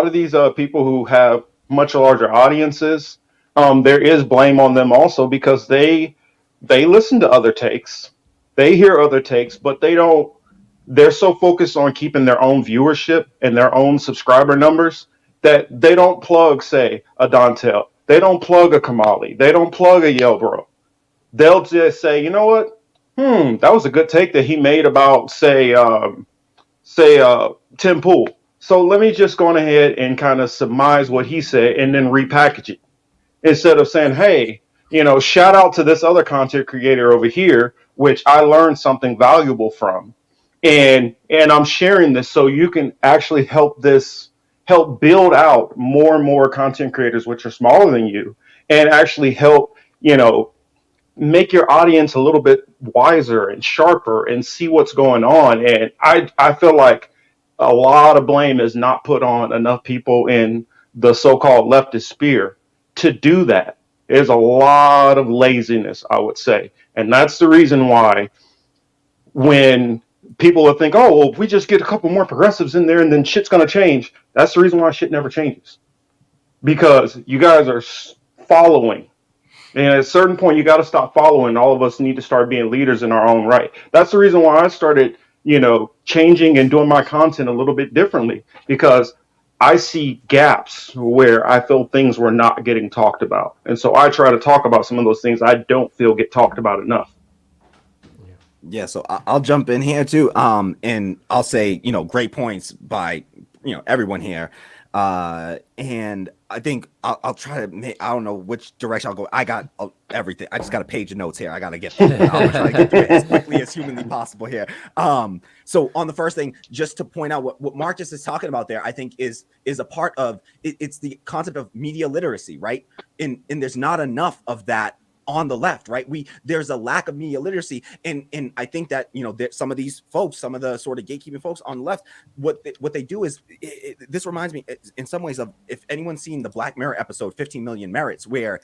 C: of these people who have much larger audiences, there is blame on them also because they listen to other takes, they hear other takes, but they don't. They're so focused on keeping their own viewership and their own subscriber numbers that they don't plug, say, a Dontel, they don't plug a Kamali, they don't plug a Yelbro. They'll just say, you know what? That was a good take that he made about, say Tim Pool. So let me just go on ahead and kind of surmise what he said and then repackage it instead of saying, hey, shout out to this other content creator over here, which I learned something valuable from. And I'm sharing this so you can actually help build out more and more content creators which are smaller than you and actually help, make your audience a little bit wiser and sharper and see what's going on. And I feel like a lot of blame is not put on enough people in the so-called leftist sphere to do that. There's a lot of laziness, I would say. And that's the reason why when people will think, oh, well, if we just get a couple more progressives in there and then shit's going to change, that's the reason why shit never changes. Because you guys are following And at a certain point, you got to stop following. All of us need to start being leaders in our own right. That's the reason why I started, changing and doing my content a little bit differently, because I see gaps where I feel things were not getting talked about. And so I try to talk about some of those things I don't feel get talked about enough.
D: Yeah, so I'll jump in here too. And I'll say, great points by, everyone here. And I think I'll try to make, I don't know which direction I'll go. I got everything. I just got a page of notes here. I got to get through it. I'm trying to get through it as quickly as humanly possible here. So on the first thing, just to point out what Marcus is talking about there, I think is a part of it, it's the concept of media literacy, right? And there's not enough of that on the left, right? There's a lack of media literacy, and I think that some of these folks, some of the sort of gatekeeping folks on the left, what they do is this reminds me in some ways of, if anyone's seen the Black Mirror episode 15 Million Merits, where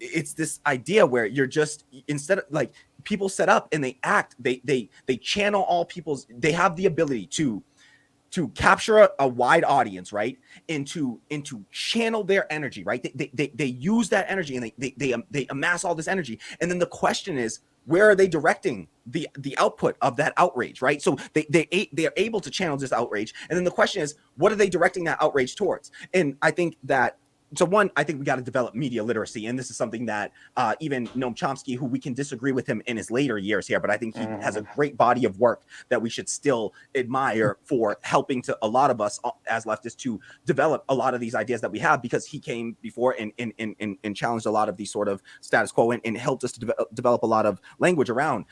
D: it's this idea where you're just, instead of like, people set up and they act, they channel all people's, they have the ability to capture a wide audience, right? And to channel their energy, right? They use that energy, and they amass all this energy. And then the question is, where are they directing the output of that outrage, right? So they're able to channel this outrage. And then the question is, what are they directing that outrage towards? And I think that, so one, I think we got to develop media literacy. And this is something that even Noam Chomsky, who we can disagree with him in his later years here, but I think he has a great body of work that we should still admire for helping to a lot of us as leftists to develop a lot of these ideas that we have, because he came before and challenged a lot of these sort of status quo and helped us to develop a lot of language around,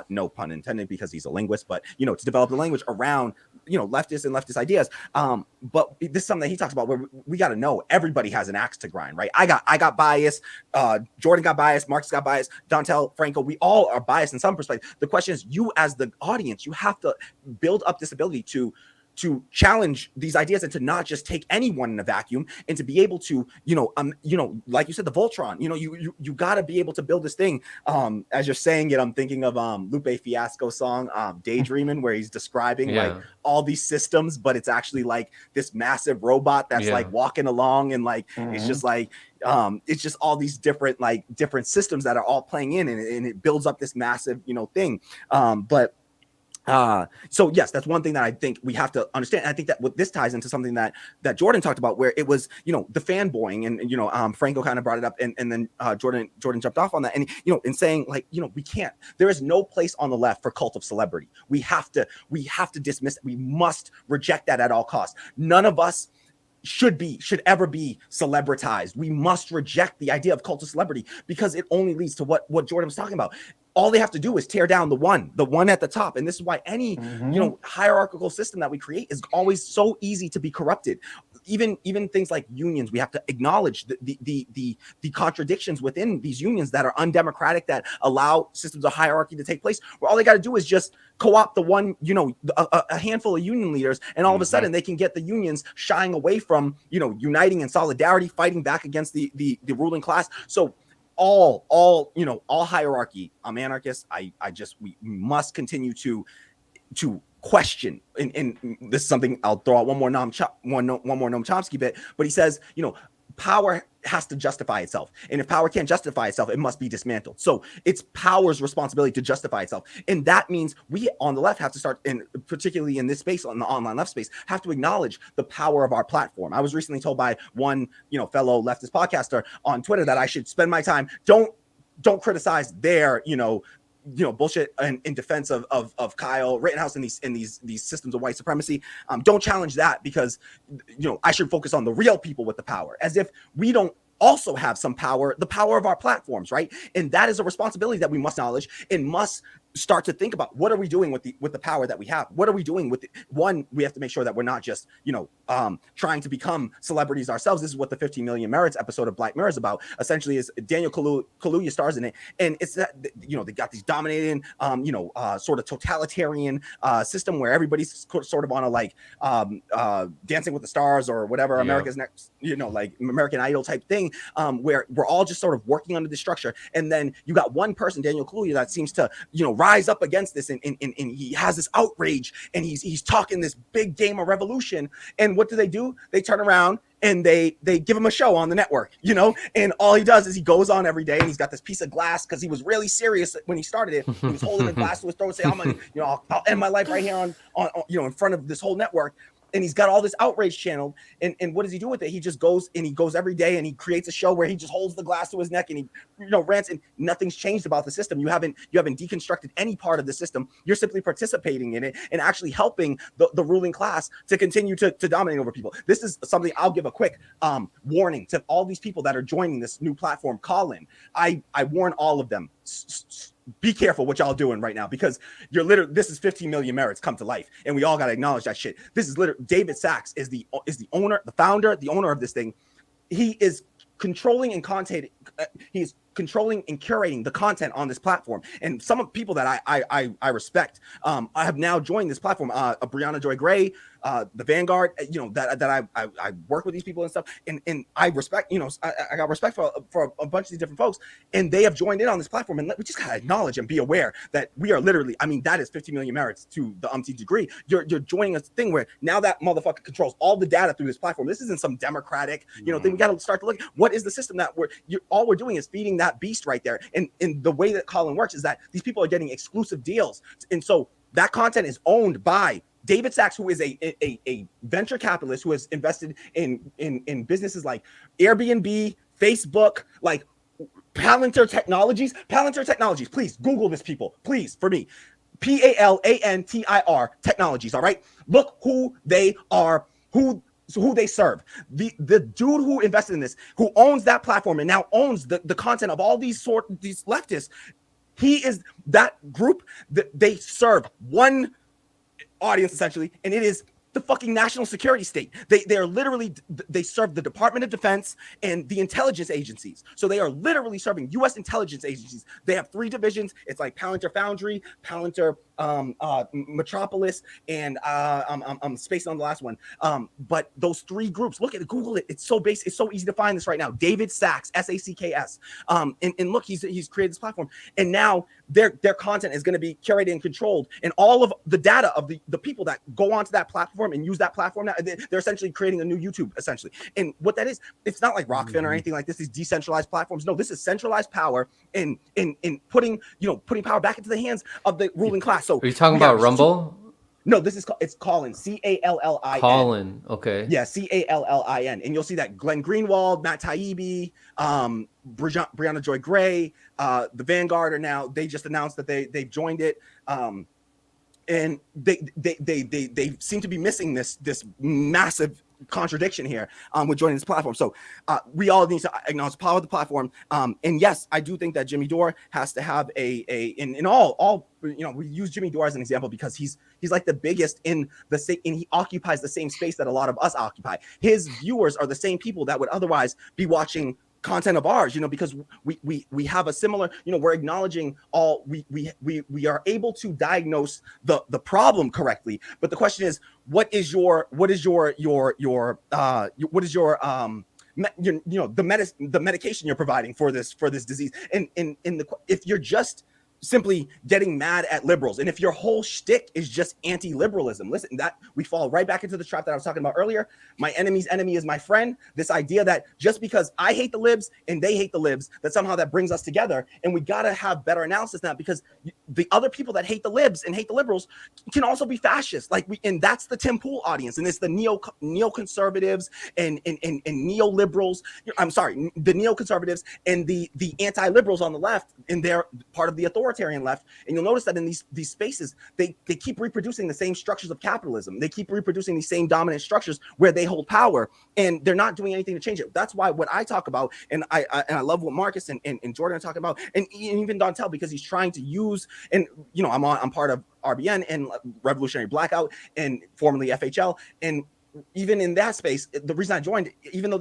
D: no pun intended, because he's a linguist, but, to develop the language around, leftists and leftist ideas. But this is something that he talks about, where we got to know everybody has an axe to grind, right? I got bias. Jordan got bias. Marcus got bias. Dontel, Franco, we all are biased in some perspective. The question is, you as the audience, you have to build up this ability to challenge these ideas, and to not just take anyone in a vacuum, and to be able to, like you said, the Voltron, you got to be able to build this thing. As you're saying it, I'm thinking of Lupe Fiasco's song, Daydreaming, where he's describing like all these systems, but it's actually like this massive robot that's like walking along, and like, it's just like, it's just all these different systems that are all playing in, and it builds up this massive, thing. So yes, that's one thing that I think we have to understand. And I think that what this ties into something that Jordan talked about, where it was, the fanboying, and Franco kind of brought it up, and then Jordan jumped off on that, and in saying like, we can't, there is no place on the left for cult of celebrity. We have to dismiss it. We must reject that at all costs. None of us should ever be celebritized. We must reject the idea of cult of celebrity, because it only leads to what Jordan was talking about. All they have to do is tear down the one at the top. And this is why any, hierarchical system that we create is always so easy to be corrupted. Even things like unions, we have to acknowledge the contradictions within these unions that are undemocratic, that allow systems of hierarchy to take place, where all they got to do is just co-opt the one, a handful of union leaders, and all of a sudden they can get the unions shying away from, uniting in solidarity, fighting back against the ruling class. So all hierarchy. I'm anarchist. We must continue to question, and this is something I'll throw out one more Noam Chomsky bit, but he says, power has to justify itself, and if power can't justify itself, it must be dismantled. So it's power's responsibility to justify itself, and that means we on the left have to start, and particularly in this space, on the online left space, have to acknowledge the power of our platform. I was recently told by one fellow leftist podcaster on Twitter that I should spend my time, don't criticize their bullshit in defense of Kyle Rittenhouse and these systems of white supremacy. Don't challenge that, because I should focus on the real people with the power, as if we don't also have some power, the power of our platforms, right? And that is a responsibility that we must acknowledge, and must start to think about, what are we doing with the power that we have? What are we doing with it? One, we have to make sure that we're not just trying to become celebrities ourselves. This is what the 15 Million Merits episode of Black Mirror is about. Essentially, is Daniel Kaluuya stars in it, and it's that they got these dominating sort of totalitarian system where everybody's sort of on a Dancing with the Stars or whatever, America's Next, like American Idol type thing, where we're all just sort of working under the structure, and then you got one person, Daniel Kaluuya, that seems to rise up against this, and he has this outrage, and he's talking this big game of revolution. And what do? They turn around and they give him a show on the network, you know, and all he does is he goes on every day and he's got this piece of glass because he was really serious when he started it. He was holding a glass to his throat and saying, I'm gonna, you know, I'll end my life right here on you know, in front of this whole network. And he's got all this outrage channeled. And what does he do with it? He just goes and he goes every day and he creates a show where he just holds the glass to his neck and he, you know, rants, and nothing's changed about the system. You haven't deconstructed any part of the system. You're simply participating in it and actually helping the ruling class to continue to dominate over people. This is something I'll give a quick warning to all these people that are joining this new platform, Call-In. I warn all of them. Be careful what y'all doing right now, because you're literally, this is 15 million merits come to life, and we all got to acknowledge that shit. This is literally, David Sachs is the owner, the founder, the owner of this thing. He is controlling and he's controlling and curating the content on this platform. And some of the people that I respect I have now joined this platform. Brianna Joy Gray, the Vanguard, you know, that I work with these people and stuff, and I respect, you know, I got respect for a bunch of these different folks, and they have joined in on this platform. And we just gotta acknowledge and be aware that we are literally, I mean, that is 50 million merits to the umpteenth degree. You're joining a thing where now that motherfucker controls all the data through this platform. This isn't some democratic, you know, thing. We got to start to look, what is the system that all we're doing is feeding that beast right there. And the way that Call-In works is that these people are getting exclusive deals, and so that content is owned by David Sachs, who is a venture capitalist who has invested in businesses like Airbnb, Facebook, like Palantir Technologies. Palantir Technologies, please Google this, people, please, for me. Palantir Technologies. All right, look who they are, who they serve. The dude who invested in this, who owns that platform and now owns the content of all these leftists. He is that group that they serve one audience essentially, and it is the fucking national security state. They are literally, they serve the Department of Defense and the intelligence agencies. So they are literally serving U.S. intelligence agencies. They have 3 divisions. It's like Palantir Foundry, Palantir Metropolis, and I'm spacing on the last one. But those 3 groups, look at it, Google it. It's so basic. It's so easy to find this right now. David Sachs, Sacks. And look, he's created this platform, and now their content is going to be curated and controlled, and all of the data of the people that go onto that platform and use that platform now, they're essentially creating a new YouTube essentially. And what that is, it's not like Rockfin or anything like this. These decentralized platforms. No, this is centralized power in putting power back into the hands of the ruling class. So
A: are you talking about Rumble?
D: No, it's Call-In, Callin.
A: Call-In, okay.
D: Yeah, Callin. And you'll see that Glenn Greenwald, Matt Taibbi, Brianna Joy Gray, the Vanguard are now, they just announced that they've joined it. And they seem to be missing this massive contradiction here with joining this platform. So we all need to acknowledge the power of the platform. And yes, I do think that Jimmy Dore has to have in all, you know, we use Jimmy Dore as an example because he's like the biggest in the state, and he occupies the same space that a lot of us occupy. His viewers are the same people that would otherwise be watching content of ours, you know, because we have a similar, you know, we're acknowledging all, we are able to diagnose the problem correctly. But the question is, what is your the medication you're providing for this disease? And if you're just simply getting mad at liberals, and if your whole shtick is just anti-liberalism, listen, that we fall right back into the trap that I was talking about earlier. My enemy's enemy is my friend. This idea that just because I hate the libs and they hate the libs, that somehow that brings us together. And we got to have better analysis now, because the other people that hate the libs and hate the liberals can also be fascists. And that's the Tim Pool audience, and it's the neoconservatives and neoliberals. I'm sorry, the neoconservatives and the anti-liberals on the left, and they're part of the authoritarian left. And you'll notice that in these spaces, they keep reproducing the same structures of capitalism. They keep reproducing these same dominant structures where they hold power, and they're not doing anything to change it. That's why what I talk about, and I love what Marcus and Jordan are talking about, and even Dontel, because he's trying to use, and you know, I'm part of RBN and Revolutionary Blackout and formerly FHL, and even in that space, the reason I joined, even though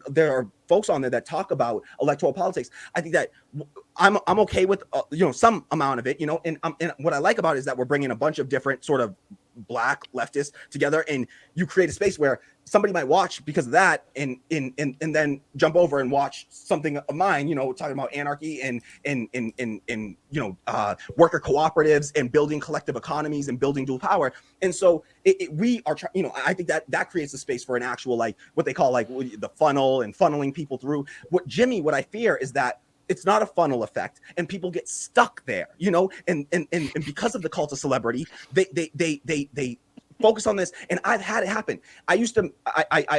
D: there are folks on there that talk about electoral politics, I think that I'm okay with you know, some amount of it, you know, and what I like about it is that we're bringing a bunch of different sort of black leftists together, and you create a space where somebody might watch because of that, and then jump over and watch something of mine, talking about anarchy and worker cooperatives and building collective economies and building dual power. And so we are trying, I think that creates a space for an actual, like, what they call, like, the funnel and funneling people through. What I fear is that it's not a funnel effect and people get stuck there, and because of the cult of celebrity, they focus on this. And I've had it happen. I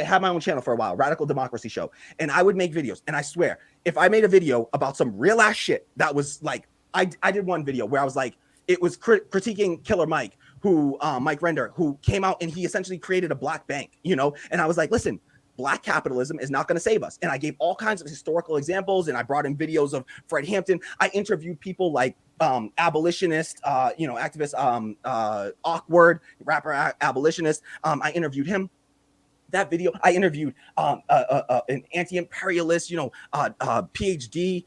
D: had my own channel for a while, Radical Democracy Show, and I would make videos, and I swear, if I made a video about some real ass shit that was like, I did one video where I was like, it was critiquing Killer Mike, Mike Render, who came out and he essentially created a black bank, and I was like, listen, black capitalism is not going to save us. And I gave all kinds of historical examples, and I brought in videos of Fred Hampton. I interviewed people like abolitionist, activist, Awkward, rapper abolitionist. I interviewed him. That video, I interviewed an anti-imperialist, PhD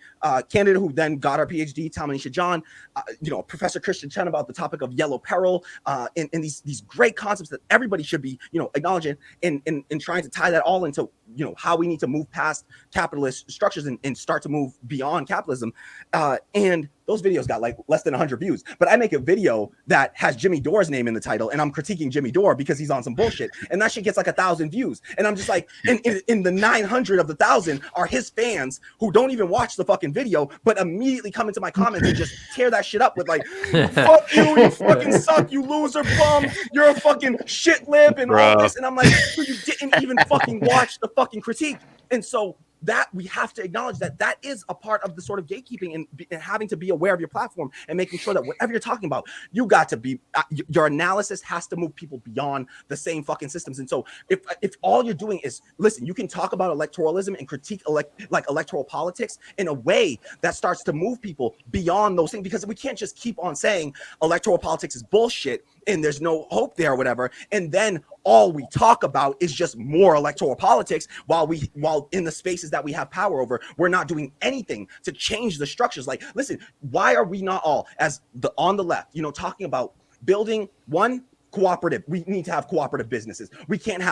D: candidate who then got our PhD, Tamanisha John, Professor Christian Chen, about the topic of yellow peril, and these great concepts that everybody should be, acknowledging, and trying to tie that all into, how we need to move past capitalist structures and start to move beyond capitalism. And those videos got like less than 100 views, but I make a video that has Jimmy Dore's name in the title, and I'm critiquing Jimmy Dore because he's on some bullshit, and that shit gets like 1,000 views, and I'm just like, in the 900 of the 1,000 are his fans who don't even watch the fucking video, but immediately come into my comments and just tear that shit up with like, fuck you fucking suck, you loser bum, you're a fucking shit lib, and all this, and I'm like, you didn't even fucking watch the fucking critique. And so that we have to acknowledge that is a part of the sort of gatekeeping and having to be aware of your platform and making sure that whatever you're talking about, you got to be, your analysis has to move people beyond the same fucking systems. And so if all you're doing is, listen, you can talk about electoralism and critique electoral politics in a way that starts to move people beyond those things, because we can't just keep on saying electoral politics is bullshit and there's no hope there or whatever, and then all we talk about is just more electoral politics while in the spaces that we have power over, we're not doing anything to change the structures. Like, listen, why are we not all, as on the left, talking about building one cooperative? We need to have cooperative businesses. We can't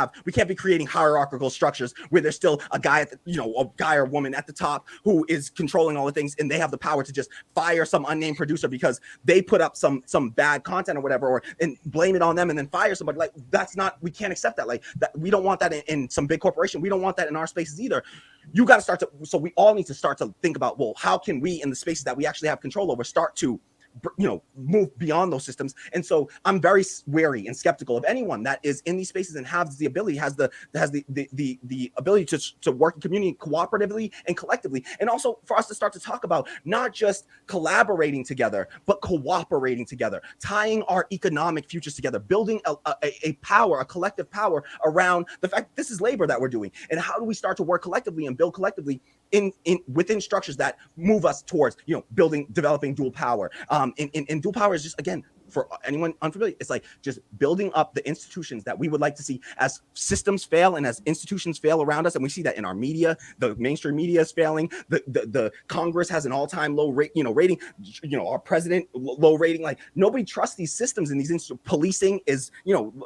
D: be creating hierarchical structures where there's still a guy a guy or woman at the top who is controlling all the things, and they have the power to just fire some unnamed producer because they put up some bad content or whatever, and blame it on them and then fire somebody. Like, that's not, we can't accept that. Like, that, we don't want that in some big corporation. We don't want that in our spaces either. You got to start to, so we all need to start to think about, well, how can we, in the spaces that we actually have control over, start to move beyond those systems. And so I'm very wary and skeptical of anyone that is in these spaces and has the ability to work in community cooperatively and collectively, and also for us to start to talk about not just collaborating together but cooperating together, tying our economic futures together, building a collective power around the fact that this is labor that we're doing, and how do we start to work collectively and build collectively within structures that move us towards developing dual power. And dual power is just, again, for anyone unfamiliar, it's like just building up the institutions that we would like to see as systems fail and as institutions fail around us. And we see that in our media. The mainstream media is failing. The Congress has an all-time low rating. Our president, low rating. Like, nobody trusts these systems, and these policing is,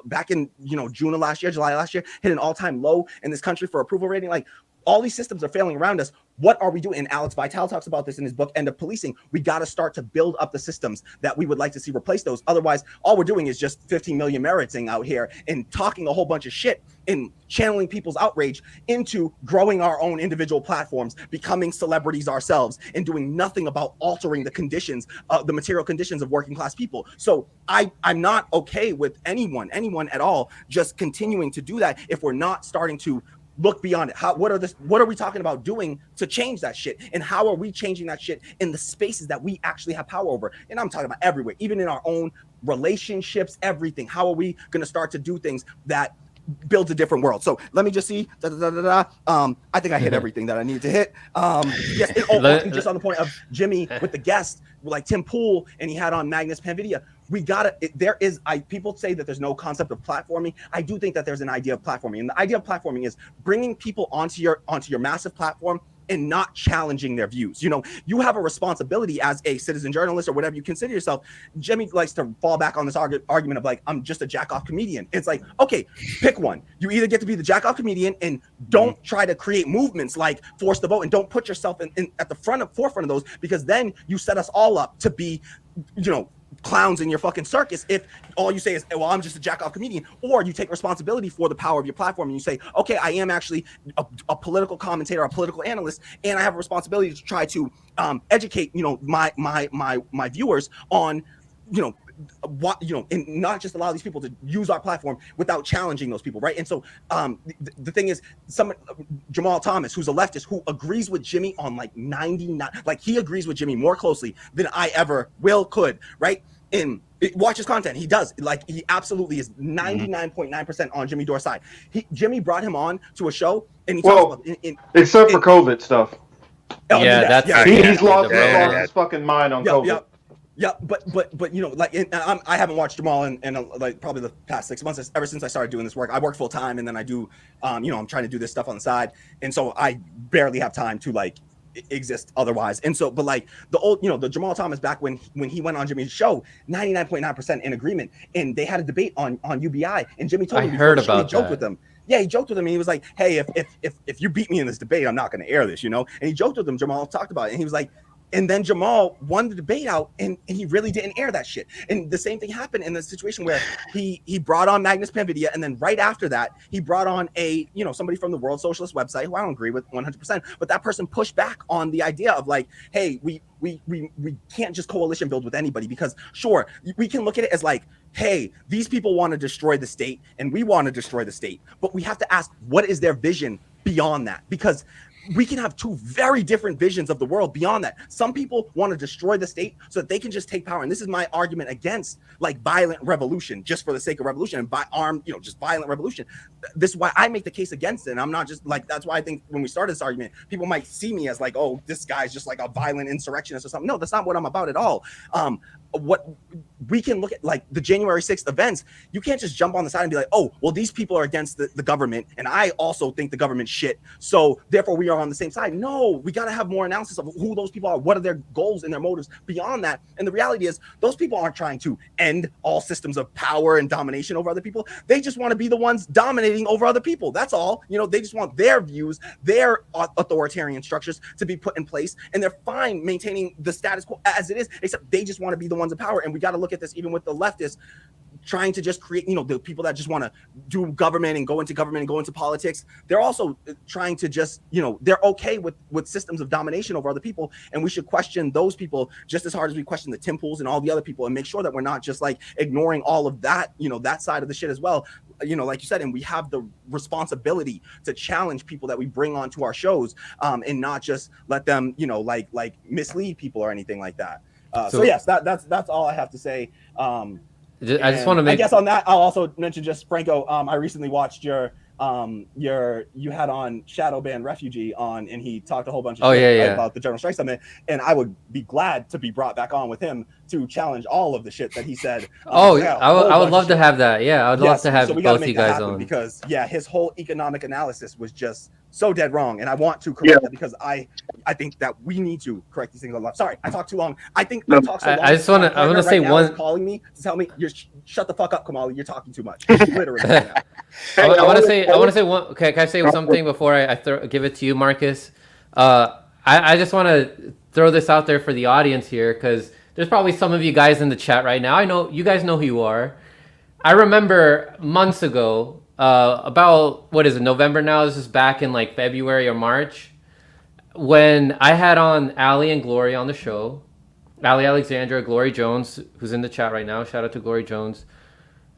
D: back in June of last year, July last year, hit an all-time low in this country for approval rating. Like, all these systems are failing around us. What are we doing? And Alex Vitale talks about this in his book, End of Policing. We got to start to build up the systems that we would like to see replace those. Otherwise, all we're doing is just 15 million meriting out here and talking a whole bunch of shit and channeling people's outrage into growing our own individual platforms, becoming celebrities ourselves, and doing nothing about altering the conditions, the material conditions of working class people. So I'm not okay with anyone at all just continuing to do that if we're not starting to look beyond it. What are we talking about doing to change that shit? And how are we changing that shit in the spaces that we actually have power over? And I'm talking about everywhere, even in our own relationships, everything. How are we going to start to do things that builds a different world? So let me just see. I think I hit everything that I needed to hit. Yes. And just on the point of Jimmy with the guest, like Tim Pool, and he had on Magnus Panvidia. People say that there's no concept of platforming. I do think that there's an idea of platforming, and the idea of platforming is bringing people onto your massive platform and not challenging their views. You know, you have a responsibility as a citizen journalist or whatever you consider yourself. Jimmy likes to fall back on this argument of like, I'm just a jack off comedian. It's like, okay, pick one. You either get to be the jack off comedian and don't try to create movements like force the vote, and don't put yourself in at the forefront of those, because then you set us all up to be, you know, clowns in your fucking circus if all you say is, well, I'm just a jack off comedian. Or you take responsibility for the power of your platform and you say, okay, I am actually a political commentator, a political analyst, and I have a responsibility to try to educate, you know, my viewers on, you know, what, you know, and not just allow these people to use our platform without challenging those people, right? And so the thing is, Jamal Thomas, who's a leftist, who agrees with Jimmy on like 99, like he agrees with Jimmy more closely than I ever could, right? And watch his content. He does, like, he absolutely is 99.9% on Jimmy Dore's side. Jimmy brought him on to a show, and he talks about
C: except for COVID stuff. He's lost his fucking mind on COVID.
D: Yeah, but you know, like, I haven't watched Jamal in like probably the past 6 months, ever since I started doing this work. I work full time, and then I do, you know, I'm trying to do this stuff on the side, and so I barely have time to like exist otherwise. And so, but like the old, you know, the Jamal Thomas back when he went on Jimmy's show, 99.9% in agreement, and they had a debate on UBI, and Jimmy told me he joked with them. Yeah, he joked with him, and he was like, "Hey, if you beat me in this debate, I'm not going to air this," you know. And he joked with him. Jamal talked about it, and he was like. And then Jamal won the debate out, and he really didn't air that shit. And the same thing happened in the situation where he brought on Magnus Panvidia, and then right after that, he brought on somebody from the World Socialist website who I don't agree with 100%, but that person pushed back on the idea of like, hey, we can't just coalition build with anybody, because sure, we can look at it as like, hey, these people want to destroy the state, and we want to destroy the state, but we have to ask, what is their vision beyond that? Because we can have two very different visions of the world beyond that. Some people want to destroy the state so that they can just take power. And this is my argument against like violent revolution, just for the sake of revolution, and just violent revolution. This is why I make the case against it. And I'm not just like, that's why I think when we started this argument, people might see me as like, oh, this guy's just like a violent insurrectionist or something. No, that's not what I'm about at all. What we can look at, like the January 6th events, you can't just jump on the side and be like, oh, well, these people are against the government, and I also think the government's shit, so therefore we are on the same side. No, we got to have more analysis of who those people are, what are their goals and their motives beyond that. And the reality is, those people aren't trying to end all systems of power and domination over other people. They just want to be the ones dominating over other people. That's all. You know, they just want their views, their authoritarian structures to be put in place, and they're fine maintaining the status quo as it is, except they just want to be the ones in power. And we got to look at this even with the leftists trying to just create, the people that just want to do government and go into politics. They're also trying to just, they're okay with systems of domination over other people. And we should question those people just as hard as we question the Tim Pools and all the other people, and make sure that we're not just like ignoring all of that, that side of the shit as well. Like you said, and we have the responsibility to challenge people that we bring onto our shows, and not just let them, like mislead people or anything like that. So yes, that's all I have to say. I just want to make. I guess on that, I'll also mention just Franco. I recently watched you had on Shadow Band Refugee on, and he talked a whole bunch of shit about the General Strike Summit, and I would be glad to be brought back on with him to challenge all of the shit that he said.
A: I would love to have that. Yeah, I would love to have both you guys on,
D: because his whole economic analysis was just so dead wrong, and I want to correct that, because I think that we need to correct these things on the left. Sorry, I talked too long. I think I talked so long. I want to say one. Calling me to tell me, shut the fuck up, Kamali. You're talking too much. Literally.
A: I want to say one. Okay, can I say something before I give it to you, Marcus? I just want to throw this out there for the audience here, because there's probably some of you guys in the chat right now. I know you guys know who you are. I remember months ago, about November now? This is back in like February or March, when I had on Allie and Glory on the show. Allie Alexandra, Glory Jones, who's in the chat right now. Shout out to Glory Jones.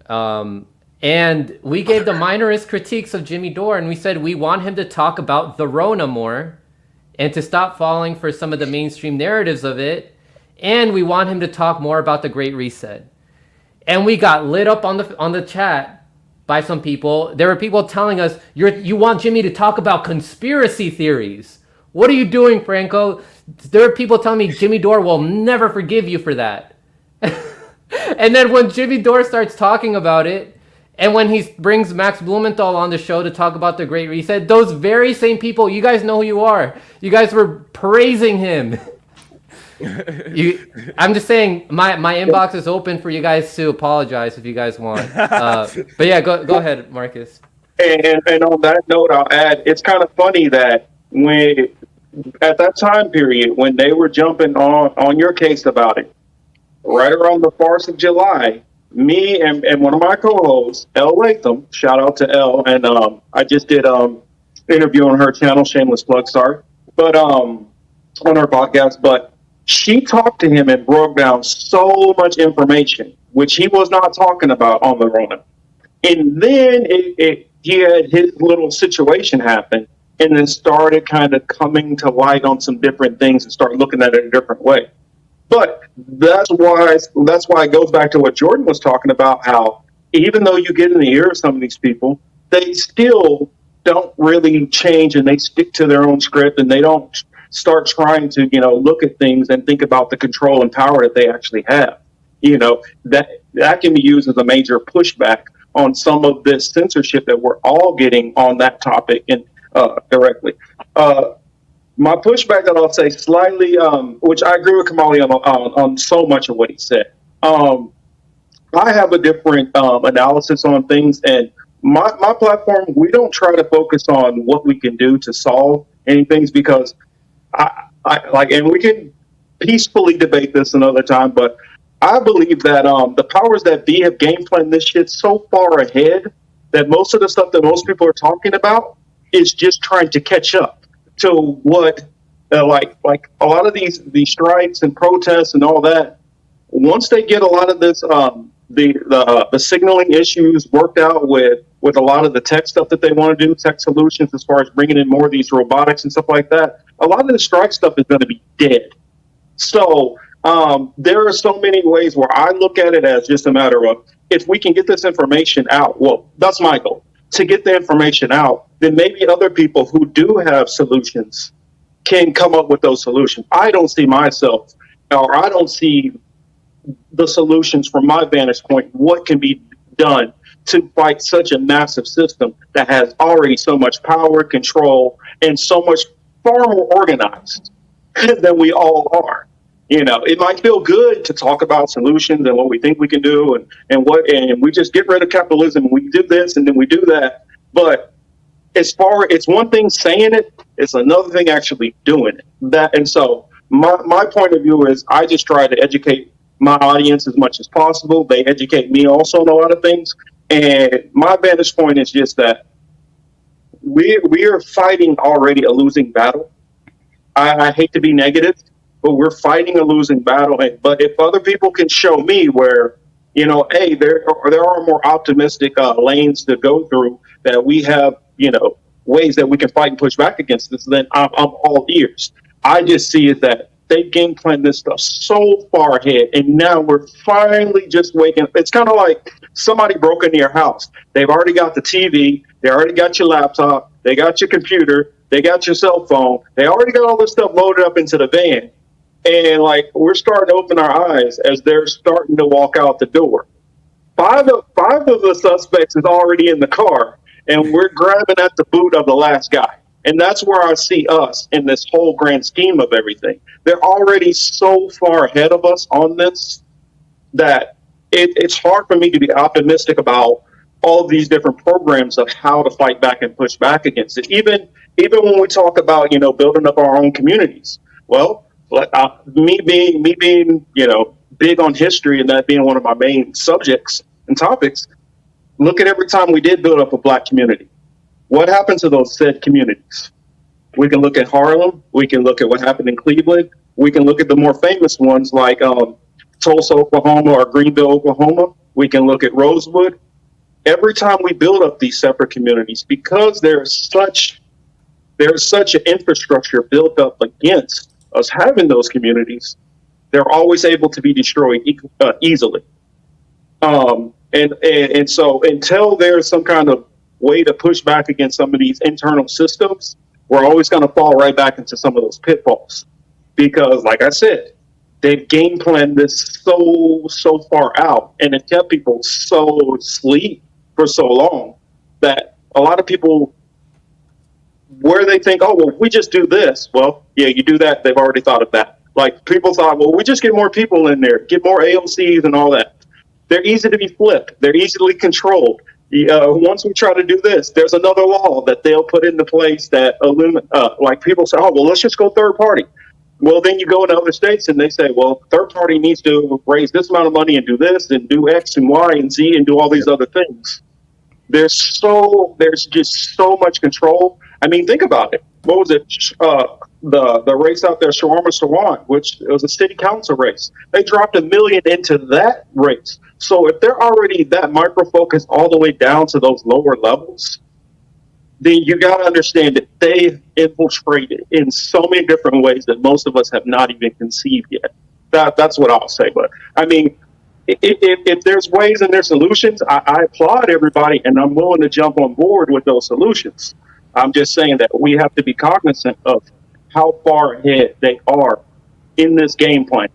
A: And we gave the minorist critiques of Jimmy Dore, and we said we want him to talk about the Rona more and to stop falling for some of the mainstream narratives of it. And we want him to talk more about the Great Reset. And we got lit up on the chat by some people. There were people telling us, you want Jimmy to talk about conspiracy theories. What are you doing, Franco? There are people telling me Jimmy Dore will never forgive you for that. And then when Jimmy Dore starts talking about it, And when he brings Max Blumenthal on the show to talk about the Great Reset, those very same people, you guys know who you are. You guys were praising him. I'm just saying, my inbox is open for you guys to apologize if you guys want. But yeah, go ahead, Marcus.
C: And on that note, I'll add, it's kind of funny that when at that time period when they were jumping on your case about it, right around the 4th of July, me and one of my co-hosts, Elle Latham, shout out to Elle, and I just did interview on her channel, shameless plug, sorry, but on her podcast, but she talked to him and broke down so much information which he was not talking about on the Rona, and then he had his little situation happen, and then started kind of coming to light on some different things and start looking at it a different way. But that's why it goes back to what Jordan was talking about, how even though you get in the ear of some of these people, they still don't really change, and they stick to their own script, and they don't start trying to, look at things and think about the control and power that they actually have. That can be used as a major pushback on some of this censorship that we're all getting on that topic and directly. My pushback that I'll say slightly, which I agree with Kamali on so much of what he said. I have a different analysis on things, and my platform, we don't try to focus on what we can do to solve any things, because I like, and we can peacefully debate this another time, but I believe that the powers that be have game planned this shit so far ahead that most of the stuff that most people are talking about is just trying to catch up to what, like a lot of these strikes and protests and all that. Once they get a lot of this, the signaling issues worked out with a lot of the tech stuff that they want to do, tech solutions as far as bringing in more of these robotics and stuff like that, a lot of the strike stuff is going to be dead. So there are so many ways where I look at it as just a matter of, if we can get this information out, well, that's my goal, to get the information out, then maybe other people who do have solutions can come up with those solutions. I don't see myself, or I don't see the solutions from my vantage point, what can be done to fight such a massive system that has already so much power, control, and so much far more organized than we all are. It might feel good to talk about solutions and what we think we can do, and we just get rid of capitalism, and we do this and then we do that. But it's one thing saying it, it's another thing actually doing it. And so my point of view is, I just try to educate my audience as much as possible. They educate me also on a lot of things. And my vantage point is just that we are fighting already a losing battle. I hate to be negative, but we're fighting a losing battle. But if other people can show me where, hey, there are more optimistic lanes to go through, that we have, ways that we can fight and push back against this, then I'm all ears. I just see it that they game planned this stuff so far ahead, and now we're finally just waking up. It's kind of like somebody broke into your house. They've already got the TV, they already got your laptop, they got your computer, they got your cell phone, they already got all this stuff loaded up into the van. And we're starting to open our eyes as they're starting to walk out the door. Five of the suspects is already in the car, and we're grabbing at the boot of the last guy. And that's where I see us in this whole grand scheme of everything. They're already so far ahead of us on this that it's hard for me to be optimistic about all of these different programs of how to fight back and push back against it. Even when we talk about, building up our own communities. Well, me being big on history, and that being one of my main subjects and topics, look at every time we did build up a Black community. What happened to those said communities? We can look at Harlem. We can look at what happened in Cleveland. We can look at the more famous ones like Tulsa, Oklahoma, or Greenville, Oklahoma. We can look at Rosewood. Every time we build up these separate communities, because there's such an infrastructure built up against us having those communities, they're always able to be destroyed easily. And so until there's some kind of way to push back against some of these internal systems, we're always going to fall right back into some of those pitfalls. Because, like I said, they've game planned this so far out, and it kept people so asleep for so long that a lot of people, where they think, oh, well, we just do this. Well, yeah, you do that. They've already thought of that. Like people thought, well, we just get more people in there, get more AOCs and all that. They're easy to be flipped. They're easily controlled. Once we try to do this, there's another law that they'll put into place that like people say, oh, well, let's just go third party. Well, then you go into other states and they say, well, third party needs to raise this amount of money and do this and do X and Y and Z and do all these other things. There's just so much control. I mean, think about it. What was it? The race out there, Shawarma Sawan, which it was a city council race. They dropped $1 million into that race. So if they're already that micro focused all the way down to those lower levels, then you got to understand that they infiltrated in so many different ways that most of us have not even conceived yet. That's what I'll say. But I mean, if there's ways and there's solutions, I applaud everybody, and I'm willing to jump on board with those solutions. I'm just saying that we have to be cognizant of how far ahead they are in this game plan.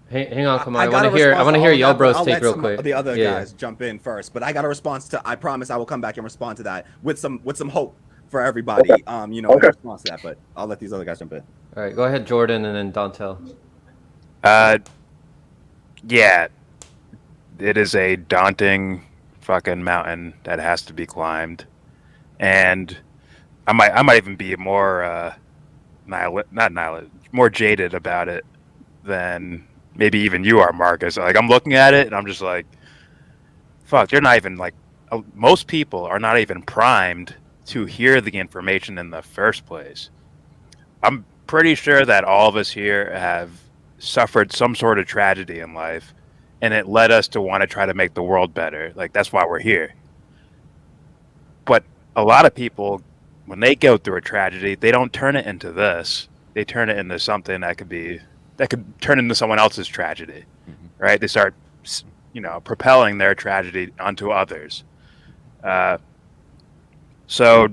A: Hang on, come on. I want to hear y'all bros take real quick.
D: The other guys jump in first, but I got a response to. I promise I will come back and respond to that with some hope for everybody.
C: Okay.
D: In response to that, but I'll let these other guys jump in.
A: All right, go ahead, Jordan, and then Dontel.
B: Yeah, it is a daunting fucking mountain that has to be climbed, and I might even be more more jaded about it than maybe even you are, Marcus. Like, I'm looking at it and I'm just like, fuck, they're not even like, most people are not even primed to hear the information in the first place. I'm pretty sure that all of us here have suffered some sort of tragedy in life, and it led us to want to try to make the world better. Like, that's why we're here. But a lot of people, when they go through a tragedy, they don't turn it into this. They turn it into something that could turn into someone else's tragedy, right? They start, propelling their tragedy onto others. So,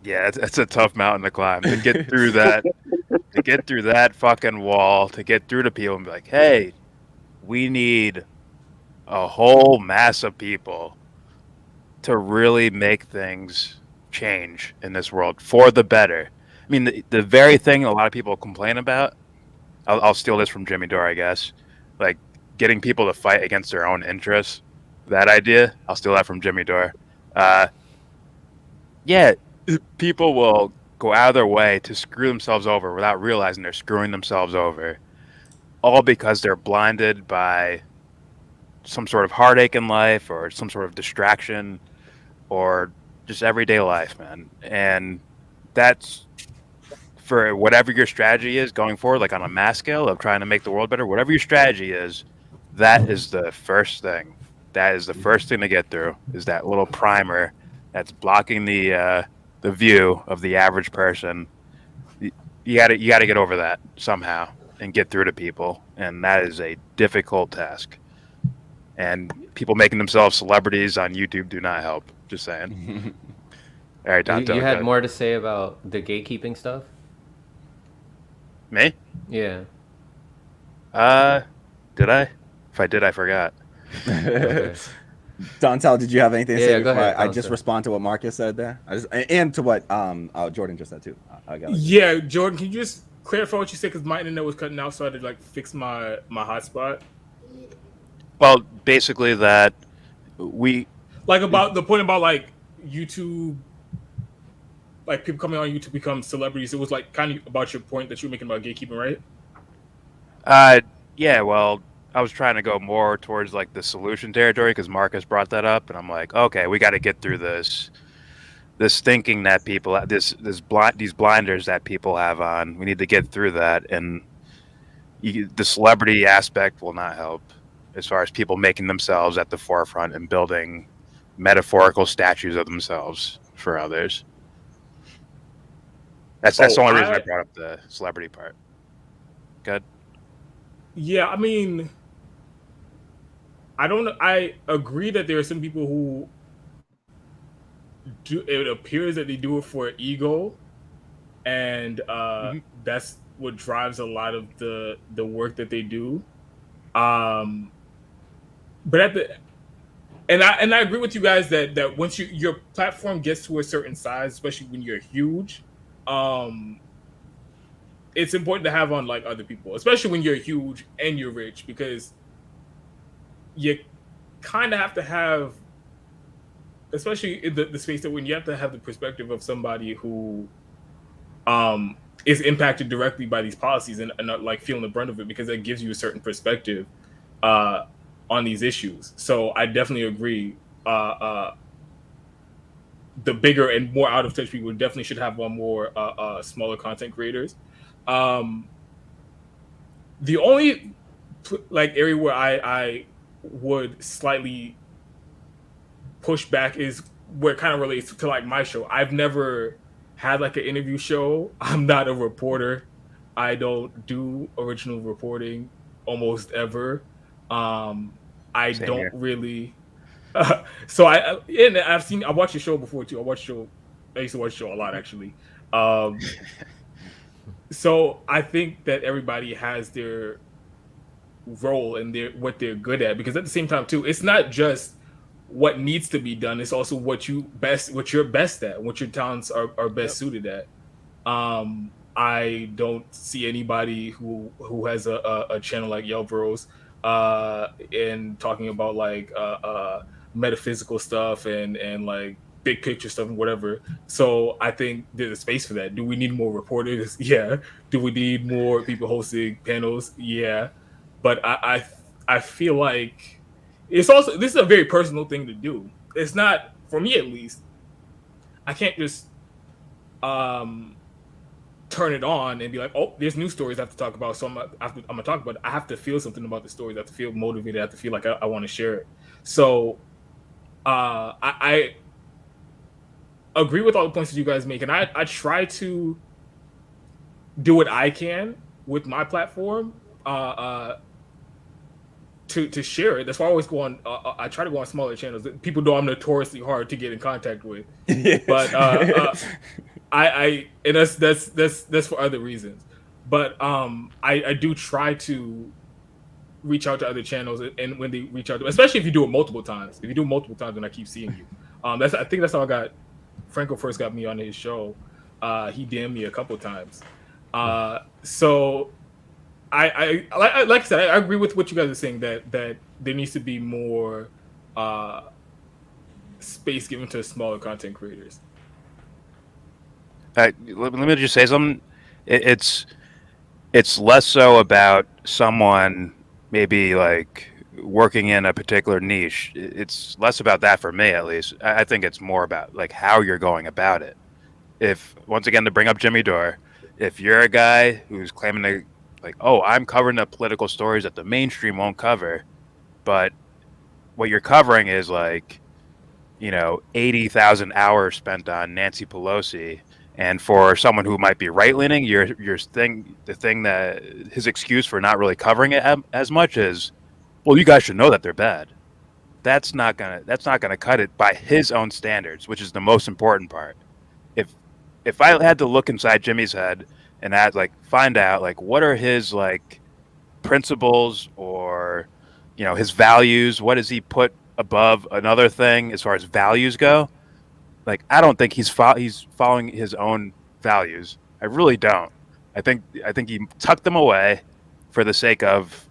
B: yeah, it's a tough mountain to climb to get through that, to get through that fucking wall, to get through to people and be like, hey, we need a whole mass of people to really make things change in this world for the better. I mean, the very thing a lot of people complain about, I'll steal this from Jimmy Dore, I guess, like getting people to fight against their own interests. That idea, I'll steal that from Jimmy Dore. Yeah, people will go out of their way to screw themselves over without realizing they're screwing themselves over, all because they're blinded by some sort of heartache in life or some sort of distraction or just everyday life, man. And that's for whatever your strategy is going forward, like on a mass scale of trying to make the world better, whatever your strategy is, that is the first thing. That is the first thing to get through, is that little primer that's blocking the view of the average person. You gotta get over that somehow and get through to people, and that is a difficult task. And people making themselves celebrities on YouTube do not help. Just saying. All right, Dante.
A: You had more to say about the gatekeeping stuff?
B: Me?
A: Yeah.
B: Did I? If I did, I forgot.
A: Okay.
D: Dontel, did you have anything to say?
A: Go ahead,
D: I just respond to what Marcus said there, and to what Jordan just said too.
E: Yeah, Jordan, can you just clarify what you said, because my internet was cutting out, so I had to fix my hotspot.
B: Well, basically that we
E: about the point about YouTube, people coming on YouTube become celebrities. It was kind of about your point that you were making about gatekeeping,
B: right? Yeah. Well, I was trying to go more towards the solution territory because Marcus brought that up, and I'm like, okay, we got to get through this thinking that people these blinders that people have on. We need to get through that, and the celebrity aspect will not help as far as people making themselves at the forefront and building metaphorical statues of themselves for others. That's the only reason I brought up the celebrity part. Good.
E: Yeah, I mean, I agree that there are some people who do. It appears that they do it for ego, and that's what drives a lot of the work that they do. But And I agree with you guys that once your platform gets to a certain size, especially when you're huge, it's important to have on like other people, especially when you're huge and you're rich, because you kind of have to have, especially in the space that when you have to have the perspective of somebody who is impacted directly by these policies and not like feeling the brunt of it, because that gives you a certain perspective uh, on these issues. So I definitely agree. The bigger and more out of touch people definitely should have one more smaller content creators. Um, the only like area where I would slightly push back is where it kind of relates to like my show. I've never had like an interview show. I'm not a reporter. I don't do original reporting almost ever. I
B: Same
E: don't
B: here.
E: really. So I watched your show before too. I used to watch your show a lot actually. Um, so I think that everybody has their role and their what they're good at, because at the same time too, it's not just what needs to be done, it's also what you're best at, what your talents are best suited at. I don't see anybody who has a channel like Yelbros and talking about like metaphysical stuff and like big picture stuff and whatever. So I think there's a space for that. Do we need more reporters? Yeah. Do we need more people hosting panels? Yeah. But I feel like it's also, this is a very personal thing to do. It's not, for me at least, I can't just um turn it on and be like, oh, there's new stories I have to talk about, so I'm gonna talk about it. I have to feel something about the stories. I have to feel motivated. I have to feel like I want to share it. So I agree with all the points that you guys make, and I try to do what I can with my platform to share it. That's why I always go on. I try to go on smaller channels. People know I'm notoriously hard to get in contact with, but I and that's for other reasons. But I do try to reach out to other channels, and when they reach out to, especially if you do it multiple times. If you do it multiple times, then I keep seeing you. I think that's how I got Franco first got me on his show. He DM'd me a couple times. So I like I said, I agree with what you guys are saying, that there needs to be more space given to smaller content creators.
B: Let me just say something. It's less so about someone maybe like working in a particular niche. It's less about that for me, at least. I think it's more about like how you're going about it. If, once again, to bring up Jimmy Dore, if you're a guy who's claiming to like, oh, I'm covering the political stories that the mainstream won't cover, but what you're covering is like, 80,000 hours spent on Nancy Pelosi. And for someone who might be right leaning, the thing that his excuse for not really covering it as much is, well, you guys should know that they're bad. That's not gonna cut it by his own standards, which is the most important part. If I had to look inside Jimmy's head and find out like what are his like principles or his values, what does he put above another thing as far as values go? Like, I don't think he's following his own values. I really don't. I think he tucked them away for the sake of,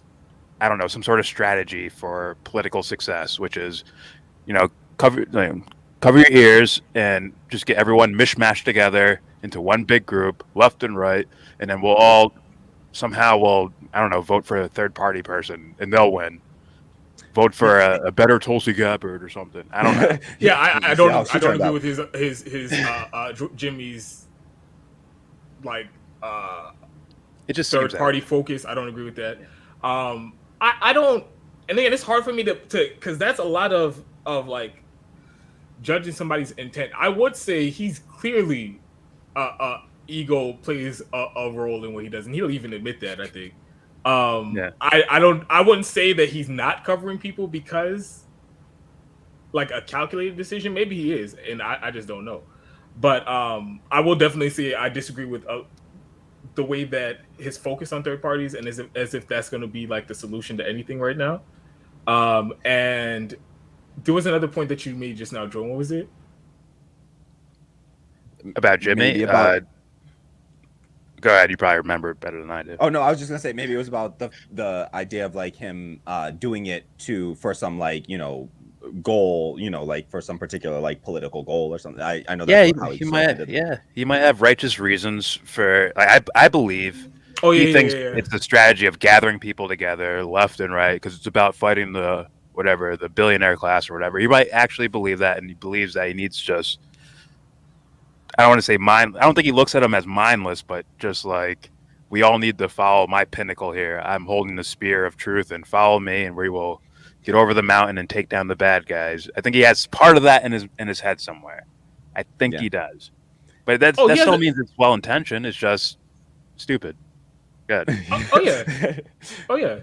B: I don't know, some sort of strategy for political success, which is, cover your ears and just get everyone mishmashed together into one big group, left and right, and then we'll all somehow I don't know, vote for a third party person and they'll win. Vote for a better Tulsi Gabbard or something. I don't know.
E: Yeah, I don't agree with his Jimmy's like
B: It just
E: third party focus. I don't agree with that. I don't, and again, it's hard for me to because that's a lot of like judging somebody's intent. I would say he's clearly ego plays a role in what he does, and he'll even admit that, I think.
B: Yeah.
E: I wouldn't say that he's not covering people because like a calculated decision. Maybe he is, and I just don't know. But I will definitely say I disagree with the way that his focus on third parties, and as if that's going to be like the solution to anything right now. And There was another point that you made just now, Joe. What was it?
B: About Jimmy.
D: Maybe about
B: Go ahead. You probably remember it better than I do.
D: Oh no, I was just gonna say maybe it was about the idea of like him doing it for some like goal, like for some particular like political goal or something. I know that's
B: Yeah,
D: how
B: he might. Yeah, he might have righteous reasons for. I believe
E: Oh yeah,
B: he thinks
E: yeah.
B: it's the strategy of gathering people together left and right because it's about fighting the billionaire class or whatever. He might actually believe that, and he believes that he needs just. I don't want to say mind. I don't think he looks at them as mindless, but just like we all need to follow my pinnacle here. I'm holding the spear of truth, and follow me, and we will get over the mountain and take down the bad guys. I think he has part of that in his head somewhere. I think he does, but that still means it's well intentioned. It's just stupid. Good.
E: Oh yeah. Oh yeah.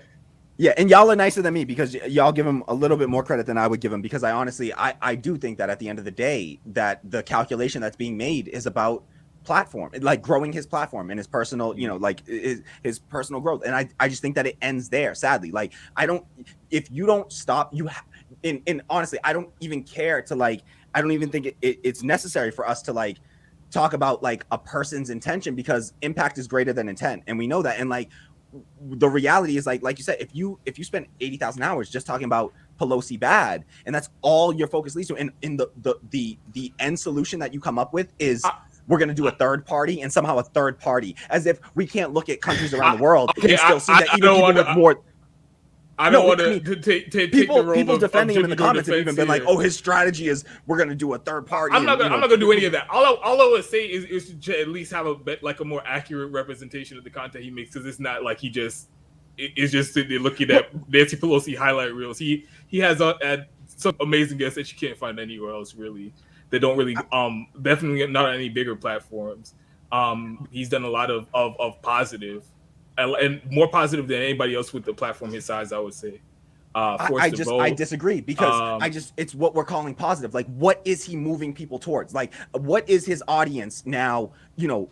D: Yeah, and y'all are nicer than me because y'all give him a little bit more credit than I would give him because I honestly, I do think that at the end of the day, that the calculation that's being made is about platform, like growing his platform and his personal, like his personal growth. And I just think that it ends there, sadly. Like, if you don't stop, and honestly, I don't even care to like, I don't even think it's necessary for us to like talk about like a person's intention because impact is greater than intent. And we know that. And like, the reality is like you said, if you spend 80,000 hours just talking about Pelosi bad, and that's all your focus leads to, and in the end solution that you come up with is we're going to do a third party, and somehow a third party, as if we can't look at countries around the world and still see that even people with more.
E: I don't want to take
D: people.
E: The role
D: people
E: of
D: defending him in the
E: Jimmy
D: comments have even been like, "Oh, his strategy is we're going to do a third party."
E: I'm not gonna do any of that. All I would say is to at least have a more accurate representation of the content he makes, because it's not like it's just sitting there looking at Nancy Pelosi highlight reels. He has had some amazing guests that you can't find anywhere else, really. They don't really definitely not on any bigger platforms. He's done a lot of positive. And more positive than anybody else with the platform his size, I would say.
D: I disagree because it's what we're calling positive. Like, what is he moving people towards? Like, what is his audience now,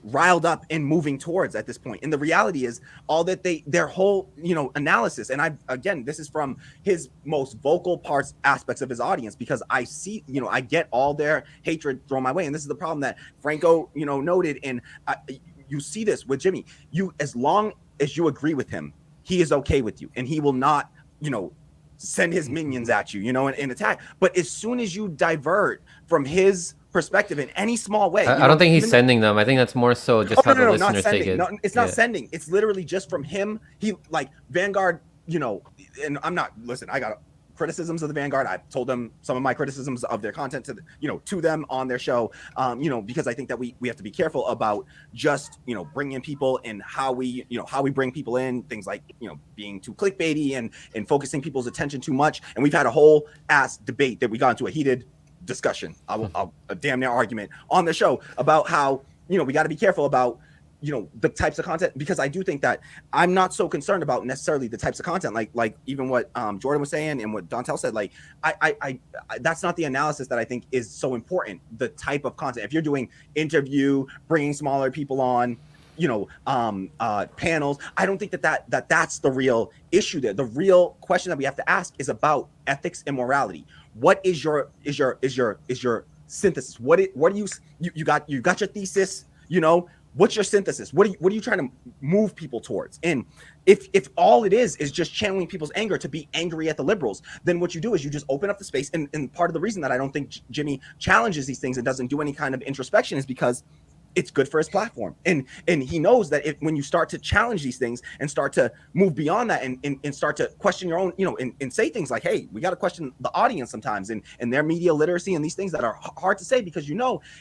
D: riled up and moving towards at this point? And the reality is all that their whole, analysis. And again, this is from his most vocal aspects of his audience, because I see, I get all their hatred thrown my way. And this is the problem that Franco, noted. And you see this with Jimmy. As long as you agree with him, he is okay with you, and he will not, send his minions at you, and attack. But as soon as you divert from his perspective in any small way,
A: I don't think he's sending them. I think that's more so just how the listeners take it.
D: No, it's not sending. It's literally just from him. He like Vanguard, and I'm not. Listen, I got criticisms of the Vanguard. I've told them some of my criticisms of their content to them on their show, because I think that we have to be careful about just, bringing in people and how we bring people in, things like, being too clickbaity and focusing people's attention too much. And we've had a whole ass debate that we got into a heated discussion, a damn near argument on the show about how, we got to be careful about, the types of content, because I do think that I'm not so concerned about necessarily the types of content, like even what Jordan was saying and what Dontel said. Like, I that's not the analysis that I think is so important. The type of content, if you're doing interview, bringing smaller people on, panels, I don't think that's the real issue there. The real question that we have to ask is about ethics and morality. What is your synthesis? What are you got your thesis, What's your synthesis? What are you trying to move people towards? And if all it is just channeling people's anger to be angry at the liberals, then what you do is you just open up the space. And part of the reason that I don't think Jimmy challenges these things and doesn't do any kind of introspection is because it's good for his platform. And he knows that when you start to challenge these things and start to move beyond that and start to question your own, and say things like, hey, we got to question the audience sometimes and their media literacy and these things that are hard to say because,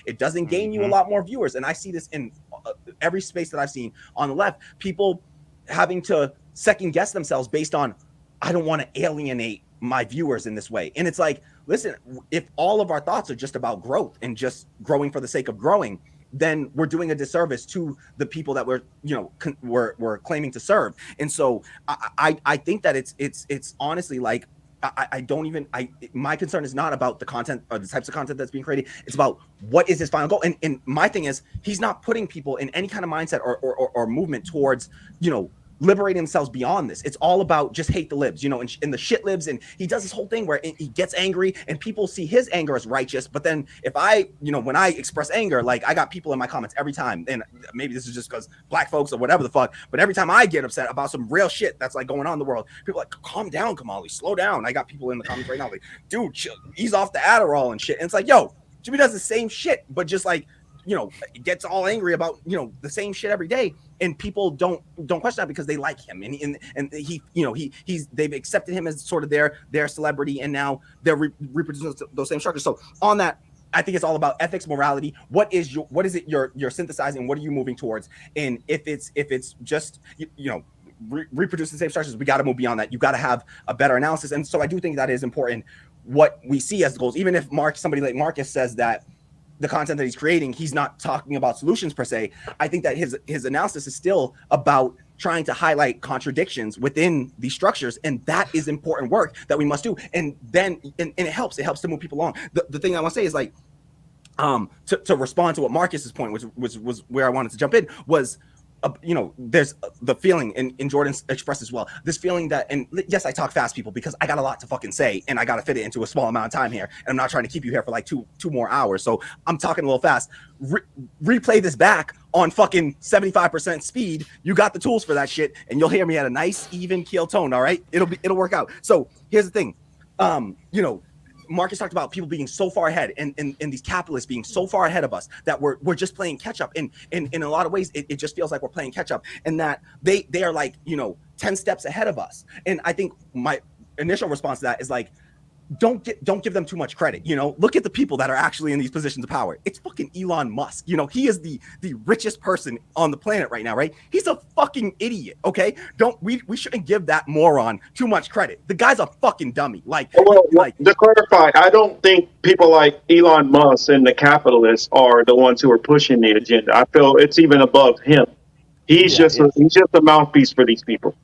D: it doesn't gain you a lot more viewers. And I see this in every space that I've seen on the left, people having to second guess themselves based on, I don't want to alienate my viewers in this way. And it's like, listen, if all of our thoughts are just about growth and just growing for the sake of growing, then we're doing a disservice to the people that we're claiming to serve. And so I think that it's honestly like, my concern is not about the content or the types of content that's being created. It's about what is his final goal. And my thing is, he's not putting people in any kind of mindset or movement towards, liberating themselves beyond this. It's all about just hate the libs, you know, and the shit libs. And he does this whole thing where he gets angry and people see his anger as righteous. But then if I, you know, when I express anger, like I got people in my comments every time, and maybe this is just because black folks or whatever the fuck, but every time I get upset about some real shit that's like going on in the world, people are like, calm down, Kamali, slow down. I got people in the comments right now like, dude, chill, ease off the Adderall and shit. And it's like, yo, Jimmy does the same shit, but just like, you know, gets all angry about, you know, the same shit every day, and people don't question that because they like him, and he you know, they've accepted him as sort of their celebrity, and now they're reproducing those same structures. So on that, I think it's all about ethics, morality. What is it you're synthesizing? What are you moving towards? And if it's just you know, reproducing the same structures, we got to move beyond that. You got to have a better analysis. And so I do think that is important. What we see as the goals, even if somebody like Marcus says that the content that he's creating, he's not talking about solutions per se. I think that his analysis is still about trying to highlight contradictions within these structures, and that is important work that we must do. And then and it helps to move people along. The thing I want to say is like to respond to what Marcus's point, which was where I wanted to jump in, was you know, there's the feeling, and Jordan expressed as well, this feeling that, and yes, I talk fast, people, because I got a lot to fucking say, and I got to fit it into a small amount of time here, and I'm not trying to keep you here for like two more hours, so I'm talking a little fast. Replay this back on fucking 75% speed. You got the tools for that shit, and you'll hear me at a nice, even keel tone, all right? It'll work out. So here's the thing, you know, Marcus talked about people being so far ahead, and these capitalists being so far ahead of us that we're just playing catch up. And in a lot of ways, it just feels like we're playing catch up, and that they are like, you know, 10 steps ahead of us. And I think my initial response to that is like, don't give them too much credit. You know, look at the people that are actually in these positions of power. It's fucking Elon Musk. You know, he is the richest person on the planet right now, right? He's a fucking idiot. Okay, we shouldn't give that moron too much credit. The guy's a fucking dummy. Like
C: to clarify, I don't think people like Elon Musk and the capitalists are the ones who are pushing the agenda. I feel it's even above him. He's just a mouthpiece for these people.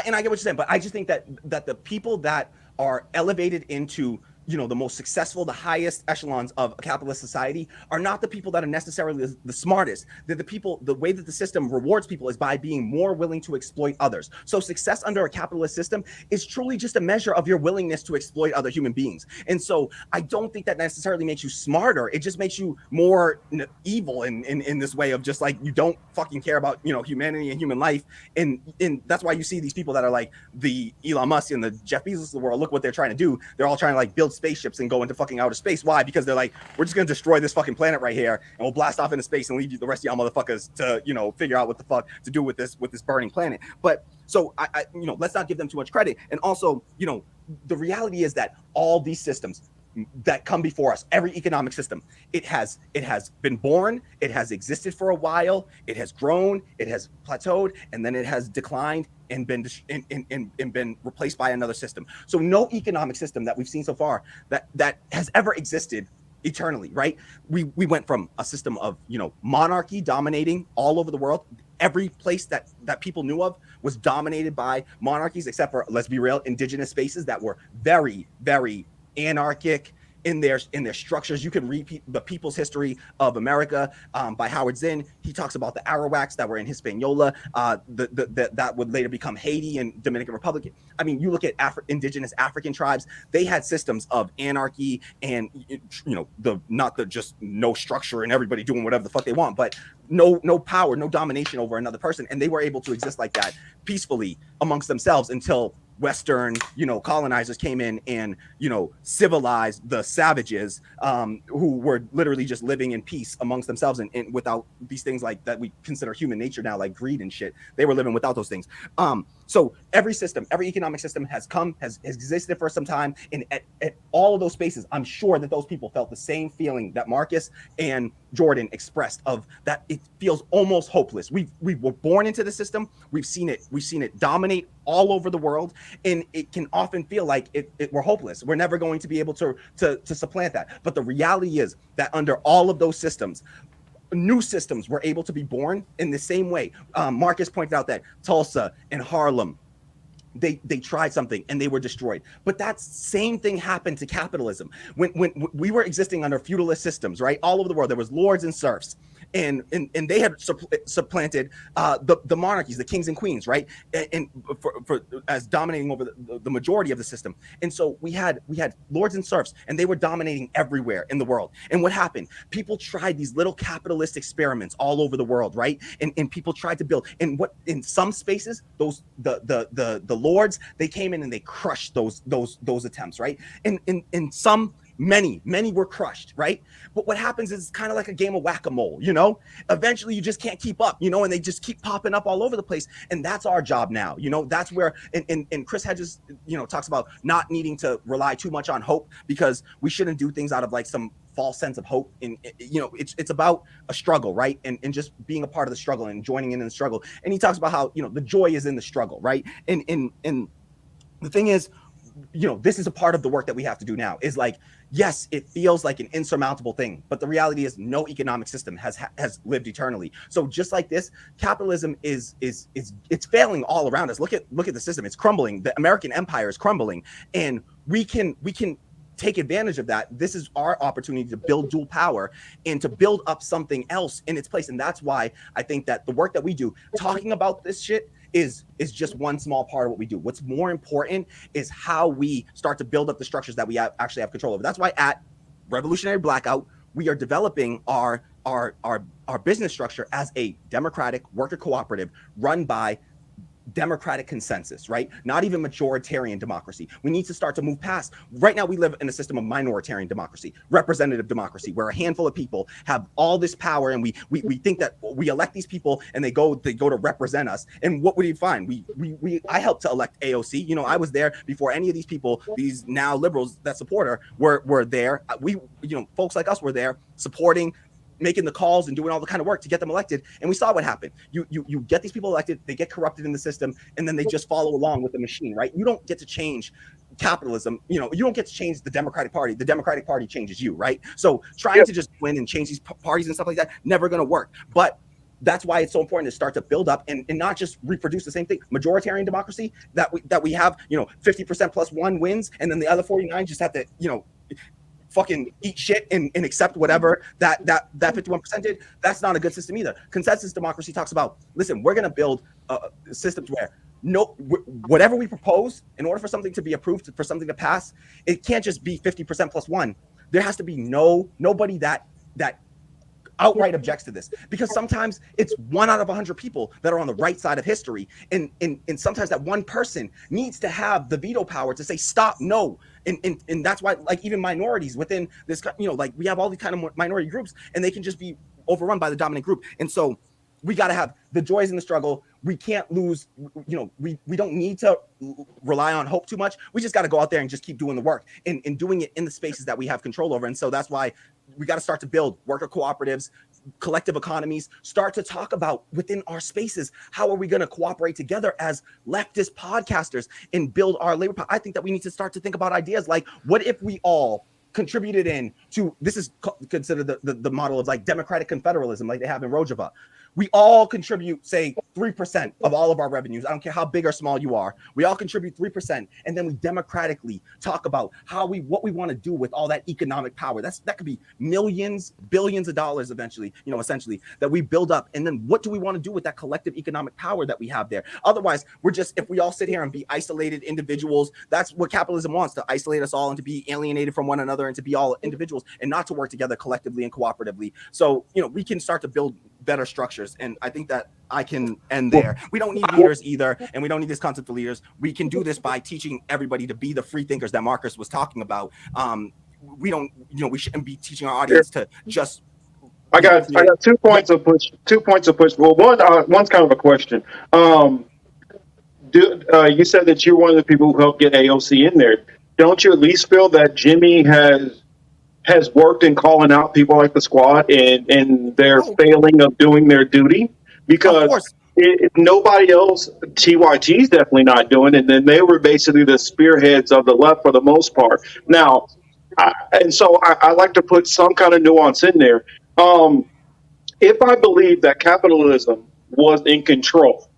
D: And I get what you're saying, but I just think that the people that are elevated into, you know, the most successful, the highest echelons of a capitalist society are not the people that are necessarily the smartest. They're the people, the way that the system rewards people is by being more willing to exploit others. So success under a capitalist system is truly just a measure of your willingness to exploit other human beings. And so I don't think that necessarily makes you smarter. It just makes you more evil in this way of just like, you don't fucking care about, you know, humanity and human life. And that's why you see these people that are like the Elon Musk and the Jeff Bezos of the world. Look what they're trying to do. They're all trying to like build spaceships and go into fucking outer space. Why? Because they're like, we're just gonna destroy this fucking planet right here, and we'll blast off into space and leave you, the rest of y'all motherfuckers, to, you know, figure out what the fuck to do with this burning planet. But so I you know, let's not give them too much credit. And also, you know, the reality is that all these systems that come before us, every economic system, it has been born, it has existed for a while, it has grown, it has plateaued, and then it has declined and been been replaced by another system. So no economic system that we've seen so far that has ever existed eternally, right? We went from a system of, you know, monarchy dominating all over the world. Every place that people knew of was dominated by monarchies, except for, let's be real, indigenous spaces that were very, very anarchic in their structures. You can read the People's History of America by Howard Zinn. He talks about the Arawaks that were in Hispaniola, that would later become Haiti and Dominican Republic. I mean, you look at indigenous African tribes, they had systems of anarchy and, you know, not just no structure and everybody doing whatever the fuck they want, but no power, no domination over another person. And they were able to exist like that peacefully amongst themselves until Western, you know, colonizers came in and, you know, civilized the savages, who were literally just living in peace amongst themselves and without these things like that we consider human nature now, like greed and shit. They were living without those things. So every system, every economic system has existed for some time, and at all of those spaces, I'm sure that those people felt the same feeling that Marcus and Jordan expressed, of that it feels almost hopeless. We were born into the system. We've seen it dominate all over the world, and it can often feel like we're hopeless. We're never going to be able to supplant that. But the reality is that under all of those systems, new systems were able to be born in the same way. Marcus pointed out that Tulsa and Harlem, they tried something and they were destroyed. But that same thing happened to capitalism. When we were existing under feudalist systems, right? All over the world, there was lords and serfs. and they had supplanted the monarchies, the kings and queens, right? And for as dominating over the majority of the system. And so we had lords and serfs, and they were dominating everywhere in the world. And what happened? People tried these little capitalist experiments all over the world, right? And people tried to build. And what in some spaces, those the lords, they came in and they crushed those attempts, right? And in some, many were crushed, right? But what happens is it's kind of like a game of whack-a-mole, you know? Eventually you just can't keep up, you know, and they just keep popping up all over the place. And that's our job now, you know. That's where and Chris Hedges, you know, talks about not needing to rely too much on hope, because we shouldn't do things out of like some false sense of hope. And you know, it's about a struggle, right? And just being a part of the struggle and joining in the struggle. And he talks about how, you know, the joy is in the struggle, right? And the thing is, you know, this is a part of the work that we have to do now, is like, yes, it feels like an insurmountable thing, but the reality is no economic system has lived eternally. So just like this, capitalism is it's failing all around us. Look at the system. It's crumbling. The American empire is crumbling, and we can take advantage of that. This is our opportunity to build dual power and to build up something else in its place. And that's why I think that the work that we do, talking about this shit, is just one small part of what we do. What's more important is how we start to build up the structures that we actually have control over. That's why at Revolutionary Blackout, we are developing our business structure as a democratic worker cooperative run by democratic consensus, right? Not even majoritarian democracy. We need to start to move past. Right now, we live in a system of minoritarian democracy, representative democracy, where a handful of people have all this power, and we think that we elect these people, and they go to represent us. And what would you find? I helped to elect AOC. You know, I was there before any of these people, these now liberals that support her, were there. We, you know, folks like us were there supporting, making the calls and doing all the kind of work to get them elected. And we saw what happened. You get these people elected, they get corrupted in the system, and then they just follow along with the machine, right? You don't get to change capitalism. You know, you don't get to change the Democratic Party. The Democratic Party changes you, right? So trying to just win and change these parties and stuff like that, never going to work. But that's why it's so important to start to build up and not just reproduce the same thing. Majoritarian democracy that we have, you know, 50% plus one wins, and then the other 49 just have to, you know, fucking eat shit and accept whatever that 51% did. That's not a good system either. Consensus democracy talks about, listen, we're going to build systems where whatever we propose, in order for something to be approved, for something to pass, it can't just be 50% plus one. There has to be nobody that outright objects to this, because sometimes it's 1 out of 100 people that are on the right side of history, and sometimes that one person needs to have the veto power to say stop, no. And that's why, like, even minorities within this, you know, like, we have all these kind of minority groups, and they can just be overrun by the dominant group. And so we got to have the joys in the struggle. We can't lose, you know, we don't need to rely on hope too much. We just got to go out there and just keep doing the work and doing it in the spaces that we have control over. And so that's why we got to start to build worker cooperatives, collective economies, start to talk about within our spaces, how are we going to cooperate together as leftist podcasters and build our labor. I think that we need to start to think about ideas like, what if we all contributed in to, this is considered the model of like democratic confederalism, like they have in Rojava. We all contribute, say, 3% of all of our revenues. I don't care how big or small you are. We all contribute 3%, and then we democratically talk about what we want to do with all that economic power. That could be millions, billions of dollars eventually, you know, essentially, that we build up. And then what do we want to do with that collective economic power that we have there? Otherwise, if we all sit here and be isolated individuals, that's what capitalism wants, to isolate us all and to be alienated from one another and to be all individuals and not to work together collectively and cooperatively. So, you know, we can start to build better structures. And I think that I can end there. We don't need leaders either, and we don't need this concept of leaders. We can do this by teaching everybody to be the free thinkers that Marcus was talking about. We don't, you know, we shouldn't be teaching our audience to just.
C: I got 2 points of push. 2 points of push. Well, one's kind of a question. You said that you're one of the people who helped get AOC in there. Don't you at least feel that Jimmy has worked in calling out people like the squad and their failing of doing their duty? Because if nobody else, TYT's definitely not doing it, and then they were basically the spearheads of the left for the most part. Now, I like to put some kind of nuance in there. If I believe that capitalism was in control,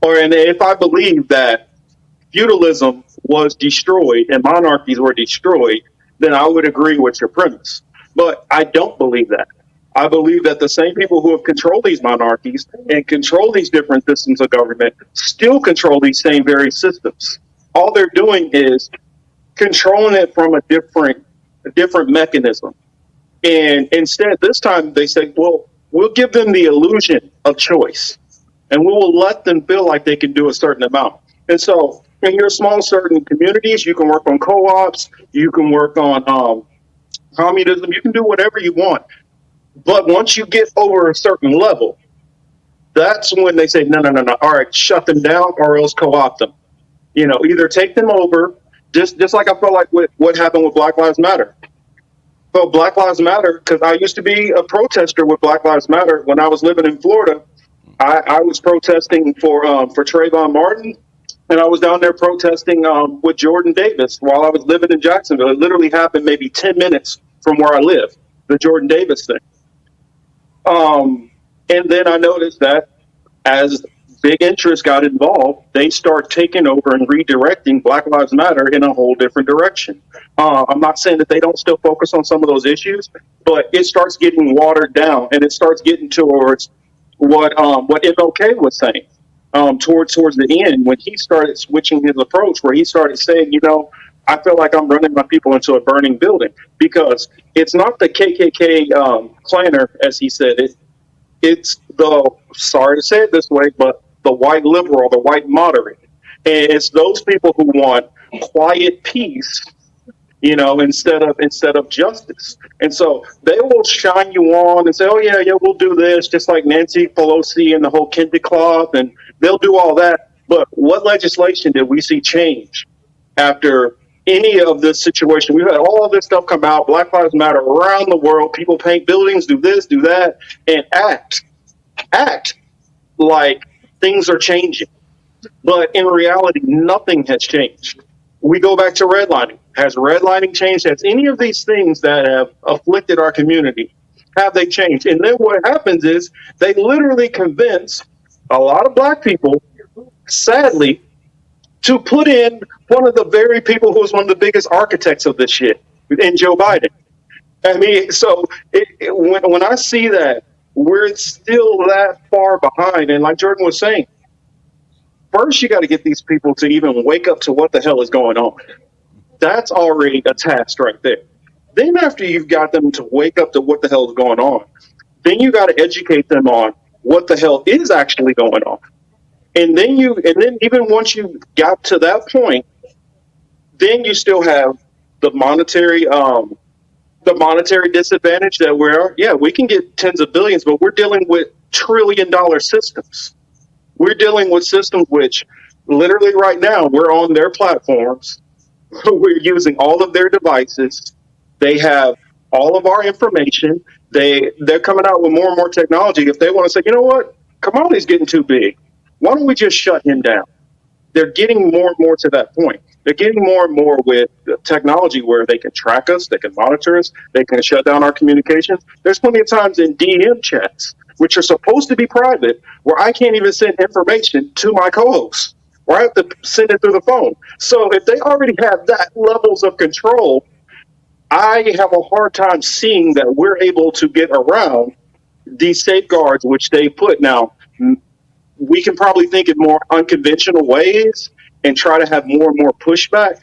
C: and if I believe that feudalism was destroyed and monarchies were destroyed, then I would agree with your premise. But I don't believe that. I believe that the same people who have controlled these monarchies and control these different systems of government still control these same very systems. All they're doing is controlling it from a different mechanism. And instead, this time they say, well, we'll give them the illusion of choice and we will let them feel like they can do a certain amount. And so in your small certain communities, you can work on co-ops, you can work on communism, you can do whatever you want. But once you get over a certain level, that's when they say, no, no, no, no. All right, shut them down or else co-opt them. You know, either take them over, just like I felt like what happened with Black Lives Matter. So Black Lives Matter, because I used to be a protester with Black Lives Matter when I was living in Florida. I was protesting for Trayvon Martin, and I was down there protesting with Jordan Davis while I was living in Jacksonville. It literally happened maybe 10 minutes from where I live, the Jordan Davis thing. And then I noticed that as big interests got involved, they start taking over and redirecting Black Lives Matter in a whole different direction. I'm not saying that they don't still focus on some of those issues, but it starts getting watered down, and it starts getting towards what MLK was saying towards the end when he started switching his approach, where he started saying, you know, I feel like I'm running my people into a burning building, because it's not the KKK clanner, as he said. It's the, sorry to say it this way, but the white liberal, the white moderate. And it's those people who want quiet peace, you know, instead of justice. And so they will shine you on and say, oh, yeah, we'll do this, just like Nancy Pelosi and the whole Kennedy Cloth, and they'll do all that. But what legislation did we see change after any of this situation? We've had all this stuff come out, Black Lives Matter around the world, people paint buildings, do this, do that, and act like things are changing. But in reality, nothing has changed. We go back to redlining. Has redlining changed? Has any of these things that have afflicted our community, have they changed? And then what happens is they literally convince a lot of black people, sadly, to put in one of the very people who was one of the biggest architects of this shit, in Joe Biden. I mean, so when I see that, we're still that far behind. And like Jordan was saying, first you got to get these people to even wake up to what the hell is going on. That's already a task right there. Then after you've got them to wake up to what the hell is going on, then you got to educate them on what the hell is actually going on. And then even once you got to that point, then you still have the monetary disadvantage that we can get tens of billions, but we're dealing with trillion-dollar systems. We're dealing with systems which literally right now we're on their platforms. We're using all of their devices. They have all of our information. They're coming out with more and more technology. If they want to say, you know what, Kamali's getting too big, why don't we just shut him down? They're getting more and more to that point. They're getting more and more with technology where they can track us, they can monitor us, they can shut down our communications. There's plenty of times in DM chats, which are supposed to be private, where I can't even send information to my co-hosts, or I have to send it through the phone. So if they already have that levels of control, I have a hard time seeing that we're able to get around these safeguards which they put. Now, we can probably think in more unconventional ways and try to have more and more pushback,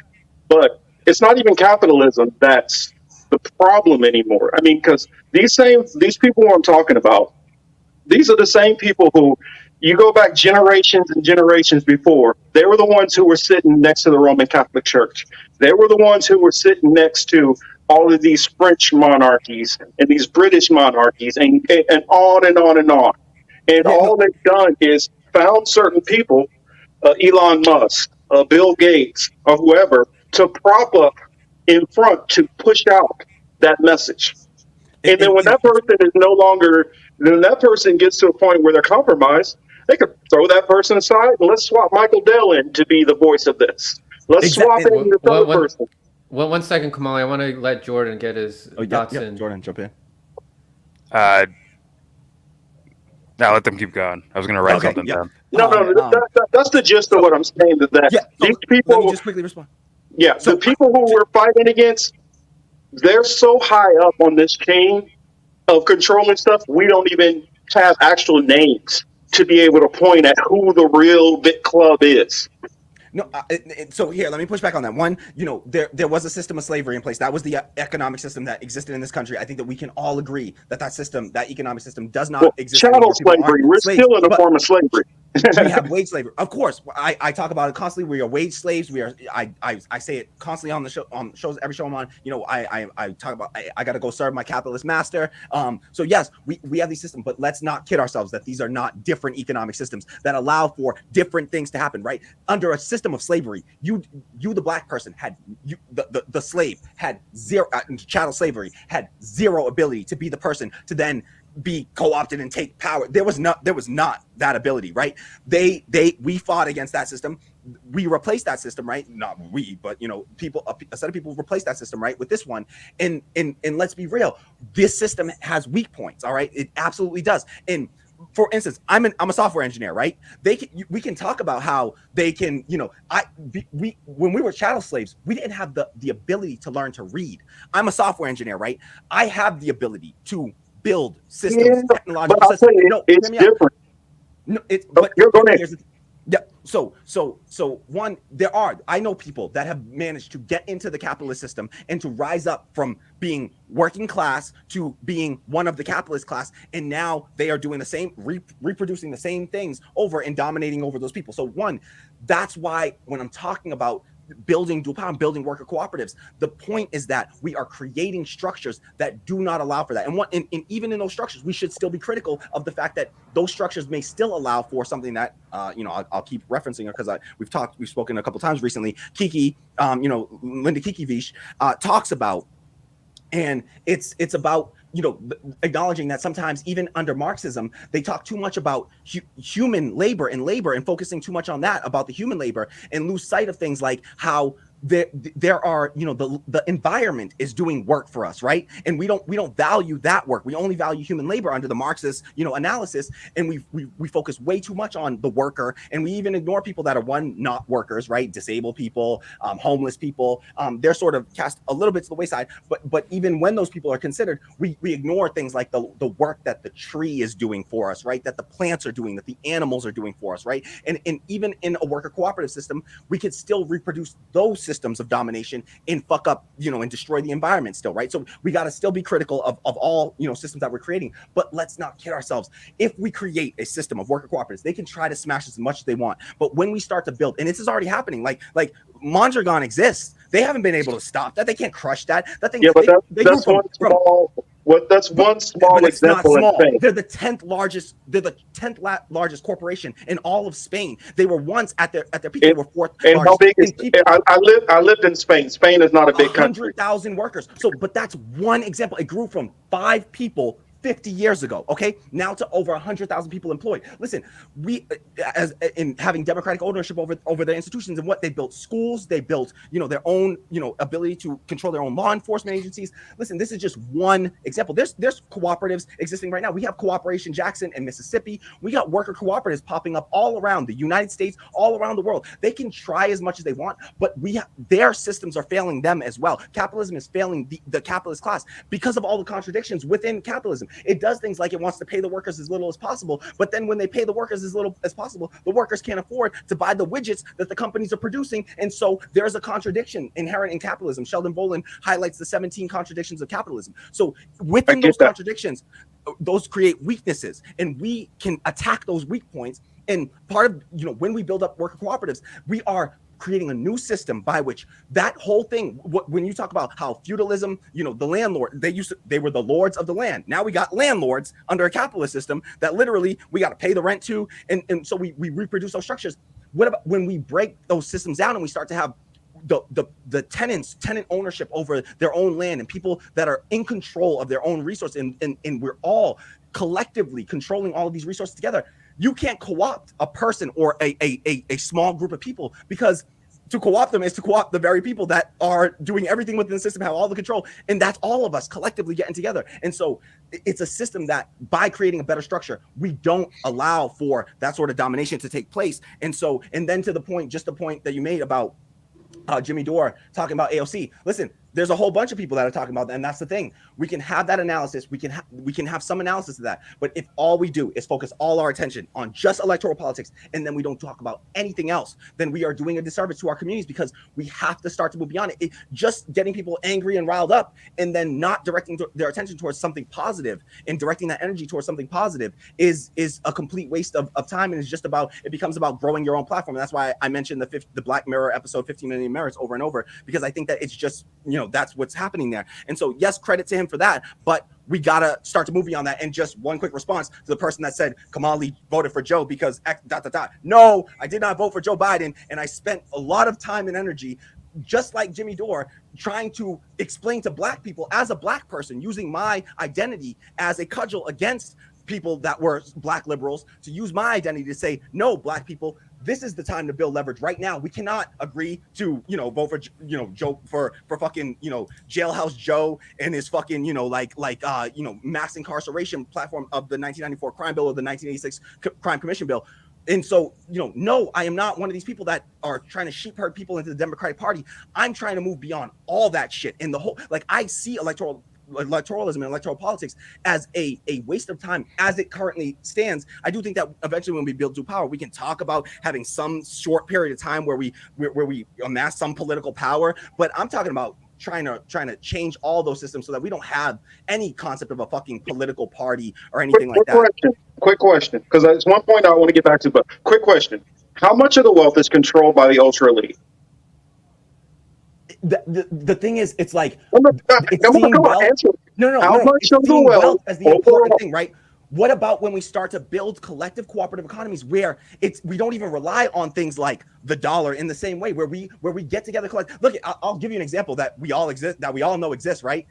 C: but it's not even capitalism that's the problem anymore. I mean, because these people who I'm talking about, these are the same people who, you go back generations and generations before, they were the ones who were sitting next to the Roman Catholic Church. They were the ones who were sitting next to all of these French monarchies and these British monarchies and on and on and on. And all they've done is found certain people, Elon Musk, Bill Gates, or whoever, to prop up in front to push out that message. And then when that person is no longer, then that person gets to a point where they're compromised, they could throw that person aside and let's swap Michael Dell in to be the voice of this. Let's swap in this other person.
A: Well, 1 second, Kamali. I want to let Jordan get his thoughts in.
D: Jordan, jump in.
B: Now let them keep going. I was going to write something down.
C: No, that's the gist of what I'm saying. These people.
D: Let me just quickly respond.
C: Yeah, so the people who we're fighting against, they're so high up on this chain
F: of controlling stuff, we don't even have actual names to be able to point at who the real big club is.
D: No, so here, let me push back on that. One, there was a system of slavery in place. That was the economic system that existed in this country. I think that we can all agree that that economic system does not exist
F: Chattel
D: anymore. People
F: slavery,
D: aren't
F: we're
D: slaves,
F: still in a
D: but
F: form of slavery.
D: we have wage slavery. Of course, I talk about it constantly. We are wage slaves. We are. I say it constantly on the show, on shows, every show I'm on. I talk about I got to go serve my capitalist master. So yes, we have these systems, but let's not kid ourselves that these are not different economic systems that allow for different things to happen. Right, under a system of slavery, you the black person had the slave had zero chattel slavery had zero ability to be the person to then be co-opted and take power. There was not that ability, right? We fought against that system. We replaced that system, right? Not we, but people, a set of people replaced that system, right, with this one. And let's be real, this system has weak points, all right? It absolutely does. And for instance, I'm a software engineer, right? We can talk about how they can, when we were chattel slaves, we didn't have the ability to learn to read. I'm a software engineer, right? I have the ability to build systems, technological
F: but I'll
D: systems.
F: tell you, it's different. You're going to.
D: Yeah. So one, I know people that have managed to get into the capitalist system and to rise up from being working class to being one of the capitalist class, and now they are doing the same, reproducing the same things over and dominating over those people. So one, that's why when I'm talking about building dual power and building worker cooperatives, the point is that we are creating structures that do not allow for that. And even in those structures, we should still be critical of the fact that those structures may still allow for something that I'll keep referencing her because we've spoken a couple times recently. Kiki, Linda Kikivish talks about, and it's about acknowledging that sometimes even under Marxism, they talk too much about human labor and focusing too much on that, about the human labor, and lose sight of things like how there are, the environment is doing work for us, right? And we don't value that work. We only value human labor under the Marxist, analysis, and we focus way too much on the worker, and we even ignore people that are not workers, right? Disabled people, homeless people. They're sort of cast a little bit to the wayside, but even when those people are considered, we ignore things like the work that the tree is doing for us, right? That the plants are doing, that the animals are doing for us, right? And even in a worker cooperative system, we could still reproduce those systems of domination and fuck up, and destroy the environment still, right? So we got to still be critical of all, systems that we're creating, but let's not kid ourselves. If we create a system of worker cooperatives, they can try to smash as much as they want, but when we start to build, and this is already happening, like Mondragon exists, they haven't been able to stop that. They can't crush that thing.
F: Yeah, but that's one small. That's one small example in Spain.
D: They're the 10th largest corporation in all of Spain. They were once at their peak. They were fourth
F: and
D: largest.
F: How big is I lived in Spain. Spain is not a big country.
D: 100,000 workers. So, but that's one example. It grew from 5 people 50 years ago, okay, now to over 100,000 people employed. Listen, we, as in having democratic ownership over their institutions, and what they built schools, they built, their own, ability to control their own law enforcement agencies. Listen, this is just one example. There's cooperatives existing right now. We have Cooperation Jackson in Mississippi. We got worker cooperatives popping up all around the United States, all around the world. They can try as much as they want, but their systems are failing them as well. Capitalism is failing the capitalist class because of all the contradictions within capitalism. It does things like it wants to pay the workers as little as possible, but then when they pay the workers as little as possible, the workers can't afford to buy the widgets that the companies are producing, and so there's a contradiction inherent in capitalism. Sheldon Boland highlights the 17 contradictions of capitalism. So within those contradictions, those create weaknesses, and we can attack those weak points. And part of, when we build up worker cooperatives, we are creating a new system by which that whole thing, when you talk about how feudalism, the landlord, they were the lords of the land. Now we got landlords under a capitalist system that literally we got to pay the rent to. And so we reproduce those structures. What about when we break those systems down and we start to have the tenant ownership over their own land, and people that are in control of their own resource, and we're all collectively controlling all of these resources together? You can't co-opt a person or a small group of people, because to co-opt them is to co-opt the very people that are doing everything within the system, have all the control, and that's all of us collectively getting together. And so it's a system that, by creating a better structure, we don't allow for that sort of domination to take place. And so, and then to the point that you made about Jimmy Dore talking about AOC. Listen, there's a whole bunch of people that are talking about that, and that's the thing. We can have that analysis. We can have some analysis of that. But if all we do is focus all our attention on just electoral politics, and then we don't talk about anything else, then we are doing a disservice to our communities, because we have to start to move beyond it. Just getting people angry and riled up, and then not directing their attention towards something positive and directing that energy towards something positive is a complete waste of time. And it becomes about growing your own platform. And that's why I mentioned the Black Mirror episode 15 Million Merits over and over, because I think that it's just, that's what's happening there. And so, yes, credit to him for that, but we gotta start to move beyond that. And just one quick response to the person that said Kamali voted for Joe because No, I did not vote for Joe Biden, and I spent a lot of time and energy, just like Jimmy Dore, trying to explain to Black people as a Black person, using my identity as a cudgel against people that were Black liberals, to use my identity to say, no, Black people, this is the time to build leverage right now. We cannot agree to, vote for, Joe for fucking, Jailhouse Joe and his fucking, mass incarceration platform of the 1994 crime bill or the 1986 crime commission bill. And so, no, I am not one of these people that are trying to sheep herd people into the Democratic Party. I'm trying to move beyond all that shit. And the whole, I see electoralism and electoral politics as a waste of time as it currently stands. I do think that eventually when we build due power, we can talk about having some short period of time where we amass some political power. But I'm talking about trying to change all those systems so that we don't have any concept of a fucking political party or anything like that.
F: Quick question, because there's one point I want to get back to, but quick question. How much of the wealth is controlled by the ultra elite?
D: The thing is, it's like
F: Come on, answer.
D: No,
F: How much of the wealth
D: as the important thing, right? What about when we start to build collective cooperative economies where we don't even rely on things like the dollar in the same way, where we get together, collect. Look, I'll give you an example that we all know exists, right?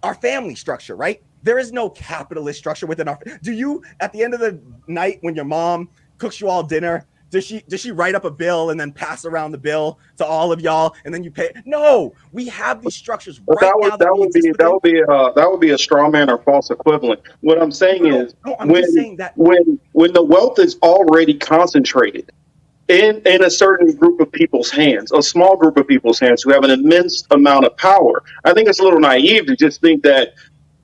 D: Our family structure, right? There is no capitalist structure within our. Do you, at the end of the night, when your mom cooks you all dinner, does she write up a bill and then pass around the bill to all of y'all and then you pay? No, we have these structures right now.
F: That would be a straw man or false equivalent. What I'm saying is, when the wealth is already concentrated in a certain group of people's hands, a small group of people's hands who have an immense amount of power, I think it's a little naive to just think that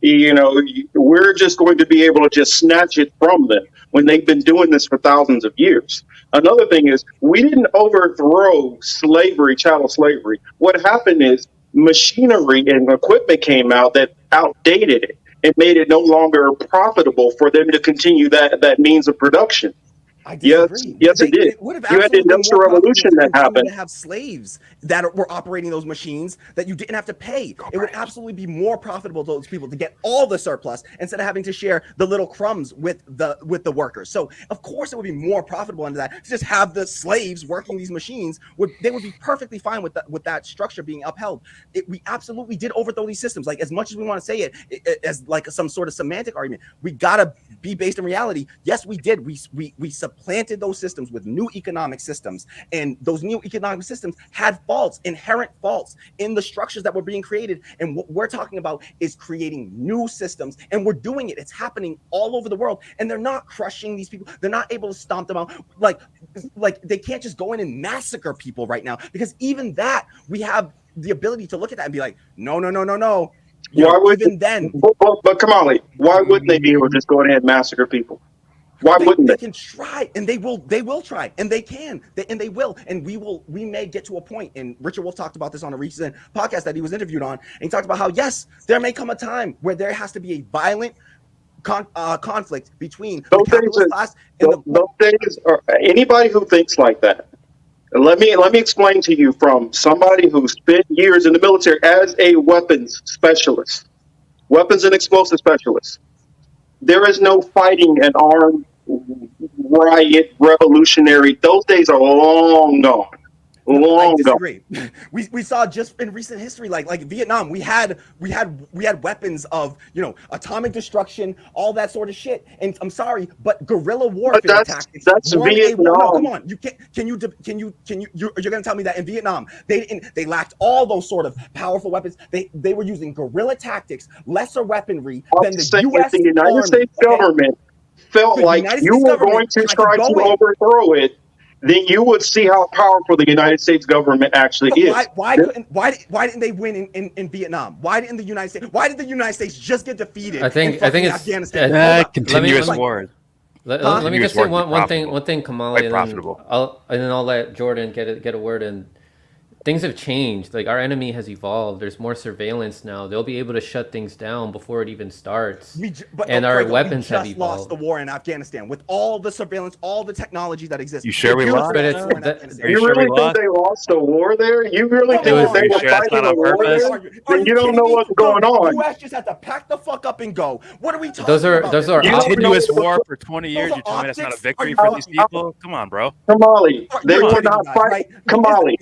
F: we're just going to be able to just snatch it from them when they've been doing this for thousands of years. Another thing is, we didn't overthrow slavery, chattel slavery. What happened is machinery and equipment came out that outdated it and made it no longer profitable for them to continue that means of production.
D: I disagree.
F: Yes, it did. You had the Industrial Revolution that happened.
D: To have slaves that were operating those machines that you didn't have to pay. It would absolutely be more profitable to those people to get all the surplus instead of having to share the little crumbs with the workers. So of course it would be more profitable under that to just have the slaves working these machines. They would be perfectly fine with that structure being upheld. We absolutely did overthrow these systems. Like, as much as we want to say it as like some sort of semantic argument, we gotta be based in reality. Yes, we did. We supplanted those systems with new economic systems, and those new economic systems had inherent faults in the structures that were being created. And what we're talking about is creating new systems, and we're doing it. It's happening all over the world, and they're not crushing these people. They're not able to stomp them out. Like they can't just go in and massacre people right now, because even that, we have the ability to look at that and be like, no.
F: Why would then? But Kamali, why wouldn't they be able to just go ahead and massacre people? Why wouldn't they?
D: They can try, and they will try, and they can, and they will, and we may get to a point, and Richard Wolff talked about this on a recent podcast that he was interviewed on, and he talked about how, yes, there may come a time where there has to be a violent conflict between the capitalist class and
F: those days are, anybody who thinks like that. Let me explain to you, from somebody who spent years in the military as a weapons specialist, weapons and explosive specialist. There is no fighting an armed riot revolutionary. Those days are long gone.
D: I disagree. We saw just in recent history, like Vietnam, we had weapons of atomic destruction, all that sort of shit. And I'm sorry, but guerrilla warfare tactics.
F: That's Vietnam.
D: No, come on, you're gonna tell me that in Vietnam they lacked all those sort of powerful weapons. They were using guerrilla tactics, lesser weaponry than the U.S.
F: The United States government felt like you were going to try to overthrow it. then you would see how powerful the United States government actually is.
D: Why didn't they win in Vietnam? Why did the United States just get defeated
A: I think
D: in
A: it's
D: Afghanistan?
B: Continuous wars.
A: Let me just say one thing, Kamali,
B: profitable.
A: and then I'll let Jordan get a word in. Things have changed. Like, our enemy has evolved. There's more surveillance now. They'll be able to shut things down before it even starts. Our weapons have evolved. We just lost the
D: war in Afghanistan with all the surveillance, all the technology that exists.
B: You sure we lost?
F: You really think they lost a war there? You really think they were fighting a war there? Then you don't know what's going on.
D: The U.S. just had to pack the fuck up and go. What are we talking about?
A: Those are
B: continuous war for 20 years. You're telling me that's not a victory for these people? Come on, bro.
F: Kamali, they were not fighting. Kamali,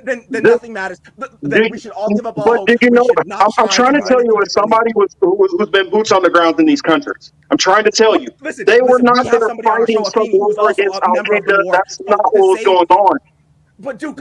D: then nothing matters. Then we should all give up all hope.
F: But did you know? I'm trying to tell you, as somebody who's been boots on the ground in these countries, I'm trying to tell you, they were not fighting some war against Al Qaeda. That's not what was going on.
D: But dude,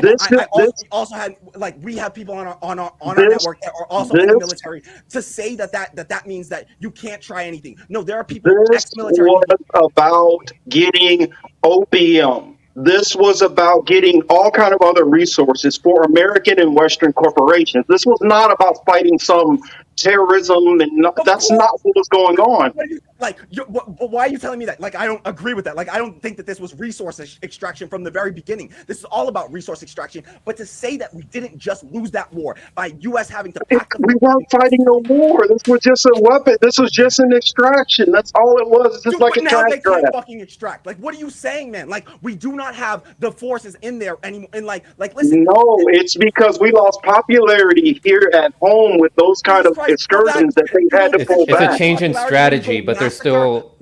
D: we have people on our network that are also in the military to say that means that you can't try anything. No, there are people ex-military.
F: This was about getting opium. This was about getting all kind of other resources for American and Western corporations. This was not about fighting some terrorism, and that's not what was going on.
D: Why are you telling me that? Like, I don't agree with that. Like, I don't think that this was resource extraction from the very beginning. This is all about resource extraction. But to say that we didn't just lose that war by U.S. having to pack
F: we weren't fighting no war. This was just a weapon. This was just an extraction. That's all it was. It's just like a trash
D: they can't fucking extract. Like, what are you saying, man? Like, we do not have the forces in there anymore. And like, listen.
F: No, it's because we lost popularity here at home with those kind of excursions that they had to pull back.
A: It's a change in strategy, but there's still.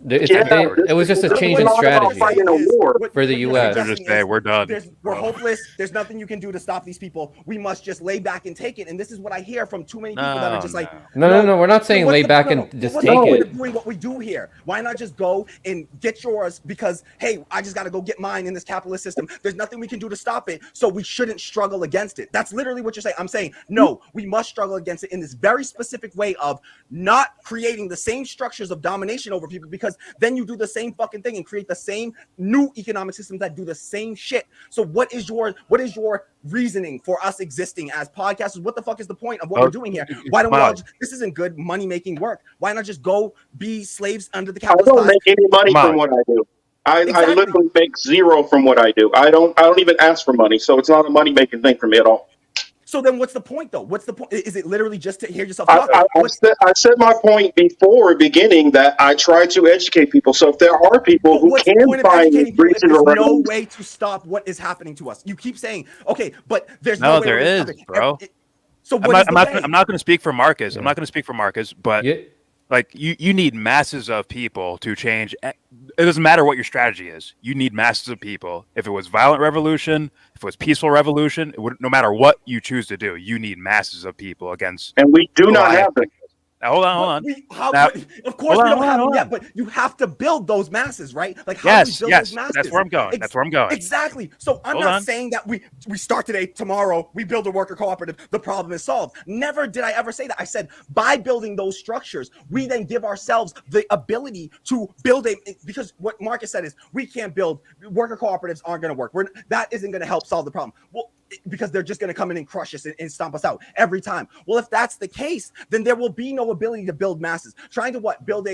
A: It was just a change in strategy for the U.S.
B: They're just saying, we're done.
D: We're hopeless. There's nothing you can do to stop these people. We must just lay back and take it. And this is what I hear from too many people that are just like,
A: no. We're not saying lay back and just take it.
D: Doing what we do here. Why not just go and get yours? Because hey, I just got to go get mine in this capitalist system. There's nothing we can do to stop it. So we shouldn't struggle against it. That's literally what you're saying. I'm saying no. We must struggle against it in this very specific way of not creating the same structures of domination over people, because then you do the same fucking thing and create the same new economic systems that do the same shit. So what is your reasoning for us existing as podcasters? What the fuck is the point of what we're doing here? Why don't we all this isn't good money making work. Why not just go be slaves under the capitalist?
F: I don't make any money from what I do. I literally make zero from what I do. I don't even ask for money, so it's not a money making thing for me at all.
D: So then what's the point, though? What's the point? Is it literally just to hear yourself
F: talk? I said my point before beginning that I try to educate people. So if there are people who can find breaches
D: there's no way to stop what is happening to us. You keep saying, okay, but there's no way
B: there is, bro.
D: So
B: I'm not going to speak for Marcus. I'm not going to speak for Marcus, but like you need masses of people to change. It doesn't matter what your strategy is. You need masses of people. If it was violent revolution, if it was peaceful revolution, no matter what you choose to do, you need masses of people against.
F: And we do not have them.
B: Now, hold on.
D: Of course, we don't have them yet, but you have to build those masses, right? Like, how do we build those masses?
B: That's where I'm going. That's where I'm going.
D: Exactly. So I'm not saying that we start today, tomorrow, we build a worker cooperative, the problem is solved. Never did I ever say that. I said, by building those structures, we then give ourselves the ability to build because what Marcus said is, we can't build, worker cooperatives aren't going to work. That isn't going to help solve the problem. Well, because they're just going to come in and crush us and stomp us out every time. Well, if that's the case, then there will be no ability to build masses. Trying to build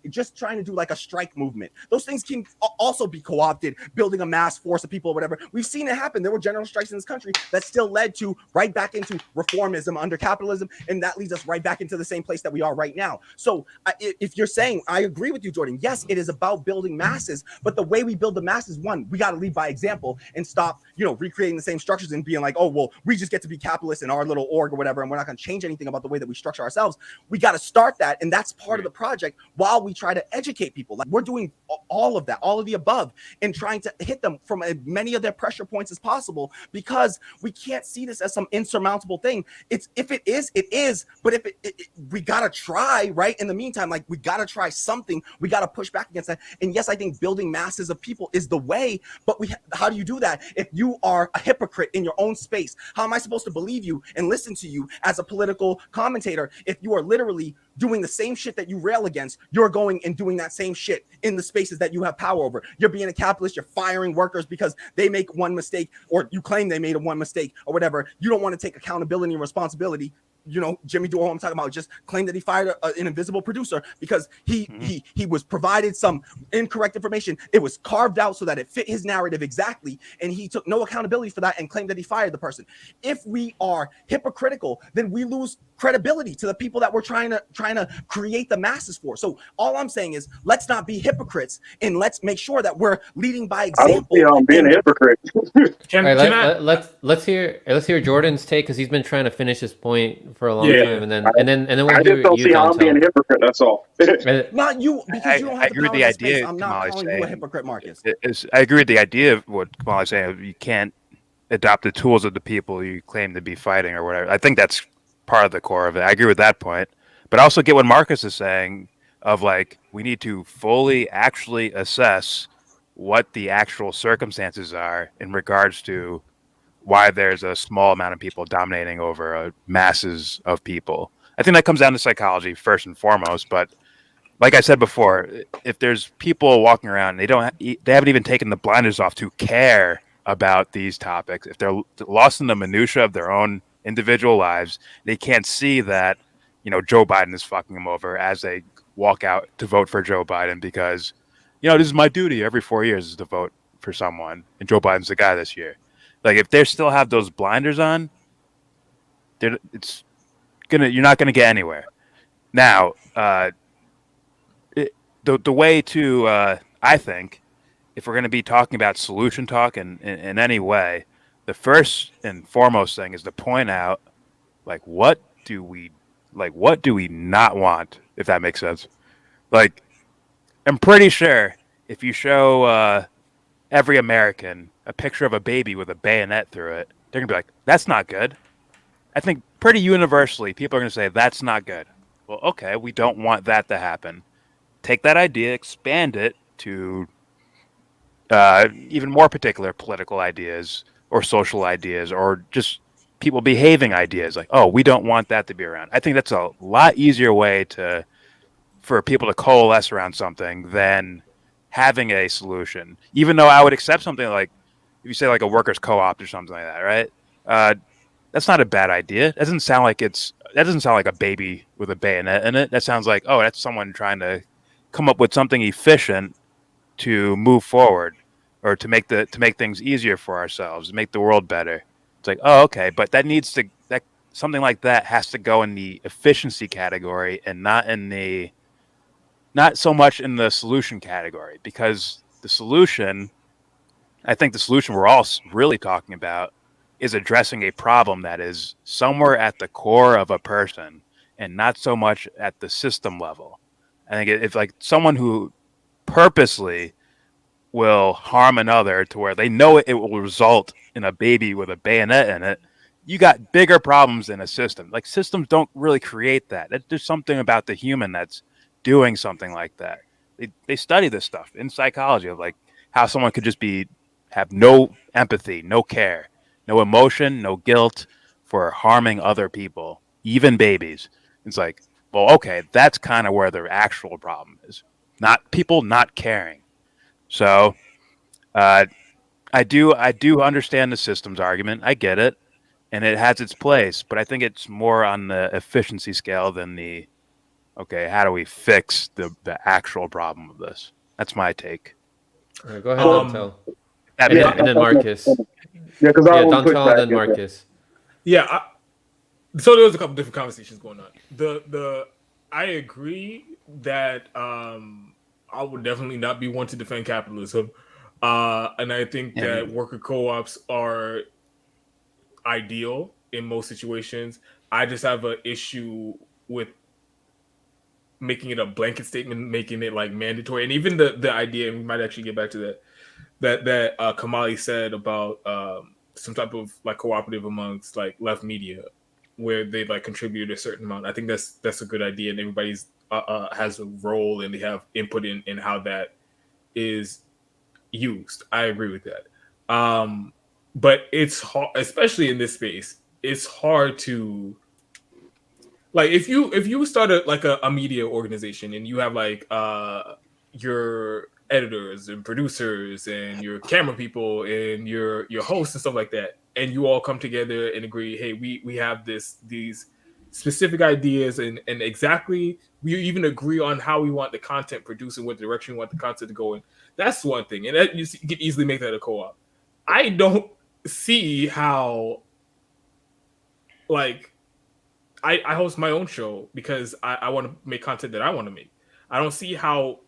D: just trying to do like a strike movement. Those things can also be co-opted, building a mass force of people or whatever. We've seen it happen. There were general strikes in this country that still led to right back into reformism under capitalism, and that leads us right back into the same place that we are right now. So if you're saying, I agree with you, Jordan, yes, it is about building masses, but the way we build the masses, one, we got to lead by example and stop, recreating the same structures and being like, oh, well, we just get to be capitalists in our little org or whatever, and we're not going to change anything about the way that we structure ourselves. We got to start that, and that's part of the project while we try to educate people. Like, we're doing all of that, all of the above, and trying to hit them from as many of their pressure points as possible, because we can't see this as some insurmountable thing. If it is, but if we got to try, right? In the meantime, like, we got to try something. We got to push back against that. And yes, I think building masses of people is the way, but how do you do that if you are a hypocrite in in your own space. How am I supposed to believe you and listen to you as a political commentator if you are literally doing the same shit that you rail against? You're going and doing that same shit in the spaces that you have power over. You're being a capitalist. You're firing workers because they make one mistake, or you claim they made a one mistake or whatever. You don't want to take accountability and responsibility. You know, Jimmy Dore, I'm talking about, just claimed that he fired an invisible producer because he was provided some incorrect information. It was carved out so that it fit his narrative exactly, and he took no accountability for that and claimed that he fired the person. If we are hypocritical, then we lose credibility to the people that we're trying to create the masses for. So all I'm saying is, let's not be hypocrites, and let's make sure that we're leading by example.
F: I don't see being a hypocrite.
A: Let's hear Jordan's take, because he's been trying to finish his point for a long time, and then we'll
F: I
A: hear
F: just don't
A: you,
F: see how I'm being a
A: Dontel.
F: hypocrite. That's all.
D: Not you, because you don't have the
B: agree
D: power
B: with the
D: in space.
B: idea
D: I'm not
B: Kamali's
D: calling you a
B: saying.
D: hypocrite, Marcus.
B: I agree with the idea of what Kamali's saying. You can't adopt the tools of the people you claim to be fighting or whatever. I think that's part of the core of it. I agree with that point. But I also get what Marcus is saying of, like, we need to fully actually assess what the actual circumstances are in regards to why there's a small amount of people dominating over masses of people. I think that comes down to psychology first and foremost. But like I said before, if there's people walking around, they haven't even taken the blinders off to care about these topics. If they're lost in the minutia of their own individual lives, they can't see that, you know, Joe Biden is fucking them over as they walk out to vote for Joe Biden because, you know, this is my duty every 4 years is to vote for someone, and Joe Biden's the guy this year. Like, if they still have those blinders on, you're not gonna get anywhere. Now, the way to I think, if we're gonna be talking about solution talk in any way, the first and foremost thing is to point out, like, what do we not want, if that makes sense. Like, I'm pretty sure if you show every American a picture of a baby with a bayonet through it, they're gonna be like, that's not good. I think pretty universally people are gonna say that's not good. Well, okay, we don't want that to happen. Take that idea, expand it to even more particular political ideas or social ideas or just people behaving ideas. Like, oh, we don't want that to be around. I think that's a lot easier way for people to coalesce around something than having a solution. Even though I would accept something like, if you say like a workers' co-op or something like that, right? That's not a bad idea. That doesn't sound like a baby with a bayonet in it. That sounds like, oh, that's someone trying to come up with something efficient to move forward or to make things easier for ourselves, make the world better. It's like, oh, okay, but something like that has to go in the efficiency category and not so much in the solution category, because I think the solution we're all really talking about is addressing a problem that is somewhere at the core of a person and not so much at the system level. I think if like someone who purposely will harm another to where they know it will result in a baby with a bayonet in it, you got bigger problems than a system. Like, systems don't really create that. There's something about the human that's doing something like that. They study this stuff in psychology of like how someone could just have no empathy, no care, no emotion, no guilt for harming other people, even babies. It's like, well, okay, that's kind of where the actual problem is. Not people not caring. So I do understand the systems argument. I get it, and it has its place, but I think it's more on the efficiency scale than the, okay, how do we fix the actual problem of this? That's my take.
A: All right, go ahead, Dontel.
B: And
A: then Marcus.
F: Yeah, because I want to push
A: Dontel
F: back.
A: and then Marcus.
E: Yeah. So there was a couple different conversations going on. I agree that I would definitely not be one to defend capitalism, and I think that worker co-ops are ideal in most situations. I just have an issue with making it a blanket statement, making it like mandatory, and even the idea. And we might actually get back to that Kamali said about some type of like cooperative amongst like left media, where they like contribute a certain amount. I think that's a good idea, and everybody's has a role and they have input in how that is used. I agree with that. but it's hard, especially in this space. It's hard to like if you start a media organization and you have like your editors and producers and your camera people and your hosts and stuff like that, and you all come together and agree, hey, we have these specific ideas and exactly we even agree on how we want the content produced and what direction we want the content to go in. That's one thing, and that you can easily make that a co-op. I don't see how like I host my own show because I want to make content that I want to make. I don't see how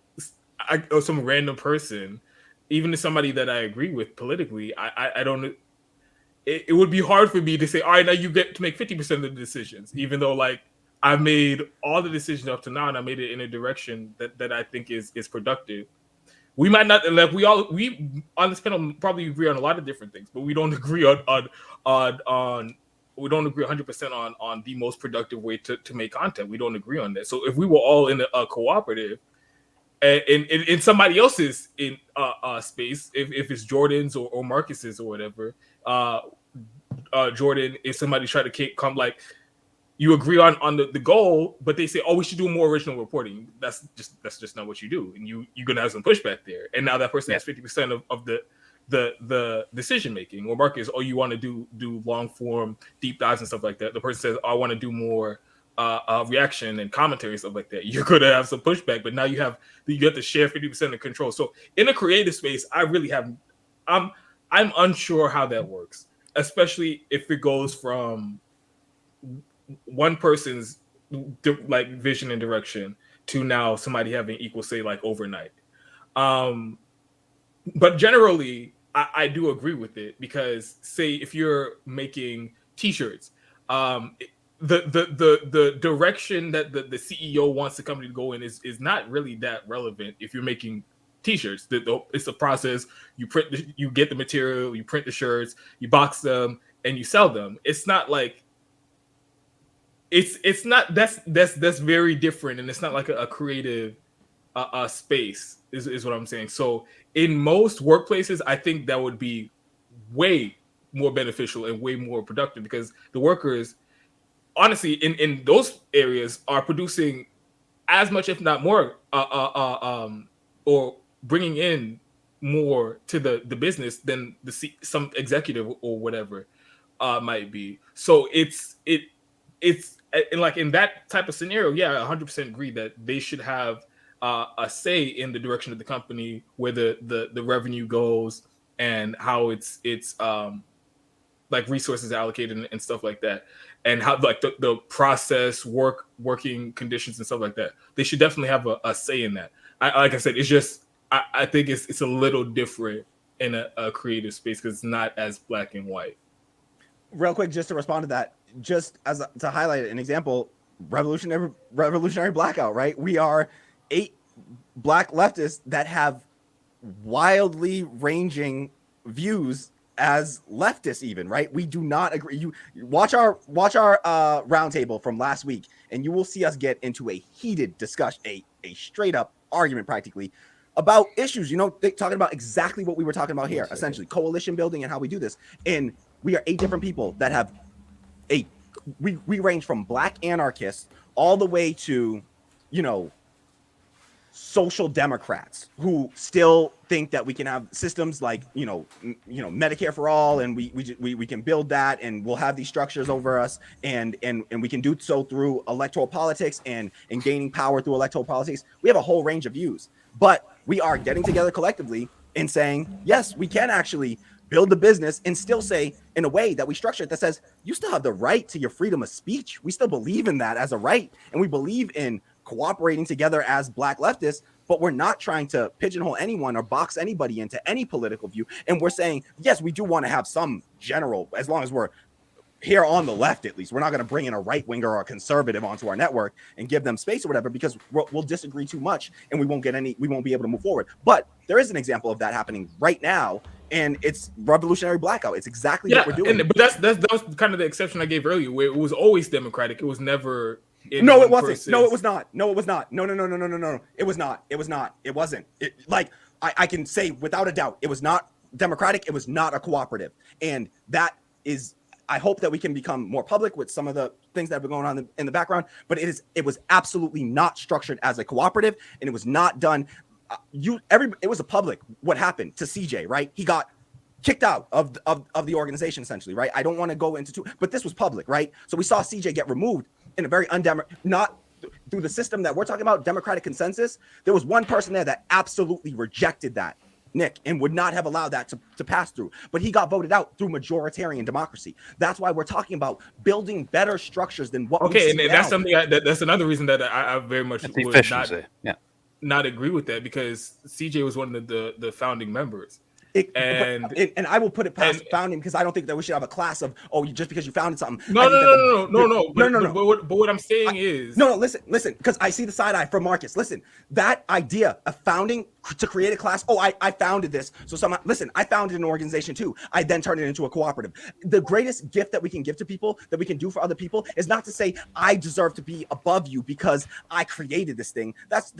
E: some random person, even if somebody that I agree with politically, I don't. It would be hard for me to say, all right, now you get to make 50% of the decisions, even though like I've made all the decisions up to now and I made it in a direction that I think is productive. We might not like we on this panel probably agree on a lot of different things, but we don't agree on we don't agree 100% on the most productive way to make content. We don't agree on that. So if we were all in a cooperative and in somebody else's in space, if it's Jordan's or Marcus's or whatever, Jordan, if somebody tried to come like you agree on the goal, but they say, oh, we should do more original reporting. That's just not what you do, and you're gonna have some pushback there. And now that person has 50% of the decision making. Or Marcus, oh, you want to do long form deep dives and stuff like that. The person says, oh, I want to do more reaction and commentary and stuff like that. You're gonna have some pushback, but now you have to share 50% of control. So in a creative space, I'm unsure how that works, especially if it goes from one person's like vision and direction to now somebody having equal say like overnight. But generally, I do agree with it because say if you're making t-shirts, the direction that the CEO wants the company to go in is not really that relevant if you're making t-shirts. It's a process. You get the material, you print the shirts, you box them, and you sell them. It's not like it's not that's very different, and it's not like a creative space is what I'm saying. So in most workplaces, I think that would be way more beneficial and way more productive because the workers, honestly, in those areas are producing as much, if not more, or bringing in more to the business than some executive or whatever might be. So it's like in that type of scenario, yeah, 100% agree that they should have a say in the direction of the company, where the revenue goes and how it's like resources allocated and stuff like that, and how like the process working conditions and stuff like that. They should definitely have a say in that. Like I said, it's just I think it's a little different in a creative space because it's not as black and white.
D: Real quick, just to respond to that, just as to highlight an example, revolutionary blackout, right? We are 8 black leftists that have wildly ranging views as leftists, even, right? We do not agree. You watch our roundtable from last week, and you will see us get into a heated discussion, a straight up argument practically about issues, talking about exactly what we were talking about here, essentially coalition building and how we do this. And we are 8 different people that have we range from black anarchists all the way to, social democrats who still think that we can have systems like, Medicare for all, and we can build that, and we'll have these structures over us, and we can do so through electoral politics and gaining power through electoral politics. We have a whole range of views, but we are getting together collectively and saying, yes, we can actually build the business and still say in a way that we structure it that says you still have the right to your freedom of speech. We still believe in that as a right, and we believe in cooperating together as black leftists, but we're not trying to pigeonhole anyone or box anybody into any political view. And we're saying, yes, we do want to have some general, as long as we're here on the left, at least. We're not going to bring in a right winger or a conservative onto our network and give them space or whatever, because we'll disagree too much and we won't be able to move forward. But there is an example of that happening right now, and it's revolutionary blackout. It's exactly what we're doing.
E: But that was kind of the exception I gave earlier, where it was always democratic. It was never.
D: No, it wasn't. No, it was not. No, it was not. No. It was not. It was not. It wasn't. I can say without a doubt, it was not democratic. It was not a cooperative. And that is, I hope that we can become more public with some of the things that have been going on in the background, but it was absolutely not structured as a cooperative, and it was not done. It was a public what happened to CJ, right? He got kicked out of the organization, essentially, right? I don't want to go into but this was public, right? So we saw CJ get removed in a very not through the system that we're talking about, democratic consensus. There was one person there that absolutely rejected that, Nick, and would not have allowed that to pass through. But he got voted out through majoritarian democracy. That's why we're talking about building better structures than what we see
E: and
D: now.
E: that's something that's another reason that I very much would not agree with that, because CJ was one of the founding members. And
D: I will put it past founding, because I don't think that we should have a class of just because you founded something.
E: No. But what I'm saying is
D: listen, because I see the side eye from Marcus. Listen, that idea of founding to create a class. I founded this. So I founded an organization too. I then turned it into a cooperative. The greatest gift that we can give to people, that we can do for other people, is not to say I deserve to be above you because I created this thing. That's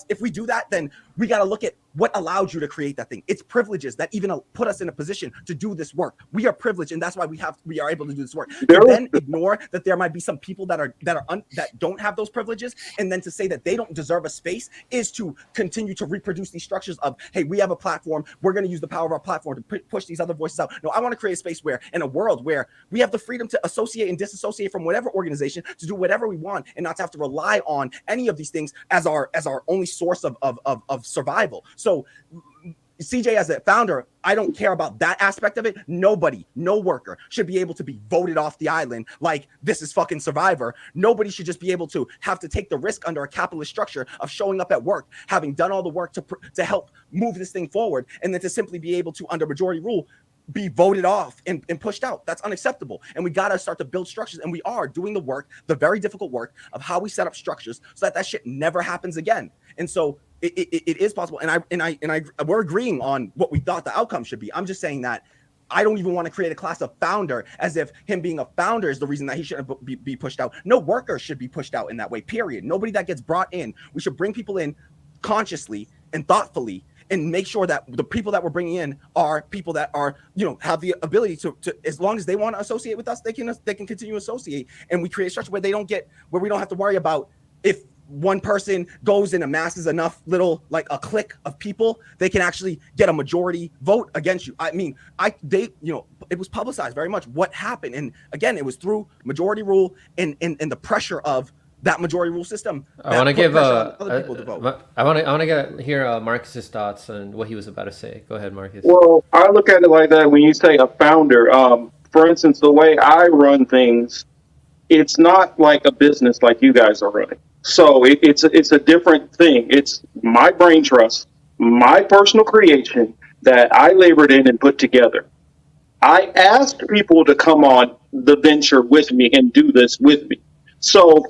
D: if we do that, then we got to look at what allowed you to create that thing. It's privileges that even put us in a position to do this work. We are privileged, and that's why we are able to do this work. To then ignore that there might be some people that don't have those privileges, and then to say that they don't deserve a space, is to continue to reproduce these structures of, hey, we have a platform, we're going to use the power of our platform to push these other voices out. No, I want to create a space where, in a world where we have the freedom to associate and disassociate from whatever organization, to do whatever we want, and not to have to rely on any of these things as our only source of survival. So CJ, as a founder, I don't care about that aspect of it. Nobody, no worker should be able to be voted off the island like this is fucking Survivor. Nobody should just be able to have to take the risk under a capitalist structure of showing up at work, having done all the work to help move this thing forward, and then to simply be able to, under majority rule, be voted off and pushed out. That's unacceptable. And we got to start to build structures. And we are doing the work, the very difficult work of how we set up structures so that shit never happens again. And so it is possible. And we're agreeing on what we thought the outcome should be. I'm just saying that I don't even want to create a class of founder as if him being a founder is the reason that he shouldn't be pushed out. No worker should be pushed out in that way, period. Nobody that gets brought in. We should bring people in consciously and thoughtfully, and make sure that the people that we're bringing in are people that are, have the ability to, as long as they want to associate with us, they can continue to associate. And we create a structure where we don't have to worry about if one person goes and amasses enough like a clique of people, they can actually get a majority vote against you. I mean, it was publicized very much what happened. And again, it was through majority rule and the pressure of that majority rule system.
A: I want to give I want to hear Marcus's thoughts on what he was about to say. Go ahead, Marcus.
F: Well, I look at it like that. When you say a founder, for instance, the way I run things, it's not like a business like you guys are running. So it's a different thing. It's my brain trust, my personal creation that I labored in and put together. I asked people to come on the venture with me and do this with me. So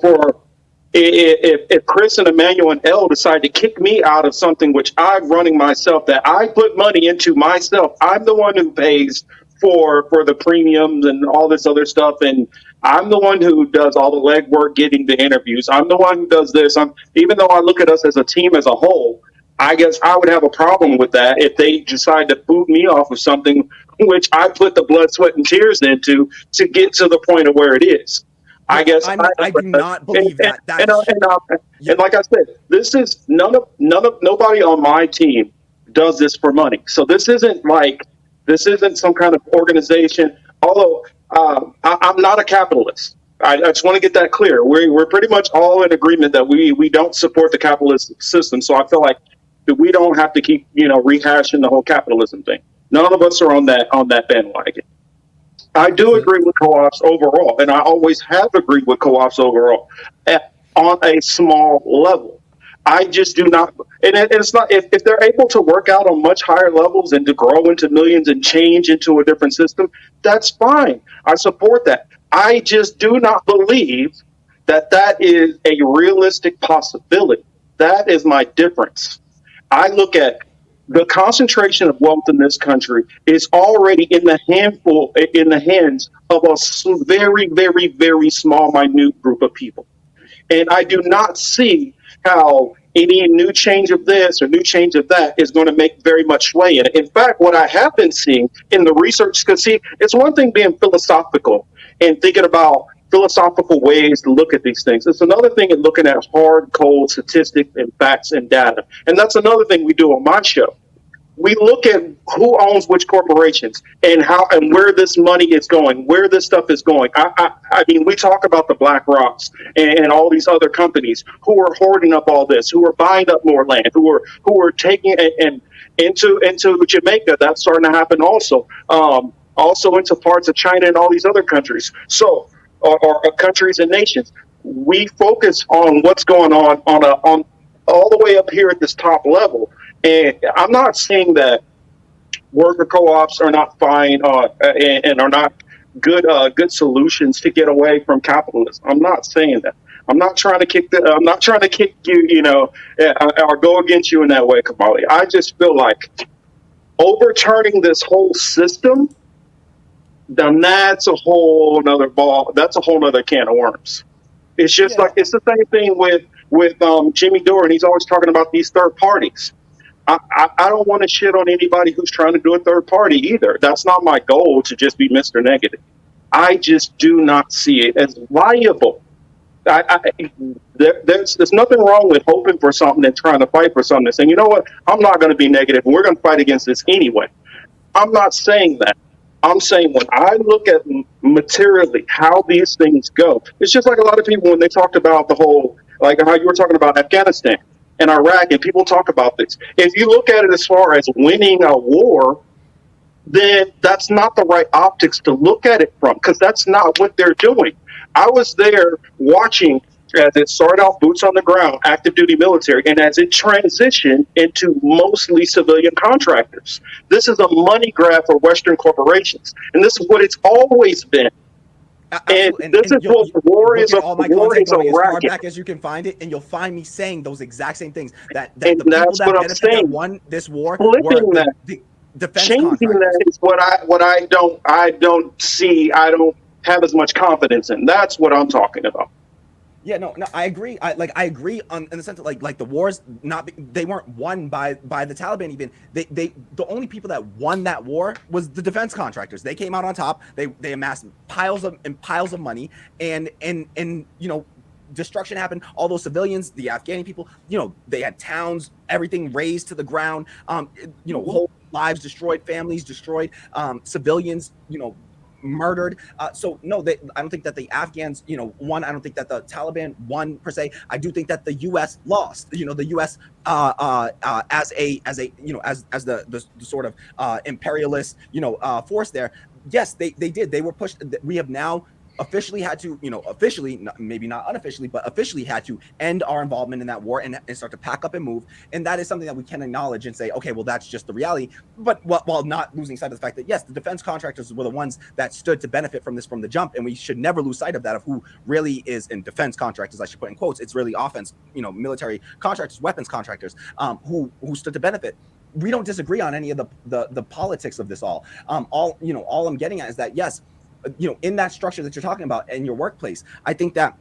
F: if Chris and Emmanuel and Elle decide to kick me out of something which I'm running myself, that I put money into myself, I'm the one who pays for the premiums and all this other stuff, and I'm the one who does all the legwork, getting the interviews. I'm the one who does this. Even though I look at us as a team as a whole, I guess I would have a problem with that if they decide to boot me off of something which I put the blood, sweat, and tears into to get to the point of where it is. I guess
D: I do not believe that.
F: And like I said, this is nobody on my team does this for money. So this isn't some kind of organization. Although I'm not a capitalist. I just want to get that clear. We're pretty much all in agreement that we don't support the capitalist system. So I feel like we don't have to keep rehashing the whole capitalism thing. None of us are on that bandwagon. I do agree with co-ops overall, and I always have agreed with co-ops overall on a small level. I just do not, and it's not, if they're able to work out on much higher levels and to grow into millions and change into a different system, that's fine. I support that. I just do not believe that is a realistic possibility. That is my difference. I look at the concentration of wealth in this country is already in the hands of a very, very, very small, minute group of people. And I do not see how any new change of this or new change of that is going to make very much sway in it. In fact, what I have been seeing in the research, because see, it's one thing being philosophical and thinking about philosophical ways to look at these things. It's another thing in looking at hard, cold statistics and facts and data. And that's another thing we do on my show. We look at who owns which corporations and how and where this money is going, where this stuff is going. I mean, we talk about the Black Rocks and all these other companies who are hoarding up all this, who are buying up more land, who are taking it and into Jamaica. That's starting to happen also. Also into parts of China and all these other countries. So, or countries and nations. We focus on what's going on all the way up here at this top level. And I'm not saying that worker co-ops are not fine and are not good solutions to get away from capitalism. I'm not saying that. I'm not trying to kick you, or go against you in that way, Kamali. I just feel like overturning this whole system, then that's a whole nother ball. That's a whole nother can of worms. It's just like it's the same thing with Jimmy Dore, and he's always talking about these third parties. I don't want to shit on anybody who's trying to do a third party either. That's not my goal to just be Mr. Negative. I just do not see it as viable. There's nothing wrong with hoping for something and trying to fight for something and saying, you know what, I'm not going to be negative and we're going to fight against this anyway. I'm not saying that. I'm saying when I look at materially how these things go, it's just like a lot of people when they talked about the whole, like how you were talking about Afghanistan and Iraq, and people talk about this. If you look at it as far as winning a war, then that's not the right optics to look at it from, because that's not what they're doing. I was there watching as it started out boots on the ground, active duty military, and as it transitioned into mostly civilian contractors. This is a money grab for Western corporations, and this is what it's always been. And this is what war is. War is a
D: as far
F: racket.
D: back as you can find it, and you'll find me saying those exact same things. That
F: And
D: the people
F: that's
D: that
F: what I'm
D: benefited
F: saying.
D: that won this war
F: Flipping
D: were
F: that.
D: the defense
F: Changing
D: contractors.
F: that is what I don't see. I don't have as much confidence in. That's what I'm talking about.
D: Yeah, no, I agree. I agree in the sense that like the wars they weren't won by the Taliban. Even the only people that won that war was the defense contractors. They came out on top. They amassed piles of money, and destruction happened. All those civilians, the Afghani people, they had towns, everything razed to the ground. Whole lives destroyed, families destroyed, civilians, murdered. So no, I don't think that the Afghans, won. I don't think that the Taliban won per se. I do think that the U.S. lost. The U.S. As the sort of imperialist, force there. Yes, they did. They were pushed. We have now officially had to, officially, maybe not unofficially, but officially had to end our involvement in that war and start to pack up and move. And that is something that we can acknowledge and say, okay, well, that's just the reality. But while not losing sight of the fact that, yes, the defense contractors were the ones that stood to benefit from this from the jump. And we should never lose sight of that, of who really is in defense contractors, I should put in quotes. It's really offense, military contractors, weapons contractors, who stood to benefit. We don't disagree on any of the politics of this all. All I'm getting at is that, yes, in that structure that you're talking about in your workplace, I think that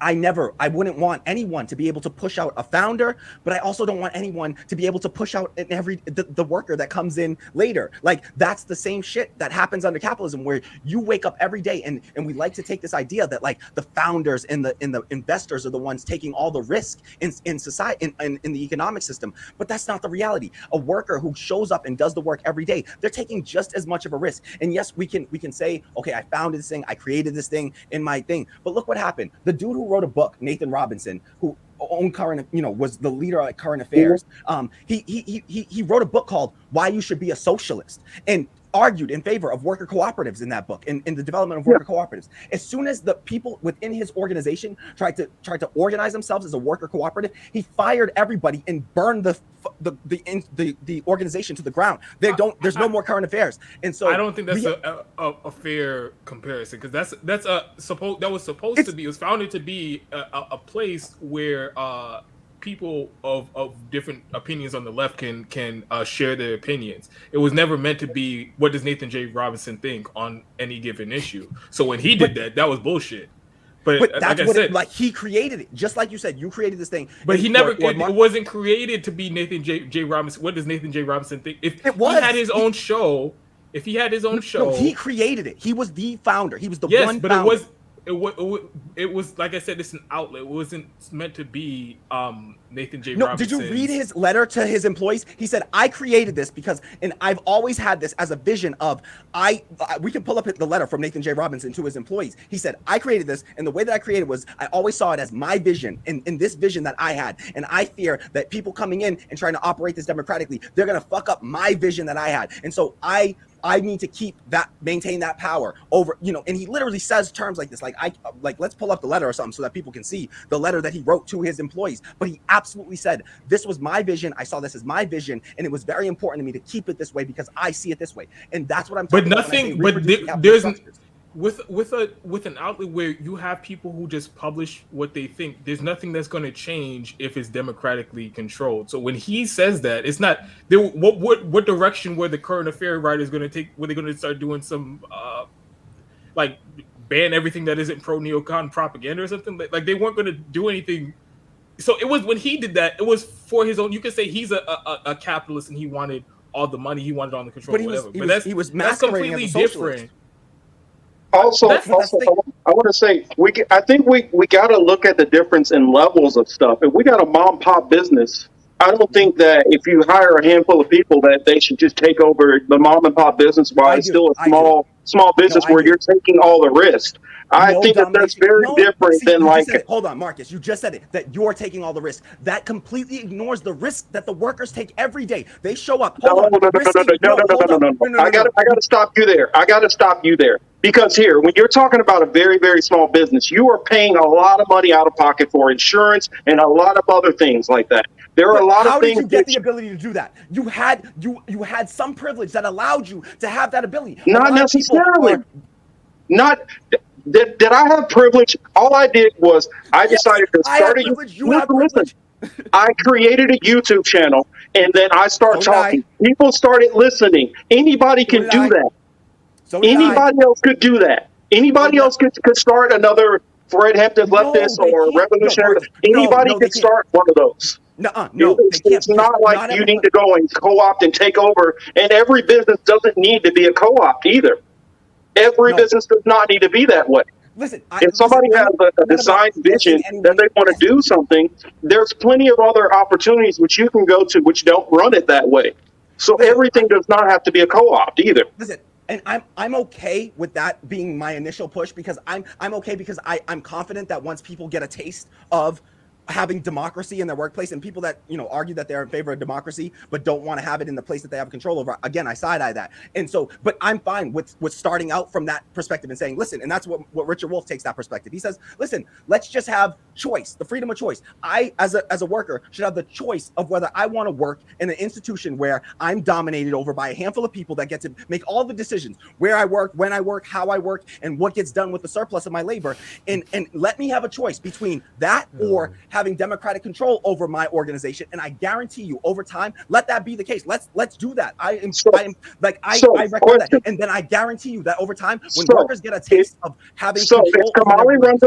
D: I wouldn't want anyone to be able to push out a founder, but I also don't want anyone to be able to push out the worker that comes in later. Like, that's the same shit that happens under capitalism, where you wake up every day and we like to take this idea that like the founders and the investors are the ones taking all the risk in society, in the economic system. But that's not the reality. A worker who shows up and does the work every day, they're taking just as much of a risk. And yes, we can say, okay, I founded this thing, I created this thing in my thing. But look what happened. The dude who wrote a book, Nathan Robinson, who owned was the leader at Current Affairs. He wrote a book called Why You Should Be a Socialist, and argued in favor of worker cooperatives in that book, in the development of worker cooperatives. As soon as the people within his organization tried to organize themselves as a worker cooperative, he fired everybody and burned the organization to the ground. There's no more Current Affairs. And so
E: I don't think that's a fair comparison, because that was supposed to be, it was founded to be a place where people of different opinions on the left can share their opinions. It was never meant to be, what does Nathan J. Robinson think on any given issue? So when he did that was bullshit.
D: But that's
E: like
D: what
E: said,
D: like he created it, just like you said. You created this thing,
E: but he never. It wasn't created to be Nathan J. Robinson. What does Nathan J. Robinson think? If he had his own show,
D: he created it. He was the founder. He was the
E: yes,
D: one.
E: But
D: founder.
E: it was like I said, it's an outlet. It wasn't meant to be Nathan J.
D: No,
E: Robinson.
D: did you read his letter to his employees? He said, I created this because, and I've always had this as a vision of, we can pull up the letter from Nathan J. Robinson to his employees. He said, I created this, and the way that I created was, I always saw it as my vision, in this vision that I had, and I fear that people coming in and trying to operate this democratically, they're going to fuck up my vision that I had, and so I need to maintain that power over, and he literally says terms like this, like let's pull up the letter or something so that people can see the letter that he wrote to his employees. But he absolutely said, this was my vision. I saw this as my vision, and it was very important to me to keep it this way because I see it this way. And that's what I'm talking about.
E: There's with an outlet where you have people who just publish what they think, there's nothing that's going to change if it's democratically controlled. So when he says that, it's not what direction were the current affair writers going to take? Were they going to start doing some like ban everything that isn't pro neocon propaganda or something? Like they weren't going to do anything. So it was when he did that, it was for his own. You could say he's a capitalist and he wanted all the money, he wanted all the control, but he was that's completely different.
F: Also, I want to say I think we got to look at the difference in levels of stuff. If we got a mom and pop business, I don't think that if you hire a handful of people that they should just take over the mom and pop business while it's still a small business where you're taking all the risk. I think that's very different than like.
D: Hold on, Marcus. You just said it that you're taking all the risk. That completely ignores the risk that the workers take every day. They show up.
F: No. I got to stop you there. I got to stop you there because here, when you're talking about a very, very small business, you are paying a lot of money out of pocket for insurance and a lot of other things like that. There are a lot of things.
D: How did you get the ability to do that? You had some privilege that allowed you to have that ability.
F: Not necessarily. Did I have privilege? All I did was I decided to start I created a YouTube channel and then I start talking. People started listening. Anybody can do that. Anybody else could do that. Anybody else could start another Fred Hampton leftist or revolutionary. Anybody can start one of those. It's not like you need to go and co-opt and take over. And every business doesn't need to be a co-opt either. Every business does not need to be that way.
D: Listen,
F: if somebody has a design vision that they want to do something, there's plenty of other opportunities which you can go to which don't run it that way. So everything does not have to be a co-opt either.
D: Listen, and I'm okay with that being my initial push because I'm okay because I'm confident that once people get a taste of having democracy in their workplace and people that argue that they're in favor of democracy but don't want to have it in the place that they have control over, again, I side-eye that. And so, but I'm fine with starting out from that perspective and saying, listen, and that's what Richard Wolff takes that perspective. He says, listen, let's just have choice, the freedom of choice. I as a worker should have the choice of whether I want to work in an institution where I'm dominated over by a handful of people that get to make all the decisions, where I work, when I work, how I work, and what gets done with the surplus of my labor, and let me have a choice between that or having democratic control over my organization. And I guarantee you, over time, let that be the case. Let's do that. I recommend that. And then I guarantee you that over time, when workers get a taste of having control. So if
F: Kamali runs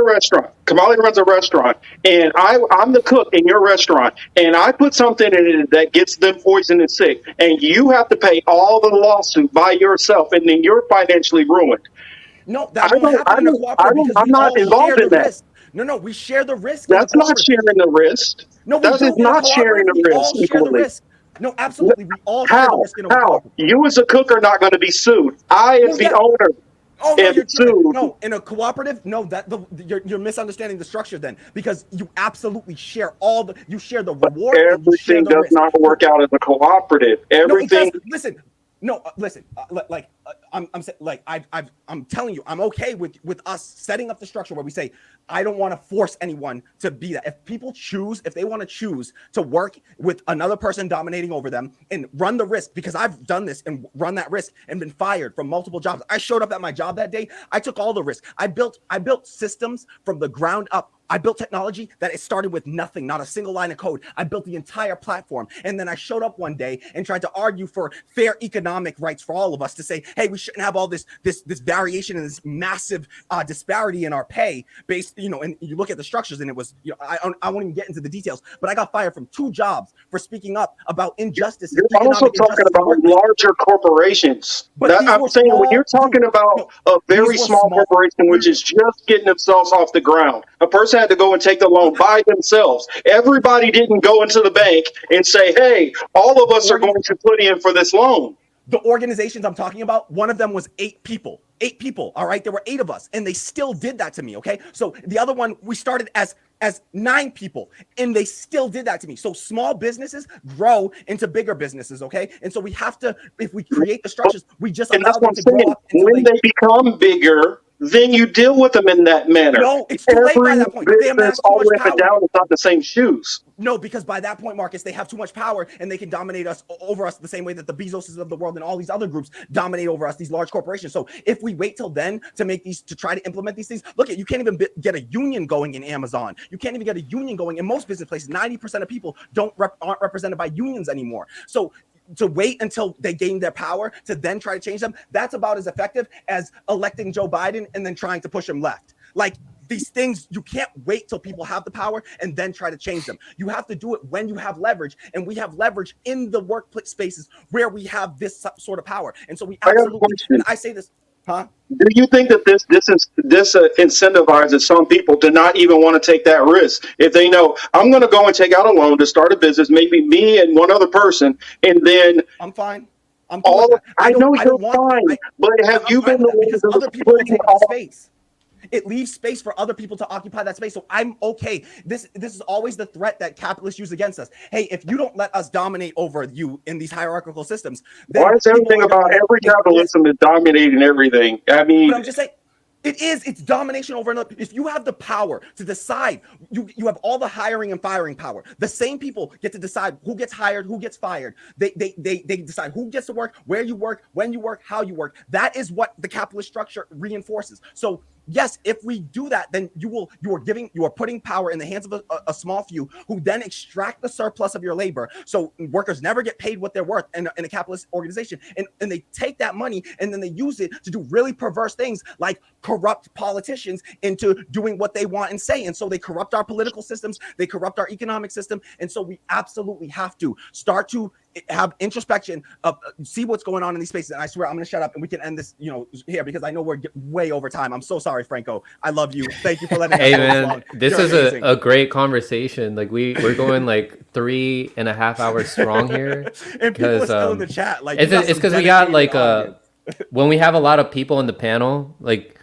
F: a restaurant, and I'm the cook in your restaurant, and I put something in it that gets them poisoned and sick, and you have to pay all the lawsuit by yourself, and then you're financially ruined.
D: No, that won't happen in a cooperative.
F: I'm not involved in that.
D: Risk. No, we share the risk.
F: That's not sharing the risk.
D: No,
F: that is not sharing the risk.
D: We all share the risk. No, absolutely. We all share the risk in a cooperative.
F: You as a cook are not going to be sued. I as the owner.
D: Oh no, you're sued. No, in a cooperative, no, you're misunderstanding the structure then, because you absolutely share you share the reward.
F: Everything does not work out as a cooperative. Everything.
D: I'm telling you, I'm okay with us setting up the structure where we say, I don't want to force anyone to be that. If people if they want to choose to work with another person dominating over them and run the risk, because I've done this and run that risk and been fired from multiple jobs. I showed up at my job that day. I took all the risk. I built systems from the ground up I built technology that it started with nothing, not a single line of code. I built the entire platform. And then I showed up one day and tried to argue for fair economic rights for all of us to say, hey, we shouldn't have all this variation and this massive disparity in our pay based, and you look at the structures and it was, I won't even get into the details, but I got fired from 2 jobs for speaking up about injustices.
F: You're also talking about larger corporations.
D: But
F: I'm saying when you're talking about a very small corporation, which is just getting themselves off the ground, a person had to go and take the loan by themselves. Everybody didn't go into the bank and say, hey, all of us are going to put in for this loan.
D: The organizations I'm talking about, one of them was 8 people. 8 people, all right? There were 8 of us, and they still did that to me, okay? So the other one, we started as 9 people, and they still did that to me. So small businesses grow into bigger businesses, okay? And so we have to, if we create the structures, we just allow them to grow up.
F: When they become bigger, then you deal with them in that manner.
D: No, it's too late by that point. They amass too much power.
F: Down, it's not the same shoes.
D: No, because by that point, Marcus, they have too much power and they can dominate us over us the same way that the Bezoses of the world and all these other groups dominate over us, these large corporations. So if we wait till then to make these, to try to implement these things, look, you can't even get a union going in Amazon. You can't even get a union going in most business places. 90% of people aren't represented by unions anymore. So to wait until they gain their power to then try to change them, that's about as effective as electing Joe Biden and then trying to push him left. Like, these things, you can't wait till people have the power and then try to change them. You have to do it when you have leverage, and we have leverage in the workplace spaces where we have this sort of power. And so we absolutely, and I say this, huh?
F: Do you think that this incentivizes some people to not even want to take that risk? If they know, I'm going to go and take out a loan to start a business, maybe me and one other person, and then
D: I'm fine. I'm cool.
F: I know you're fine, but have you been the one
D: because other people will take up the space? It leaves space for other people to occupy that space. So I'm okay. This is always the threat that capitalists use against us. Hey, if you don't let us dominate over you in these hierarchical systems, then
F: why is everything about every capitalism is dominating everything? I mean,
D: but I'm just saying, it's domination over another. If you have the power to decide, you have all the hiring and firing power. The same people get to decide who gets hired, who gets fired. They decide who gets to work, where you work, when you work, how you work. That is what the capitalist structure reinforces. So yes, if we do that, then you are putting power in the hands of a small few who then extract the surplus of your labor. So workers never get paid what they're worth in a capitalist organization. And they take that money and then they use it to do really perverse things like corrupt politicians into doing what they want and say. And so they corrupt our political systems, they corrupt our economic system. And so we absolutely have to start to have introspection of see what's going on in these spaces. And I swear I'm going to shut up and we can end this, here, because I know we're way over time. I'm so sorry, Franco. I love you. Thank you for letting me.
A: Hey man, this is a great conversation. Like we're going like 3.5 hours strong here.
D: And people are still in the chat. Like
A: it's because we got like when we have a lot of people in the panel, like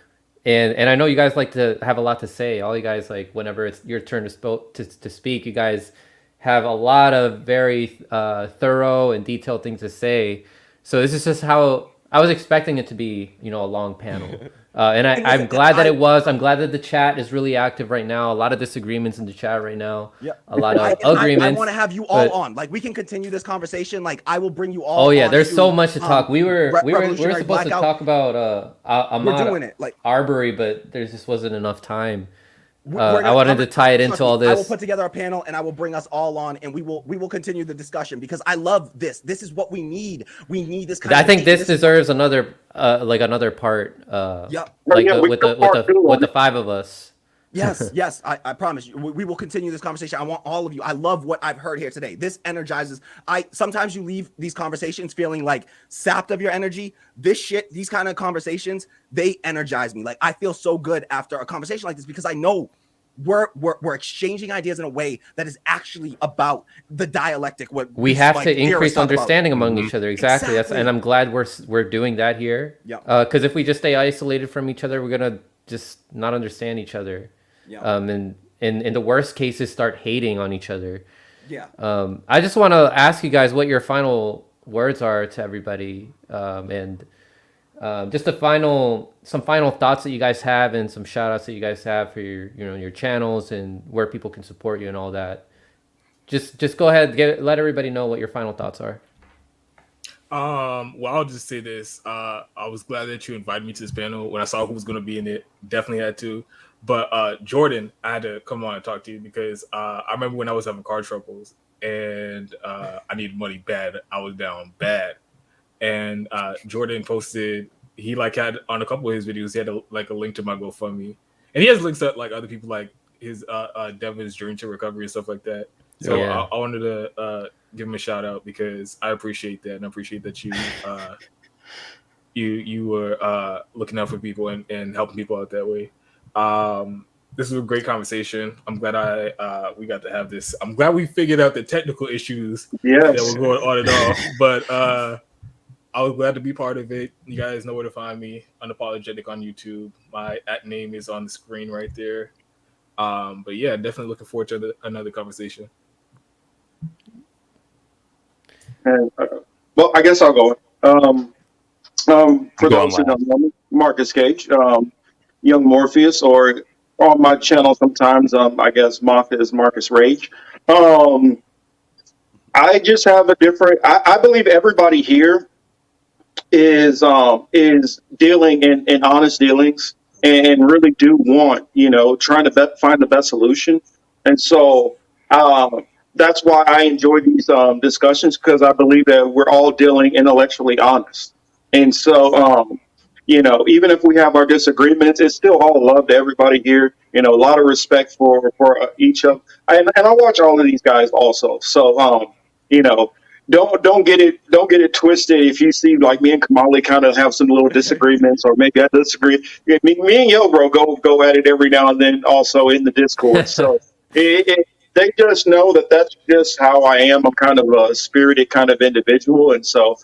A: and I know you guys like to have a lot to say. All you guys, like whenever it's your turn to speak, you guys have a lot of very thorough and detailed things to say. So this is just how I was expecting it to be, a long panel. And I'm glad that it was. I'm glad that the chat is really active right now. A lot of disagreements in the chat right now.
D: Yeah.
A: A lot of agreements.
D: I want to have you all on. Like we can continue this conversation. Like I will bring you all.
A: Oh yeah,
D: on
A: there's
D: to,
A: so much to talk. We were supposed to talk about
D: We're doing it. Like
A: Arbery, but there just wasn't enough time. I wanted to tie it into all this.
D: I will put together a panel and I will bring us all on and we will continue the discussion because I love this. This is what we need. We need this kind
A: I think this deserves another part.
D: Yeah.
A: Like with the 5 of us.
D: Yes, I promise you. We will continue this conversation. I want all of you. I love what I've heard here today. This energizes. Sometimes you leave these conversations feeling like sapped of your energy. These kind of conversations, they energize me. Like I feel so good after a conversation like this because I know we're exchanging ideas in a way that is actually about the dialectic. What
A: we have to increase understanding among each other. Exactly. And I'm glad we're doing that here.
D: Yeah.
A: Because if we just stay isolated from each other, we're gonna just not understand each other.
D: Yeah.
A: And in the worst cases, start hating on each other.
D: Yeah.
A: I just want to ask you guys what your final words are to everybody, and just some final thoughts that you guys have, and some shout outs that you guys have for your channels and where people can support you and all that. Just go ahead, let everybody know what your final thoughts are.
E: Well, I'll just say this. I was glad that you invited me to this panel. When I saw who was going to be in it, definitely had to. But Jordan, I had to come on and talk to you because I remember when I was having car troubles and I needed money bad. I was down bad, and Jordan posted. He like had on a couple of his videos. He had a link to my GoFundMe, and he has links to like other people like his Devin's Dream to Recovery and stuff like that. So
A: Yeah.
E: I wanted to give him a shout out because I appreciate that, and I appreciate that you were looking out for people and helping people out that way. This was a great conversation. I'm glad we got to have this. I'm glad we figured out the technical issues that were going on and off. But I was glad to be part of it. You guys know where to find me. Unapologetic on YouTube. My @name is on the screen right there. But yeah, definitely looking forward to another conversation.
F: And, well, I guess I'll go. For those who don't know me, Marcus Cage, Young Morpheus, or on my channel sometimes, I guess Mafia is Marcus Rage. I just have a different. I believe everybody here is dealing in honest dealings and really do want, trying to find the best solution. And so that's why I enjoy these discussions, because I believe that we're all dealing intellectually honest. And so, even if we have our disagreements, it's still all love to everybody here. A lot of respect for each of, and I watch all of these guys also. So, you know, don't get it twisted. If you see like me and Kamali kind of have some little disagreements, or maybe I disagree. Me and Yo Bro go at it every now and then, also in the Discord. So they just know that that's just how I am. I'm kind of a spirited kind of individual, and so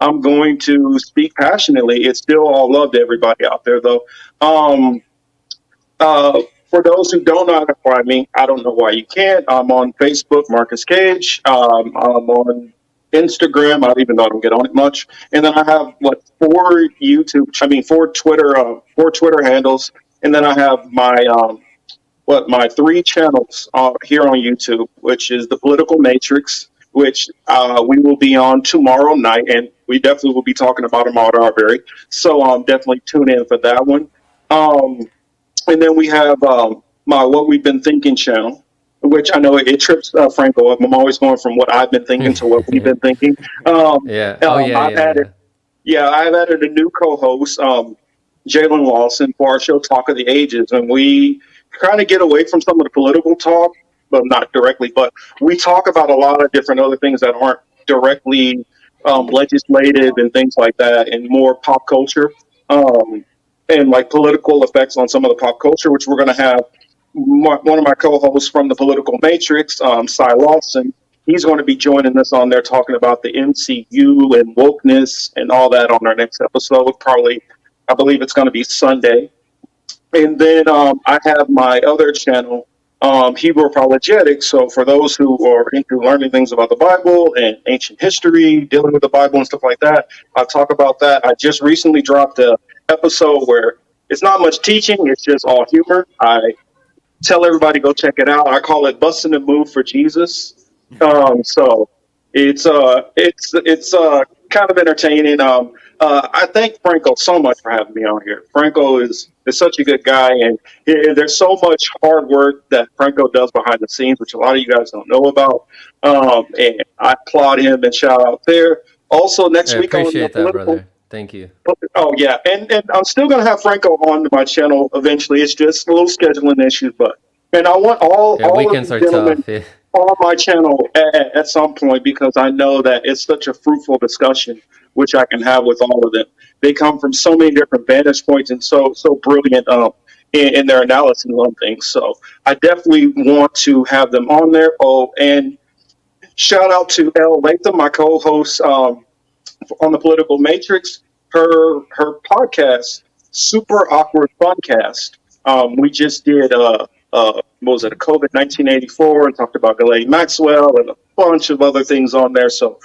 F: I'm going to speak passionately. It's still all love to everybody out there, though. For those who don't know how to find me, I don't know why you can't. I'm on Facebook, Marcus Cage. I'm on Instagram. I don't even know I don't get on it much. And then I have four Twitter handles. And then I have my three channels here on YouTube, which is the Political Matrix, which we will be on tomorrow night, and we definitely will be talking about Ahmaud Arbery. So definitely tune in for that one. And then we have my What We've Been Thinking channel, which I know it trips Franco up. I'm always going from what I've been thinking to what we've been thinking. I've added a new co-host, Jalen Lawson, for our show Talk of the Ages, and we kind of get away from some of the political talk, well, not directly, but we talk about a lot of different other things that aren't directly legislative and things like that, and more pop culture. And like political effects on some of the pop culture, which we're going to have one of my co-hosts from the Political Matrix, Cy Lawson. He's going to be joining us on there talking about the MCU and wokeness and all that on our next episode. Probably, I believe it's going to be Sunday. And then I have my other channel, Hebrew Apologetics. So for those who are into learning things about the Bible and ancient history, dealing with the Bible and stuff like that, I talk about that. I just recently dropped a episode where it's not much teaching, it's just all humor. I tell everybody go check it out. I call it Busting the Move for Jesus. So it's kind of entertaining. I thank Franco so much for having me on here. Franco is such a good guy, and there's so much hard work that Franco does behind the scenes, which a lot of you guys don't know about. And I applaud him and shout out there. Also, next week
A: I appreciate that, brother. Thank you.
F: Oh yeah, and I'm still gonna have Franco on my channel eventually. It's just a little scheduling issues, and I want all
A: weekends
F: of the gentlemen on my channel at some point, because I know that it's such a fruitful discussion which I can have with all of them. They come from so many different vantage points and so brilliant in their analysis on things. So I definitely want to have them on there. Oh, and shout out to Elle Latham, my co-host on the Political Matrix. Her podcast, Super Awkward Funcast. We just did what was it, a COVID 1984, and talked about Ghislaine Maxwell and a bunch of other things on there. So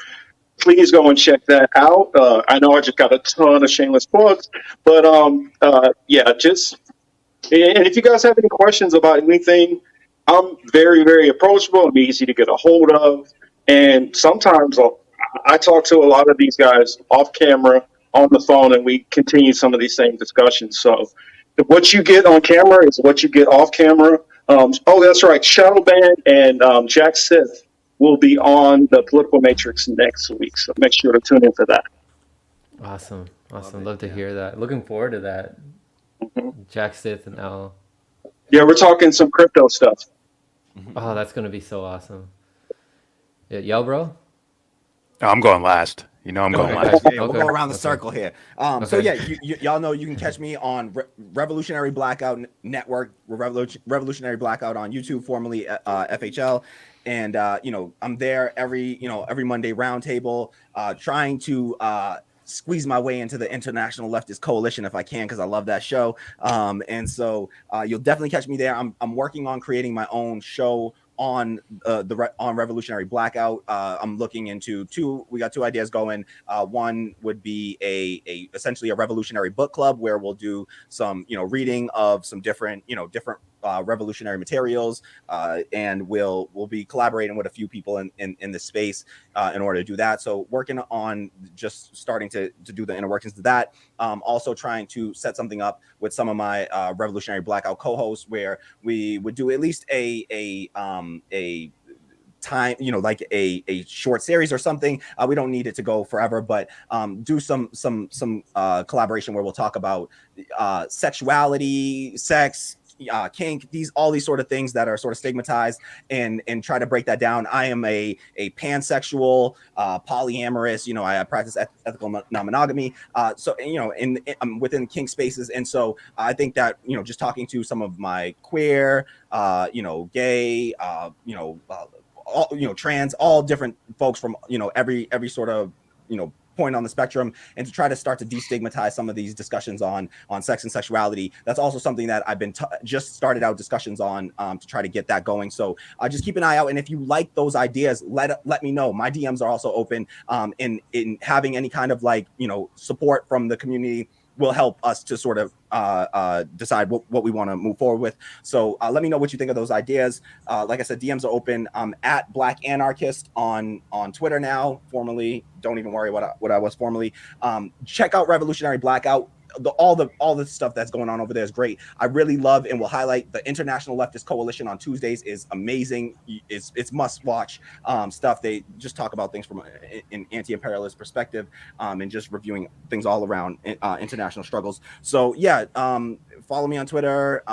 F: please go and check that out. I know I just got a ton of shameless plugs, but just, and if you guys have any questions about anything, I'm very, very approachable. I'm easy to get a hold of, and sometimes I talk to a lot of these guys off camera, on the phone, and we continue some of these same discussions. So What you get on camera is what you get off camera. Oh, that's right. Shadowban and Jack Sith will be on the Political Matrix next week, so make sure to tune in for that.
A: Awesome.
D: Love
A: Love
D: it.
A: to hear that. Looking forward to that.
F: hmm
A: Jack Sith and Al.
F: Yeah, we're talking some crypto stuff.
A: Oh, that's gonna be so awesome. Yeah, yo, bro.
B: Oh, I'm going last. You know I'm going
A: Okay,
B: last.
D: Yeah, we'll
A: okay,
D: go around the
A: okay,
D: circle here. So
A: okay.
D: yeah, y'all know you can catch me on Revolutionary Blackout Network, Revolutionary Blackout on YouTube, formerly FHL, and I'm there every Monday roundtable, trying to squeeze my way into the International Leftist Coalition if I can, because I love that show. And so you'll definitely catch me there. I'm working on creating my own show on on Revolutionary Blackout. I'm looking into we got two ideas going. One would be a essentially a revolutionary book club where we'll do some reading of some different revolutionary materials, and we'll be collaborating with a few people in the space in order to do that. So working on just starting to do the inner workings of that. Also trying to set something up with some of my Revolutionary Blackout co-hosts where we would do at least a time, like a short series or something. We don't need it to go forever, but do some collaboration where we'll talk about sexuality, sex, kink, all these sort of things that are sort of stigmatized, and try to break that down. I am a pansexual, polyamorous. I practice ethical non-monogamy. So I'm within kink spaces, and so I think that just talking to some of my queer, gay, all, trans, all different folks from every sort of point on the spectrum, and to try to start to destigmatize some of these discussions on sex and sexuality. That's also something that I've been just started out discussions on, to try to get that going. So just keep an eye out, and if you like those ideas, let me know. My DMs are also open. In having any kind of support from the community will help us to sort of decide what we want to move forward with. So let me know what you think of those ideas. Like I said, DMs are open. I'm at Black Anarchist on Twitter now. Formerly, don't even worry what I was formerly. Check out Revolutionary Blackout. All the stuff that's going on over there is great. I really love and will highlight the International Leftist Coalition on Tuesdays is amazing. It's must watch stuff. They just talk about things from an anti-imperialist perspective, and just reviewing things all around international struggles. So yeah, follow me on Twitter.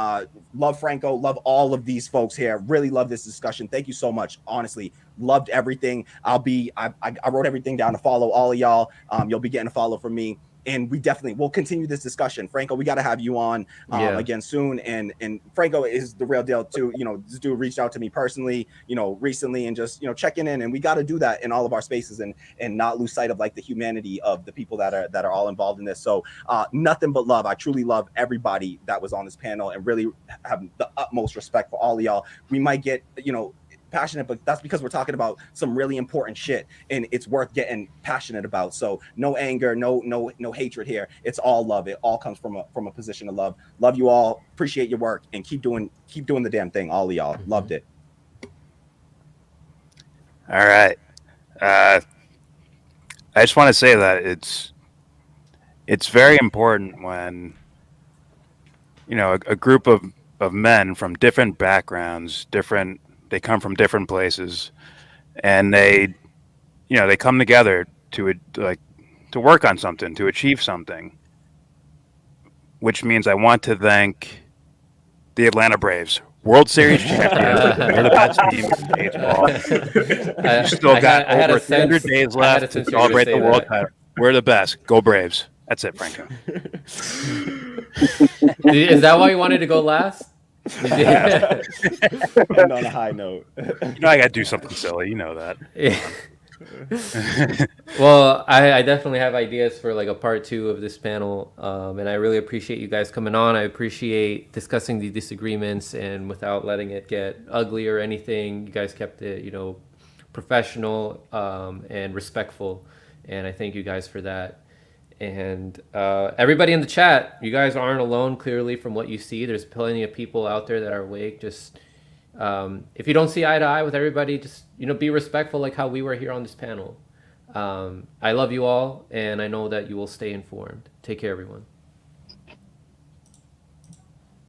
D: Love Franco. Love all of these folks here. Really love this discussion. Thank you so much. Honestly, loved everything. I wrote everything down to follow all of y'all. You'll be getting a follow from me. And we definitely will continue this discussion. Franco, we got to have you on again soon. And Franco is the real deal too. This dude reached out to me personally, recently, and just checking in. And we got to do that in all of our spaces, and not lose sight of the humanity of the people that are all involved in this. So nothing but love. I truly love everybody that was on this panel, and really have the utmost respect for all of y'all. We might get passionate, but that's because we're talking about some really important shit, and it's worth getting passionate about. So no anger, no hatred here. It's all love. It all comes from a position of love. Love you all. Appreciate your work, and keep doing the damn thing. All of y'all loved it.
B: All right. I just want to say that it's very important when a group of men from different backgrounds, they come from different places, and they come together to work on something, to achieve something, which means I want to thank the Atlanta Braves, World Series champions. They're the best team in baseball. You still got over 300 days left to celebrate the World Cup. We're the best. Go Braves. That's it, Franco.
A: Is that why you wanted to go last?
D: And on a high note.
B: I got to do something silly. You know that.
A: Well, I definitely have ideas for a part 2 of this panel, and I really appreciate you guys coming on. I appreciate discussing the disagreements, and without letting it get ugly or anything, you guys kept it professional and respectful, and I thank you guys for that. And everybody in the chat, you guys aren't alone. Clearly, from what you see, there's plenty of people out there that are awake. Just if you don't see eye to eye with everybody, just be respectful, like how we were here on this panel. I love you all, and I know that you will stay informed. Take care, everyone.